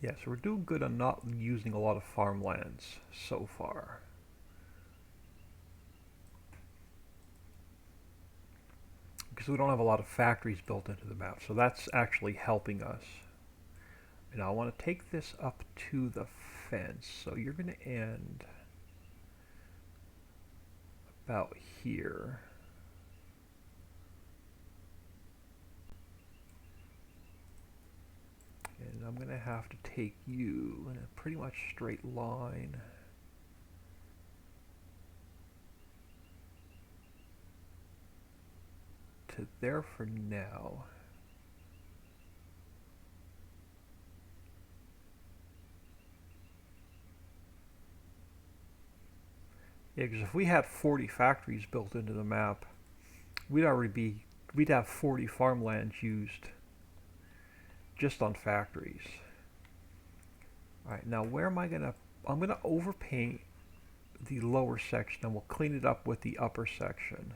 Yeah, so we're doing good on not using a lot of farmlands so far. Because we don't have a lot of factories built into the map, so that's actually helping us. And I want to take this up to the fence, so you're going to end about here. And I'm going to have to take you in a pretty much straight line to there for now. Yeah, because if we had 40 factories built into the map, we'd have 40 farmlands used just on factories. Alright, now where am I gonna, I'm gonna overpaint the lower section and we'll clean it up with the upper section.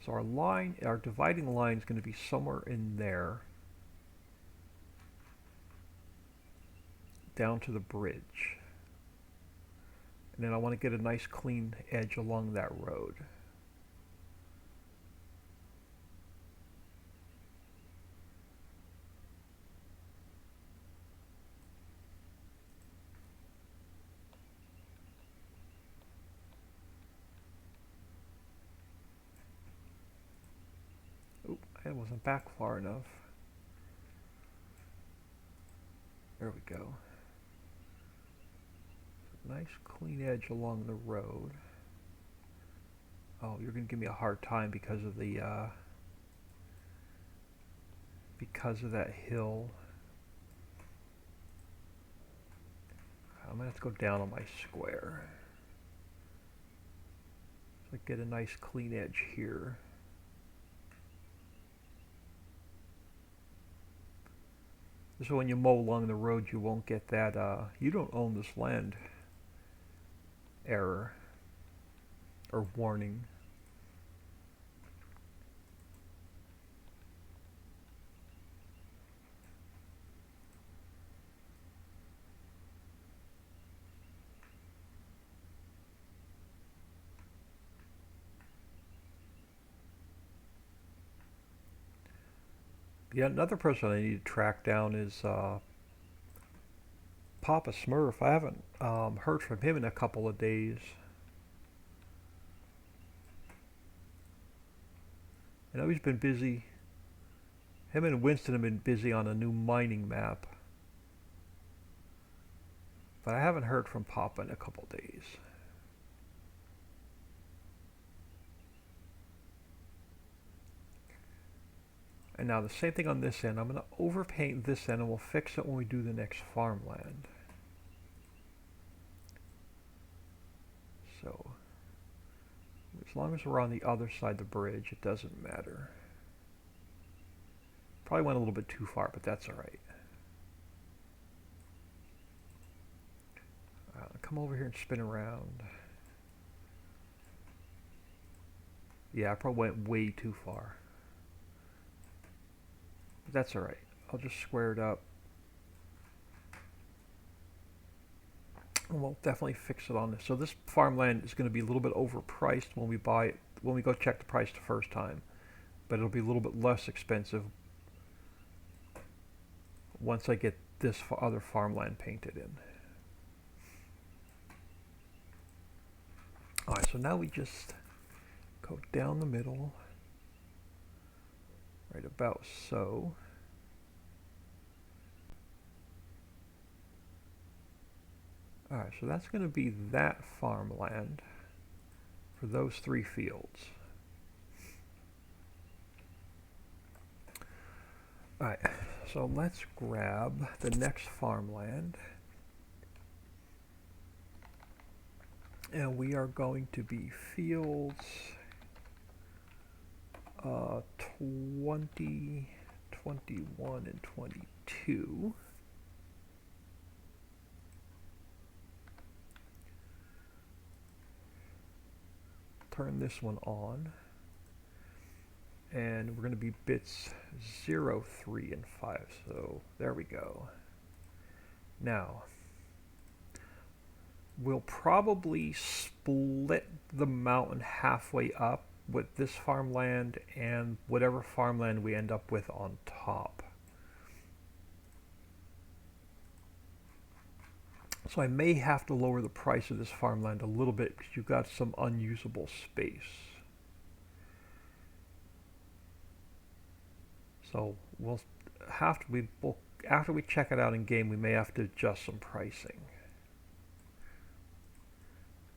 So our dividing line is gonna be somewhere in there, down to the bridge. And then I want to get a nice clean edge along that road. Oop, I wasn't back far enough. There we go. Nice clean edge along the road. Oh, you're going to give me a hard time because of the because of that hill. I'm going to have to go down on my square. So I get a nice clean edge here. So when you mow along the road, you won't get that, you don't own this land error or warning. Yeah, another person I need to track down is Papa Smurf. I haven't heard from him in a couple of days. I know he's been busy. Him and Winston have been busy on a new mining map. But I haven't heard from Papa in a couple of days. And now the same thing on this end. I'm going to overpaint this end and we'll fix it when we do the next farmland. So, as long as we're on the other side of the bridge, it doesn't matter. Probably went a little bit too far, but that's alright. Come over here and spin around. Yeah, I probably went way too far. But that's alright. I'll just square it up. And we'll definitely fix it on this. So this farmland is going to be a little bit overpriced when we buy it, when we go check the price the first time. But it'll be a little bit less expensive once I get this other farmland painted in. Alright, so now we just go down the middle, right about so. Alright, so that's going to be that farmland for those 3 fields. Alright, so let's grab the next farmland. And we are going to be fields 20, 21, and 22. Turn this one on. And we're going to be bits 0, 3, and 5. So there we go. Now, we'll probably split the mountain halfway up with this farmland and whatever farmland we end up with on top. So I may have to lower the price of this farmland a little bit because you've got some unusable space. So we'll have to, after we check it out in game, we may have to adjust some pricing.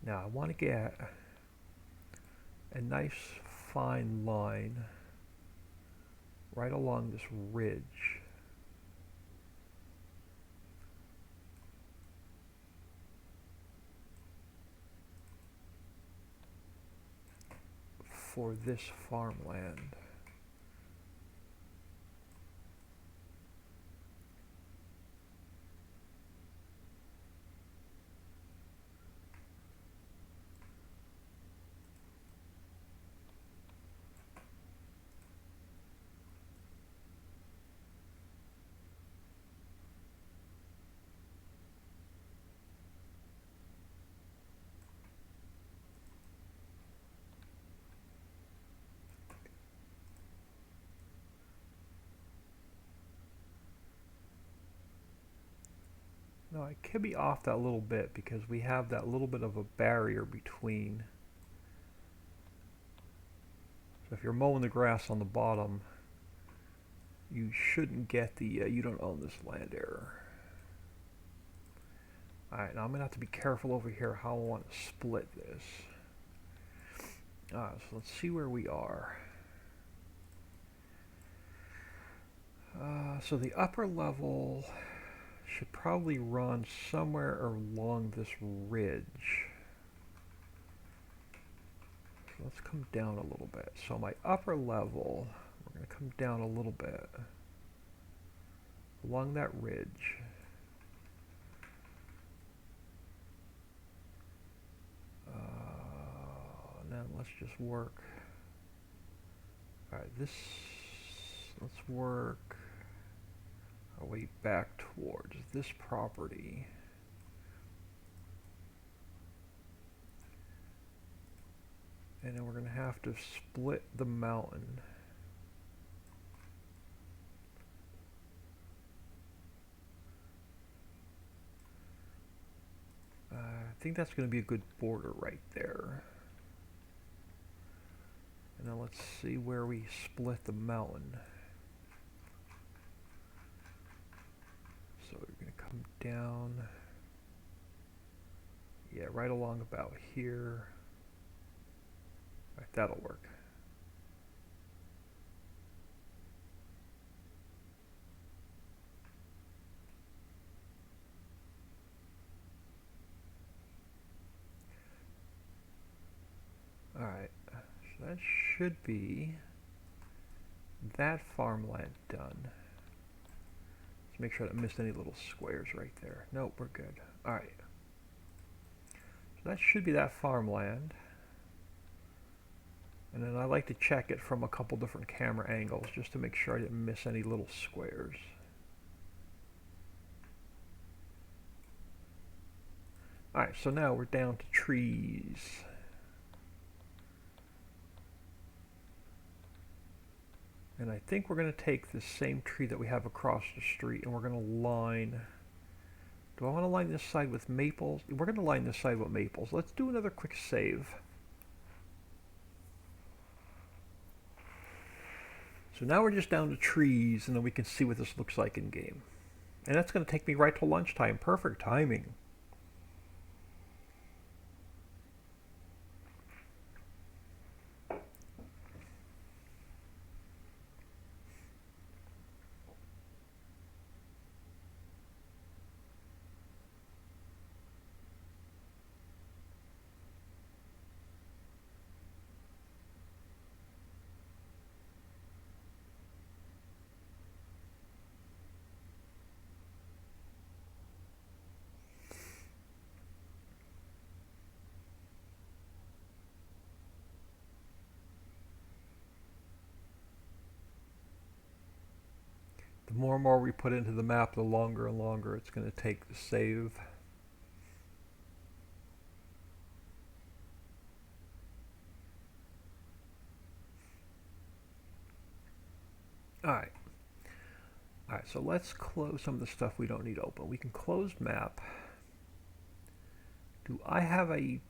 Now I want to get a nice fine line right along this ridge. For this farmland. No, I could be off that little bit because we have that little bit of a barrier between. So if you're mowing the grass on the bottom, you shouldn't get the you don't own this land error. Alright, now I'm going to have to be careful over here how I want to split this. So let's see where we are. So the upper level should probably run somewhere along this ridge. So let's come down a little bit. So my upper level, we're going to come down a little bit along that ridge. And then let's just work. Alright, let's work our way back towards this property. And then we're going to have to split the mountain. I think that's going to be a good border right there. And now let's see where we split the mountain. So we're going to come down, yeah, right along about here. Right, that'll work. Alright, so that should be that farmland done. Let's make sure I don't miss any little squares right there. Nope, we're good. Alright. So that should be that farmland. And then I like to check it from a couple different camera angles just to make sure I didn't miss any little squares. Alright, so now we're down to trees. And I think we're going to take this same tree that we have across the street and we're going to line. Do I want to line this side with maples? We're going to line this side with maples. Let's do another quick save. So now we're just down to trees and then we can see what this looks like in game. And that's going to take me right to lunchtime. Perfect timing. The more and more we put into the map, the longer and longer it's going to take to save. Alright. Alright, so let's close some of the stuff we don't need open. We can close map. Do I have a...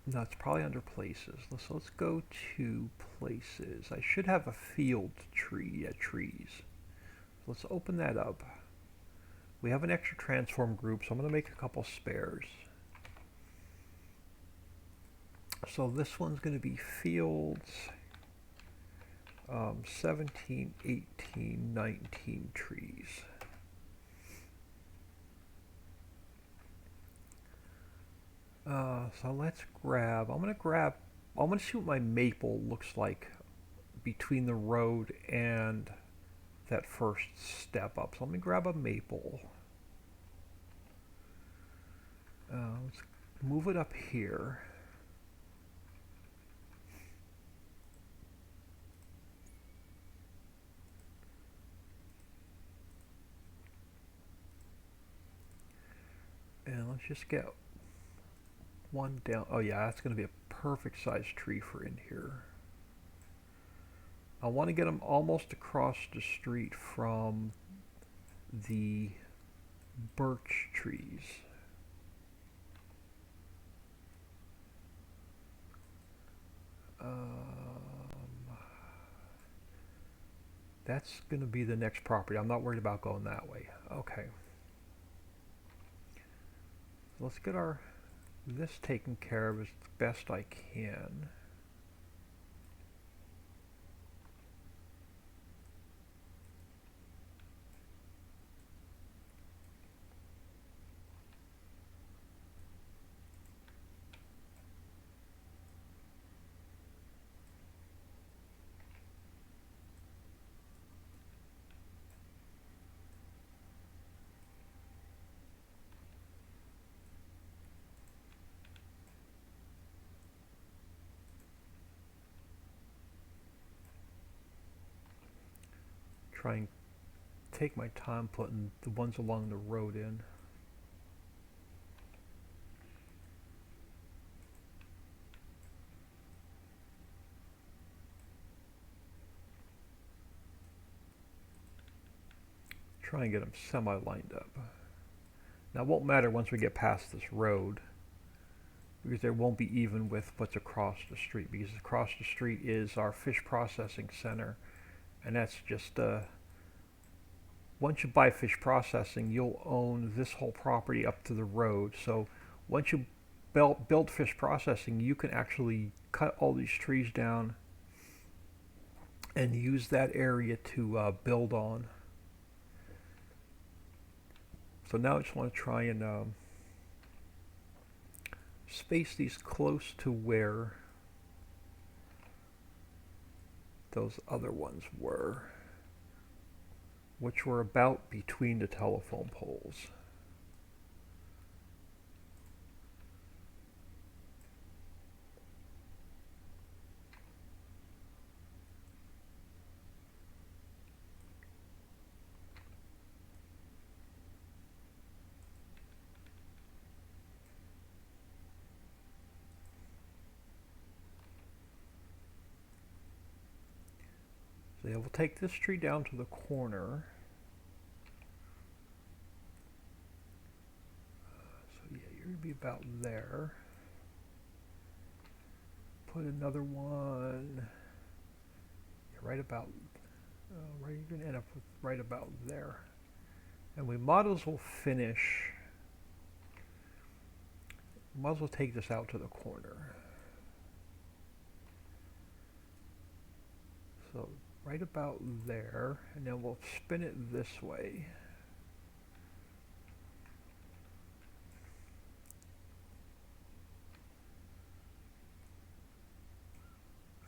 No, it's probably under places. Let's go to places. I should have a field tree, trees. Let's open that up. We have an extra transform group, so I'm going to make a couple spares. So this one's going to be fields 17, 18, 19 trees. So let's grab, I'm going to see what my maple looks like between the road and that first step up. So let me grab a maple. Let's move it up here. And let's just get one down. Oh yeah, that's going to be a perfect sized tree for in here. I want to get them almost across the street from the birch trees. That's going to be the next property. I'm not worried about going that way. Okay. Let's get this taken care of as best I can. Try and take my time putting the ones along the road in. Try and get them semi-lined up. Now it won't matter once we get past this road, because there won't be even with what's across the street, because across the street is our fish processing center, and that's just once you buy fish processing, you'll own this whole property up to the road. So once you build fish processing, you can actually cut all these trees down and use that area to build on. So now I just want to try and space these close to where those other ones were, which were about between the telephone poles. So yeah, we'll take this tree down to the corner. So yeah, you're going to be about there. Put another one right about, right, you're going to end up with right about there. And we might as well finish, might as well take this out to the corner. So right about there, and then we'll spin it this way.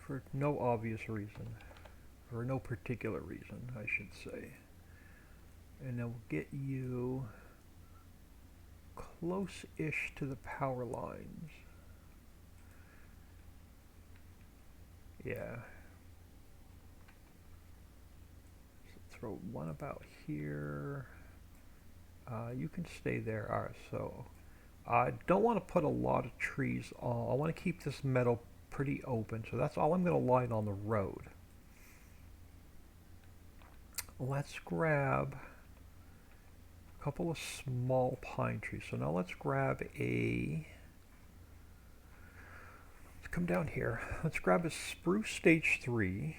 For no obvious reason, or no particular reason, I should say. And then we'll get you close-ish to the power lines. Yeah. throw one about here. You can stay there. Alright, so I don't want to put a lot of trees on. I want to keep this meadow pretty open, so that's all I'm going to line on the road. Let's grab a couple of small pine trees. So now let's grab let's come down here. Let's grab a spruce stage 3.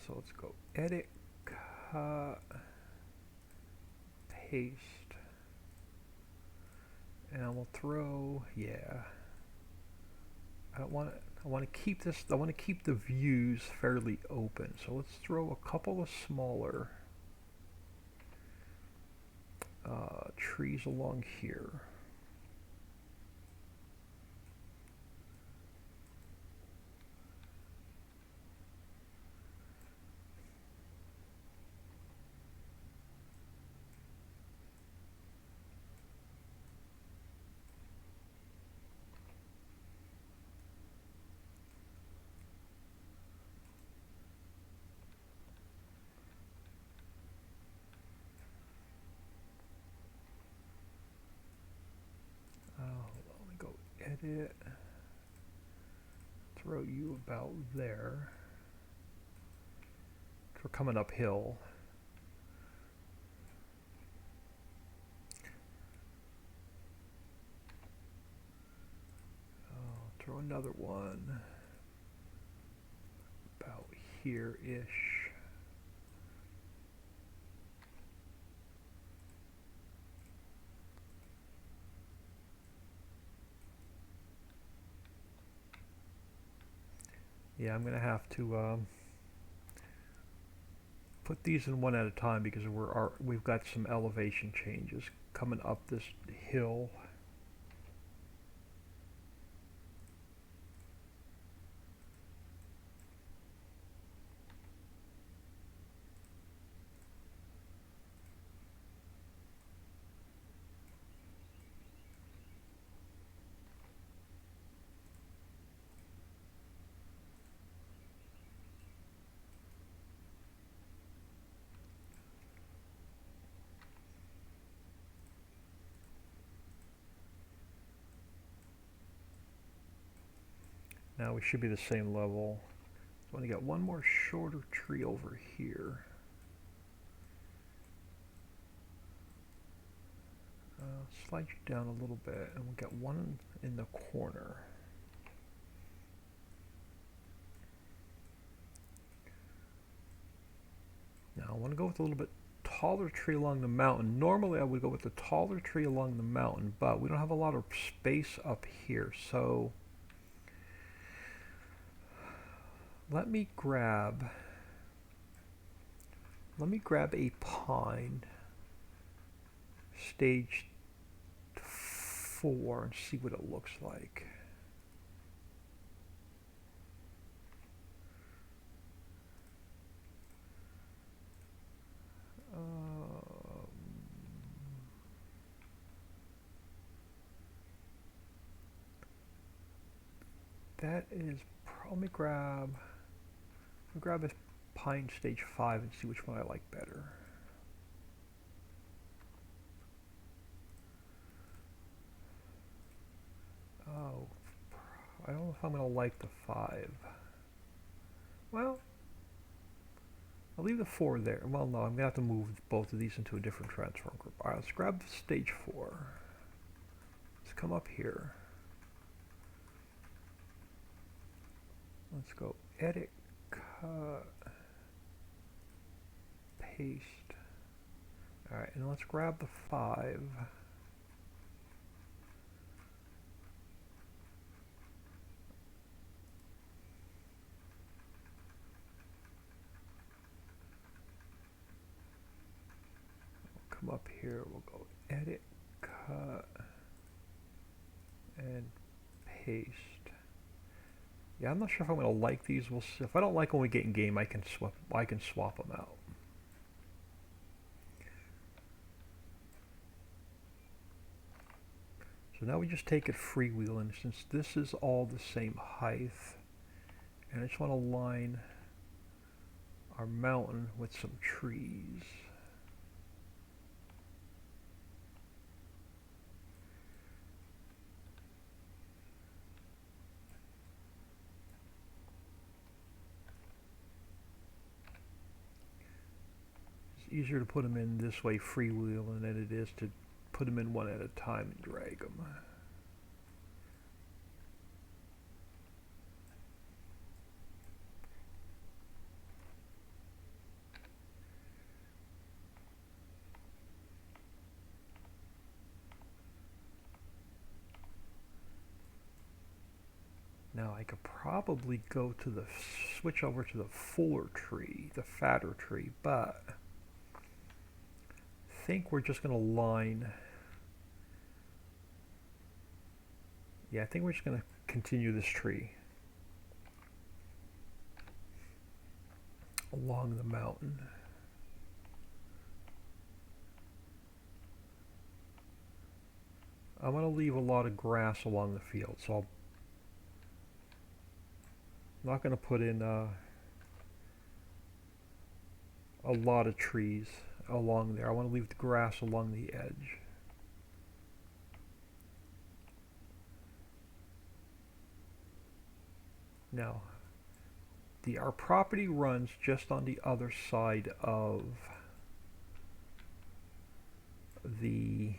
So let's go edit, cut, paste, and we'll throw, I want to keep this, I want to keep the views fairly open. So let's throw a couple of smaller trees along here. Let me go edit, throw you about there. We're coming uphill. Throw another one about here-ish. Yeah, I'm gonna have to put these in one at a time because we've got some elevation changes coming up this hill. Now we should be the same level. So I'm going to get one more shorter tree over here. Slide you down a little bit, and we'll get one in the corner. Now I want to go with a little bit taller tree along the mountain. Normally I would go with the taller tree along the mountain, but we don't have a lot of space up here, so let me grab a pine stage 4 and see what it looks like. That is probably grab a pine stage 5 and see which one I like better. Oh, I don't know if I'm going to like the 5. Well, I'll leave the 4 there. Well, no, I'm going to have to move both of these into a different transform group. Alright, let's grab the stage 4. Let's come up here. Let's go edit, cut, paste. Alright, and let's grab the 5. We'll come up here, we'll go edit, cut, and paste. Yeah, I'm not sure if I'm going to like these. We'll see. If I don't like when we get in game, I can swap them out. So So now we just take it freewheeling since this is all the same height. And I just want to line our mountain with some trees. It's easier to put them in this way freewheeling than it is to put them in one at a time and drag them. Now I could probably go to the switch over to the fuller tree, the fatter tree, but I think we're just going to line. Yeah, I think we're just going to continue this tree along the mountain. I'm going to leave a lot of grass along the field, so I'm not going to put in a lot of trees along there. I want to leave the grass along the edge. Now, our property runs just on the other side of the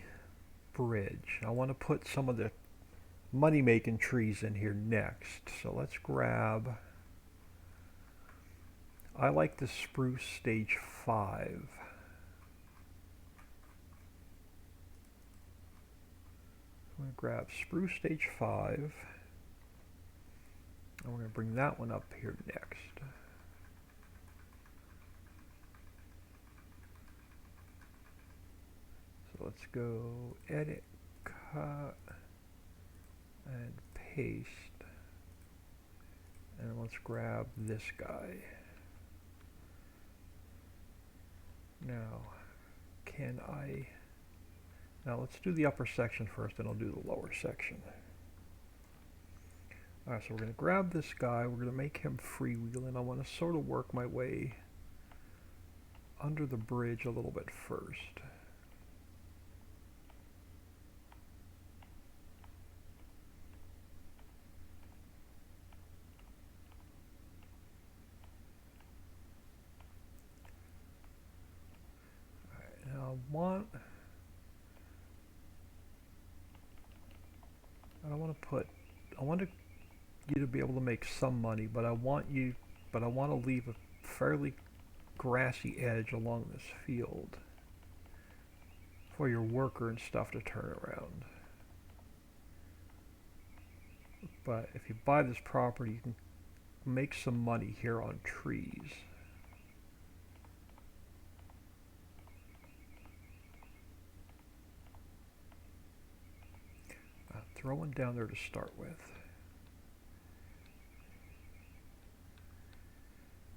bridge. I want to put some of the money-making trees in here next. So let's grab, I like the spruce stage 5. I'm going to grab spruce stage 5. And we're going to bring that one up here next. So let's go edit, cut, and paste. And let's grab this guy. Now, now let's do the upper section first, and I'll do the lower section. Alright, so we're going to grab this guy, we're going to make him freewheeling. I want to sort of work my way under the bridge a little bit first. Alright, now I want you to be able to make some money, but I want to leave a fairly grassy edge along this field for your worker and stuff to turn around. But if you buy this property, you can make some money here on trees. Throw one down there to start with.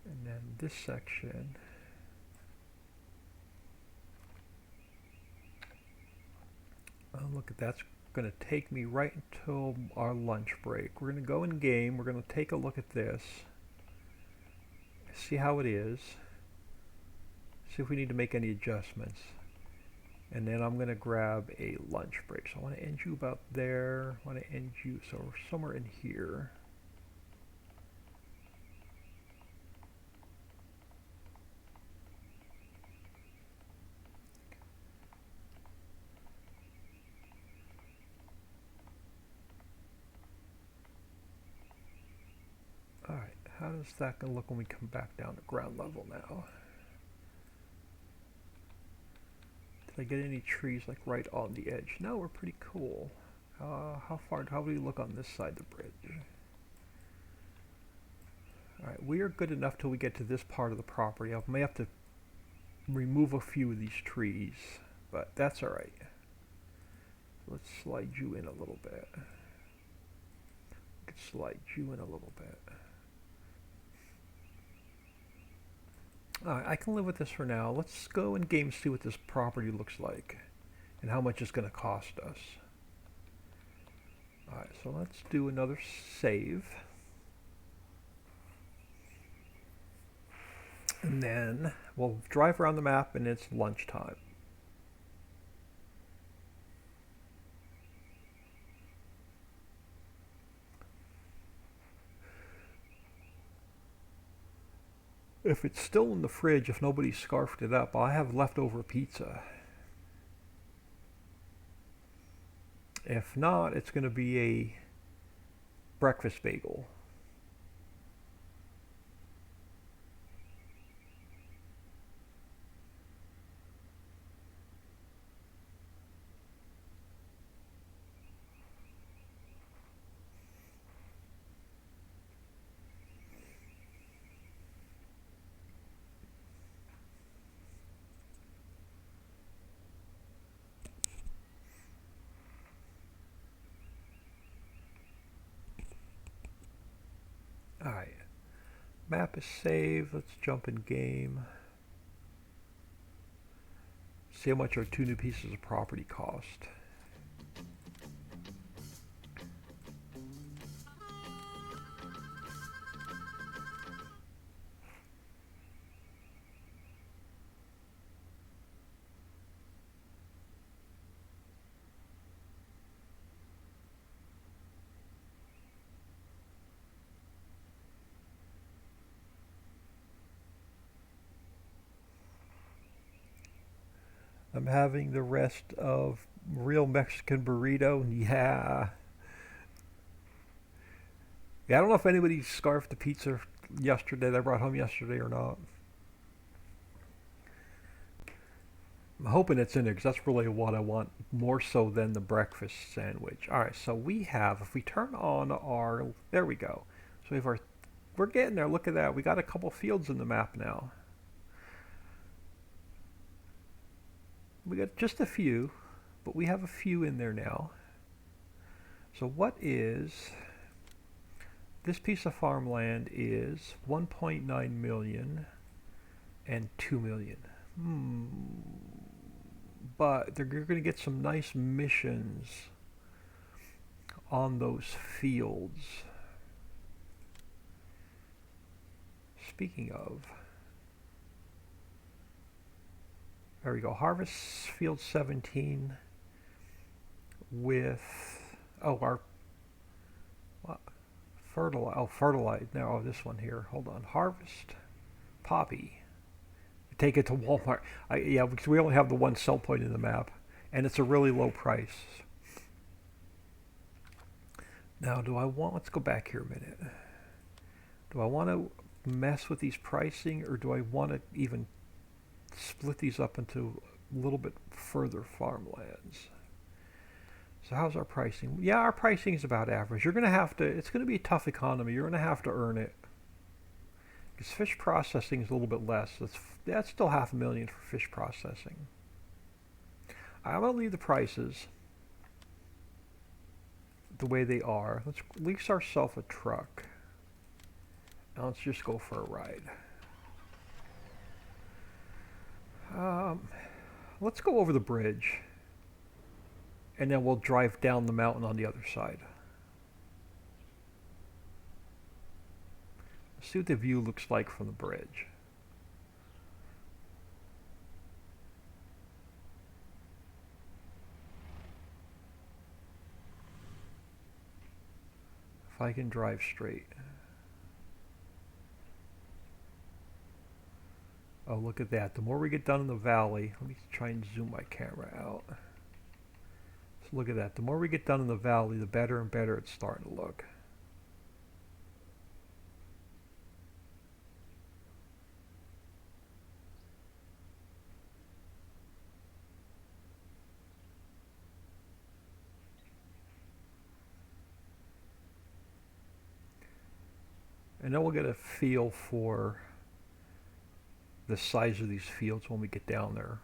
And then this section, oh, look at that's going to take me right until our lunch break. We're going to go in game, we're going to take a look at this, see how it is, see if we need to make any adjustments, and then I'm going to grab a lunch break. So I want to end you about there, I want to end you so somewhere in here. Alright, how does that going to look when we come back down to ground level now? Did I get any trees like right on the edge? No, we're pretty cool. How do we look on this side of the bridge? Alright, we are good enough till we get to this part of the property. I may have to remove a few of these trees, but that's alright. Let's slide you in a little bit. We could slide you in a little bit. Alright, I can live with this for now. Let's go in game and see what this property looks like and how much it's going to cost us. Alright, so let's do another save. And then we'll drive around the map and it's lunchtime. If it's still in the fridge, if nobody's scarfed it up, I have leftover pizza. If not, it's going to be a breakfast bagel. Alright, map is saved. Let's jump in game. See how much our 2 new pieces of property cost. I'm having the rest of real Mexican burrito. Yeah. Yeah, I don't know if anybody scarfed the pizza yesterday that I brought home yesterday or not. I'm hoping it's in there because that's really what I want more so than the breakfast sandwich. Alright, so we have, if we turn on our, there we go. So we have our, we're getting there. Look at that. We got a couple fields in the map now. We got just a few, but we have a few in there now. So what is, this piece of farmland is 1.9 million and 2 million. But you're going to get some nice missions on those fields. Speaking of, there we go. Harvest field 17 with, oh, our, what? Fertilize. No, this one here. Hold on. Harvest poppy. Take it to Walmart. Yeah, because we only have the one sell point in the map, and it's a really low price. Now, do I want, let's go back here a minute. Do I want to mess with these pricing, or do I want to even split these up into a little bit further farmlands? So how's our pricing? Yeah, our pricing is about average. You're going to have to, it's going to be a tough economy. You're going to have to earn it. Because fish processing is a little bit less. That's still $500,000 for fish processing. I'm going to leave the prices the way they are. Let's lease ourselves a truck. Now let's just go for a ride. Let's go over the bridge. And then we'll drive down the mountain on the other side. Let's see what the view looks like from the bridge. If I can drive straight. Oh, look at that. The more we get done in the valley, let me try and zoom my camera out. So look at that. The more we get done in the valley, the better and better it's starting to look. And then we'll get a feel for the size of these fields when we get down there.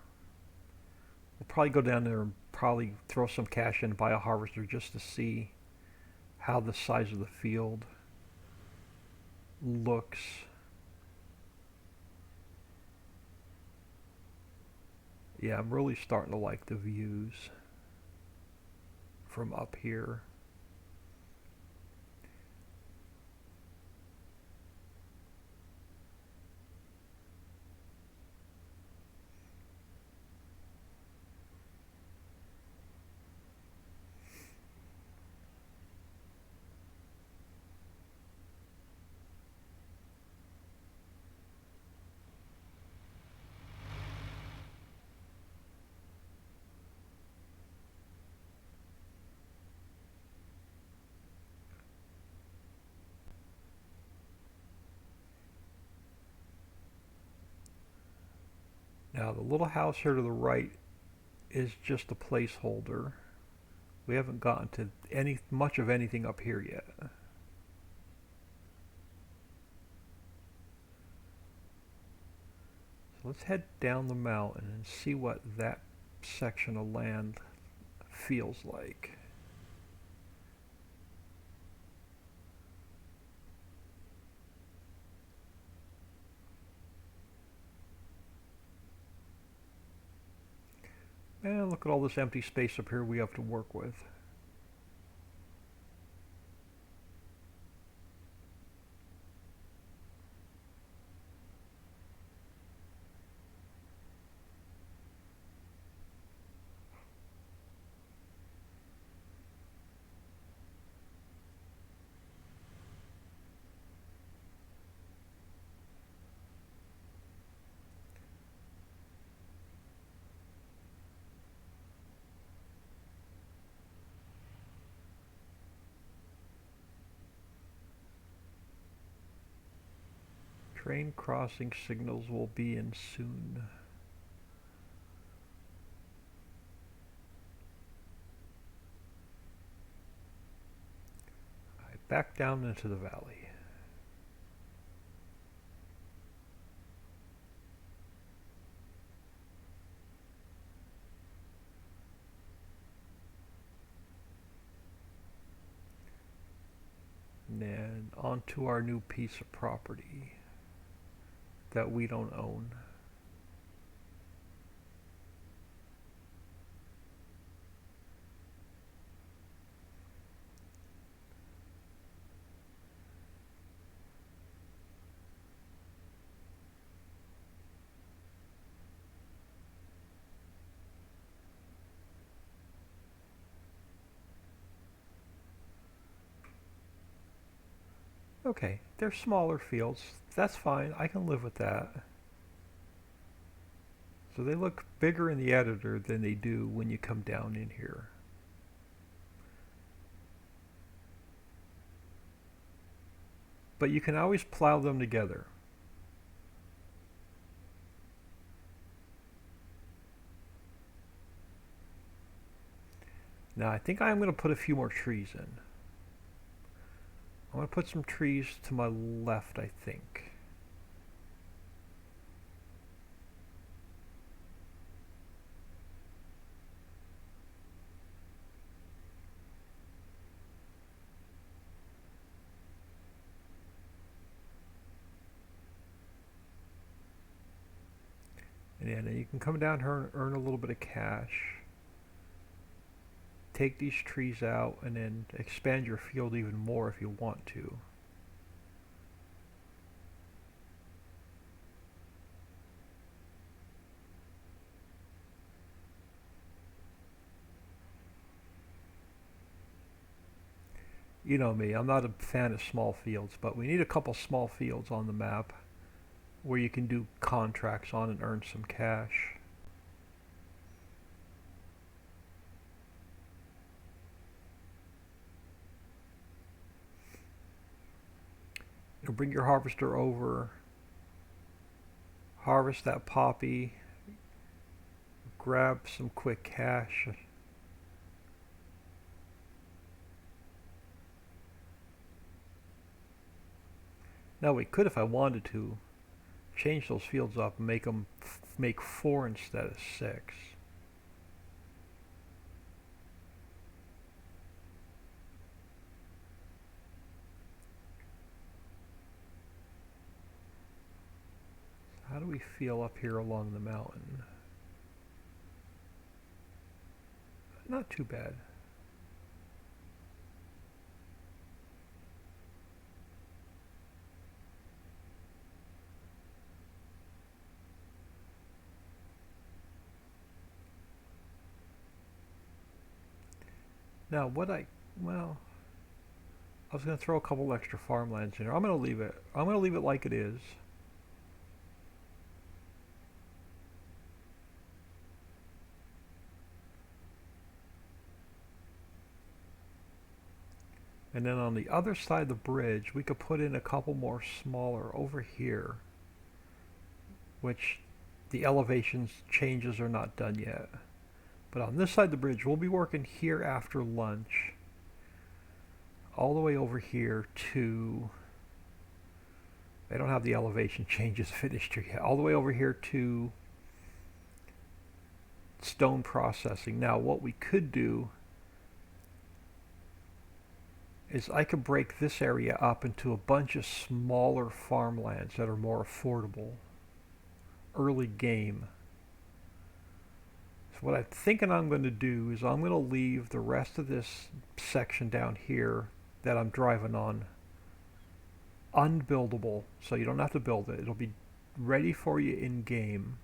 We'll probably go down there and probably throw some cash in and buy a harvester just to see how the size of the field looks. Yeah, I'm really starting to like the views from up here. Now the little house here to the right is just a placeholder. We haven't gotten to much of anything up here yet. So let's head down the mountain and see what that section of land feels like. And look at all this empty space up here we have to work with. Train crossing signals will be in soon. Alright, back down into the valley. And then onto our new piece of property that we don't own. Okay, they're smaller fields. That's fine. I can live with that. So they look bigger in the editor than they do when you come down in here. But you can always plow them together. Now I think I'm going to put a few more trees in. I'm going to put some trees to my left, I think. And then you can come down here and earn a little bit of cash. Take these trees out and then expand your field even more if you want to. You know me, I'm not a fan of small fields, but we need a couple small fields on the map where you can do contracts on and earn some cash. You'll bring your harvester over, harvest that poppy, grab some quick cash. Now we could, if I wanted to, change those fields up and make them make 4 instead of 6. How do we feel up here along the mountain? Not too bad. Now well, I was going to throw a couple extra farmlands in here. I'm going to leave it. I'm going to leave it like it is. And then on the other side of the bridge, we could put in a couple more smaller over here, which The elevations changes are not done yet. But on this side of the bridge, we'll be working here after lunch. All the way over here to... I don't have the elevation changes finished here yet. All the way over here to stone processing. Now what we could do is I could break this area up into a bunch of smaller farmlands that are more affordable. Early game. So what I'm thinking I'm going to do is I'm going to leave the rest of this section down here that I'm driving on unbuildable, so you don't have to build it. It'll be ready for you in game,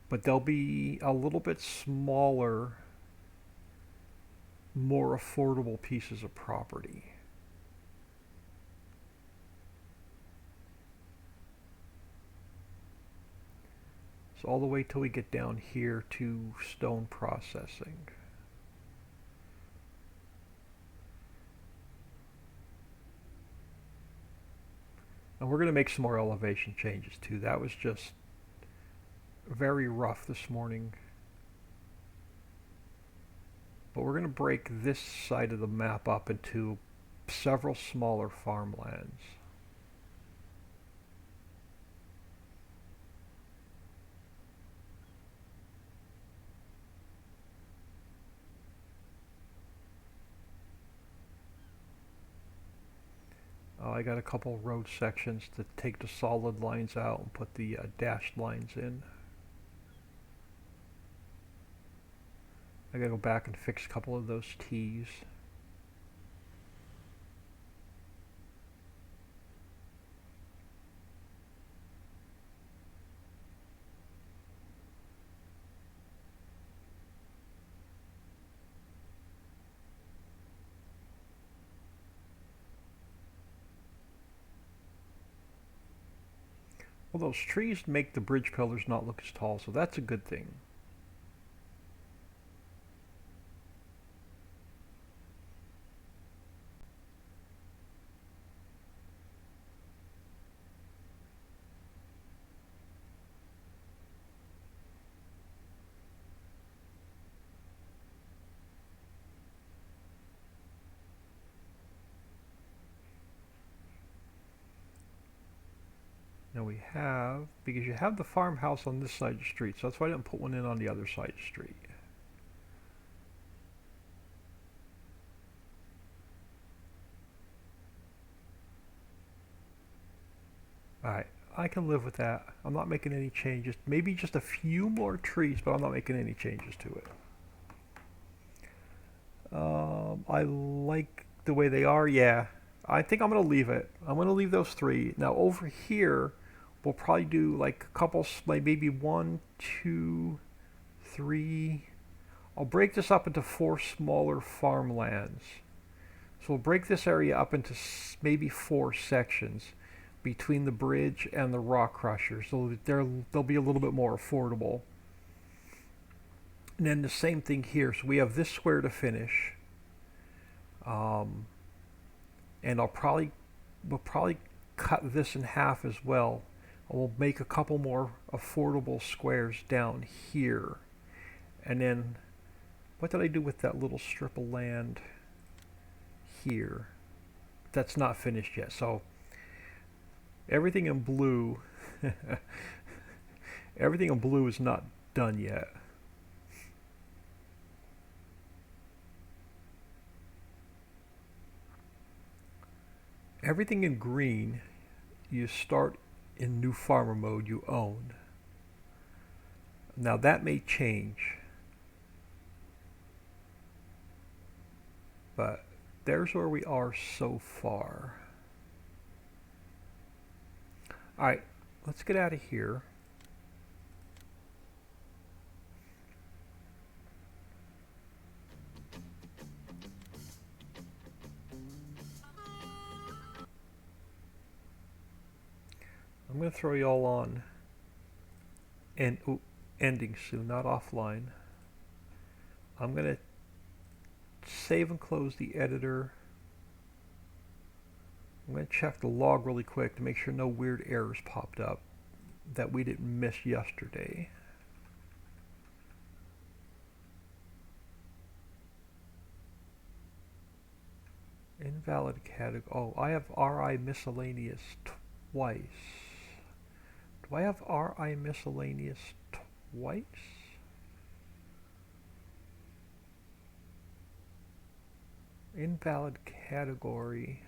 but they'll be a little bit smaller, more affordable pieces of property. So all the way till we get down here to stone processing. And we're going to make some more elevation changes too. That was just very rough this morning. But we're going to break this side of the map up into several smaller farmlands. I got a couple road sections to take the solid lines out and put the dashed lines in. I gotta go back and fix a couple of those T's. Well, those trees make the bridge pillars not look as tall, so that's a good thing. Now we have, because you have the farmhouse on this side of the street, so that's why I didn't put one in on the other side of the street. Alright, I can live with that. I'm not making any changes. Maybe just a few more trees, but I'm not making any changes to it. I like the way they are, yeah. I think I'm going to leave it. I'm going to leave those three. Now over here, we'll probably do like a couple, like maybe 1, 2, 3. I'll break this up into 4 smaller farmlands. So we'll break this area up into maybe 4 sections between the bridge and the rock crusher, so that they'll be a little bit more affordable. And then the same thing here. So we have this square to finish. And we'll probably cut this in half as well. We'll make a couple more affordable squares down here. And then, what did I do with that little strip of land here? That's not finished yet. So everything in blue, everything in blue is not done yet. Everything in green, you start in new farmer mode you own. Now that may change, but there's where we are so far. Alright, let's get out of here. I'm going to throw you all on and ending soon, not offline. I'm going to save and close the editor. I'm going to check the log really quick to make sure no weird errors popped up. that we didn't miss yesterday. Invalid category. Oh, I have RI miscellaneous twice. Do I have RI miscellaneous twice? Invalid category.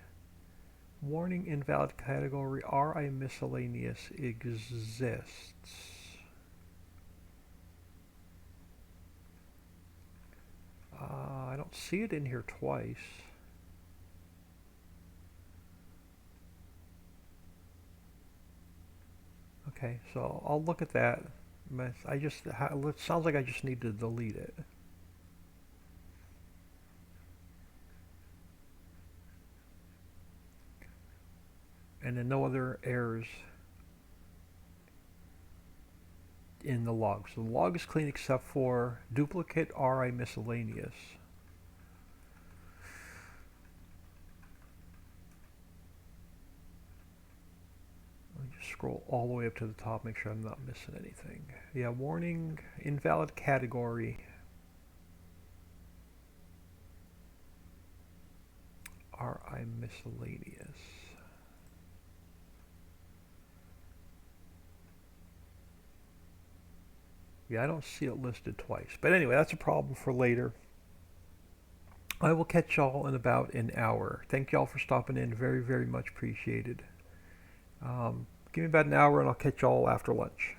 Warning, invalid category RI miscellaneous exists. I don't see it in here twice. Okay, so I'll look at that. It sounds like I just need to delete it. And then no other errors in the log. So the log is clean except for duplicate RI miscellaneous. Let me just scroll all the way up to the top, make sure I'm not missing anything. Yeah, warning, invalid category. RI miscellaneous. Yeah, I don't see it listed twice. But anyway, that's a problem for later. I will catch y'all in about an hour. Thank y'all for stopping in. Very, very much appreciated. Give me about an hour and I'll catch y'all after lunch.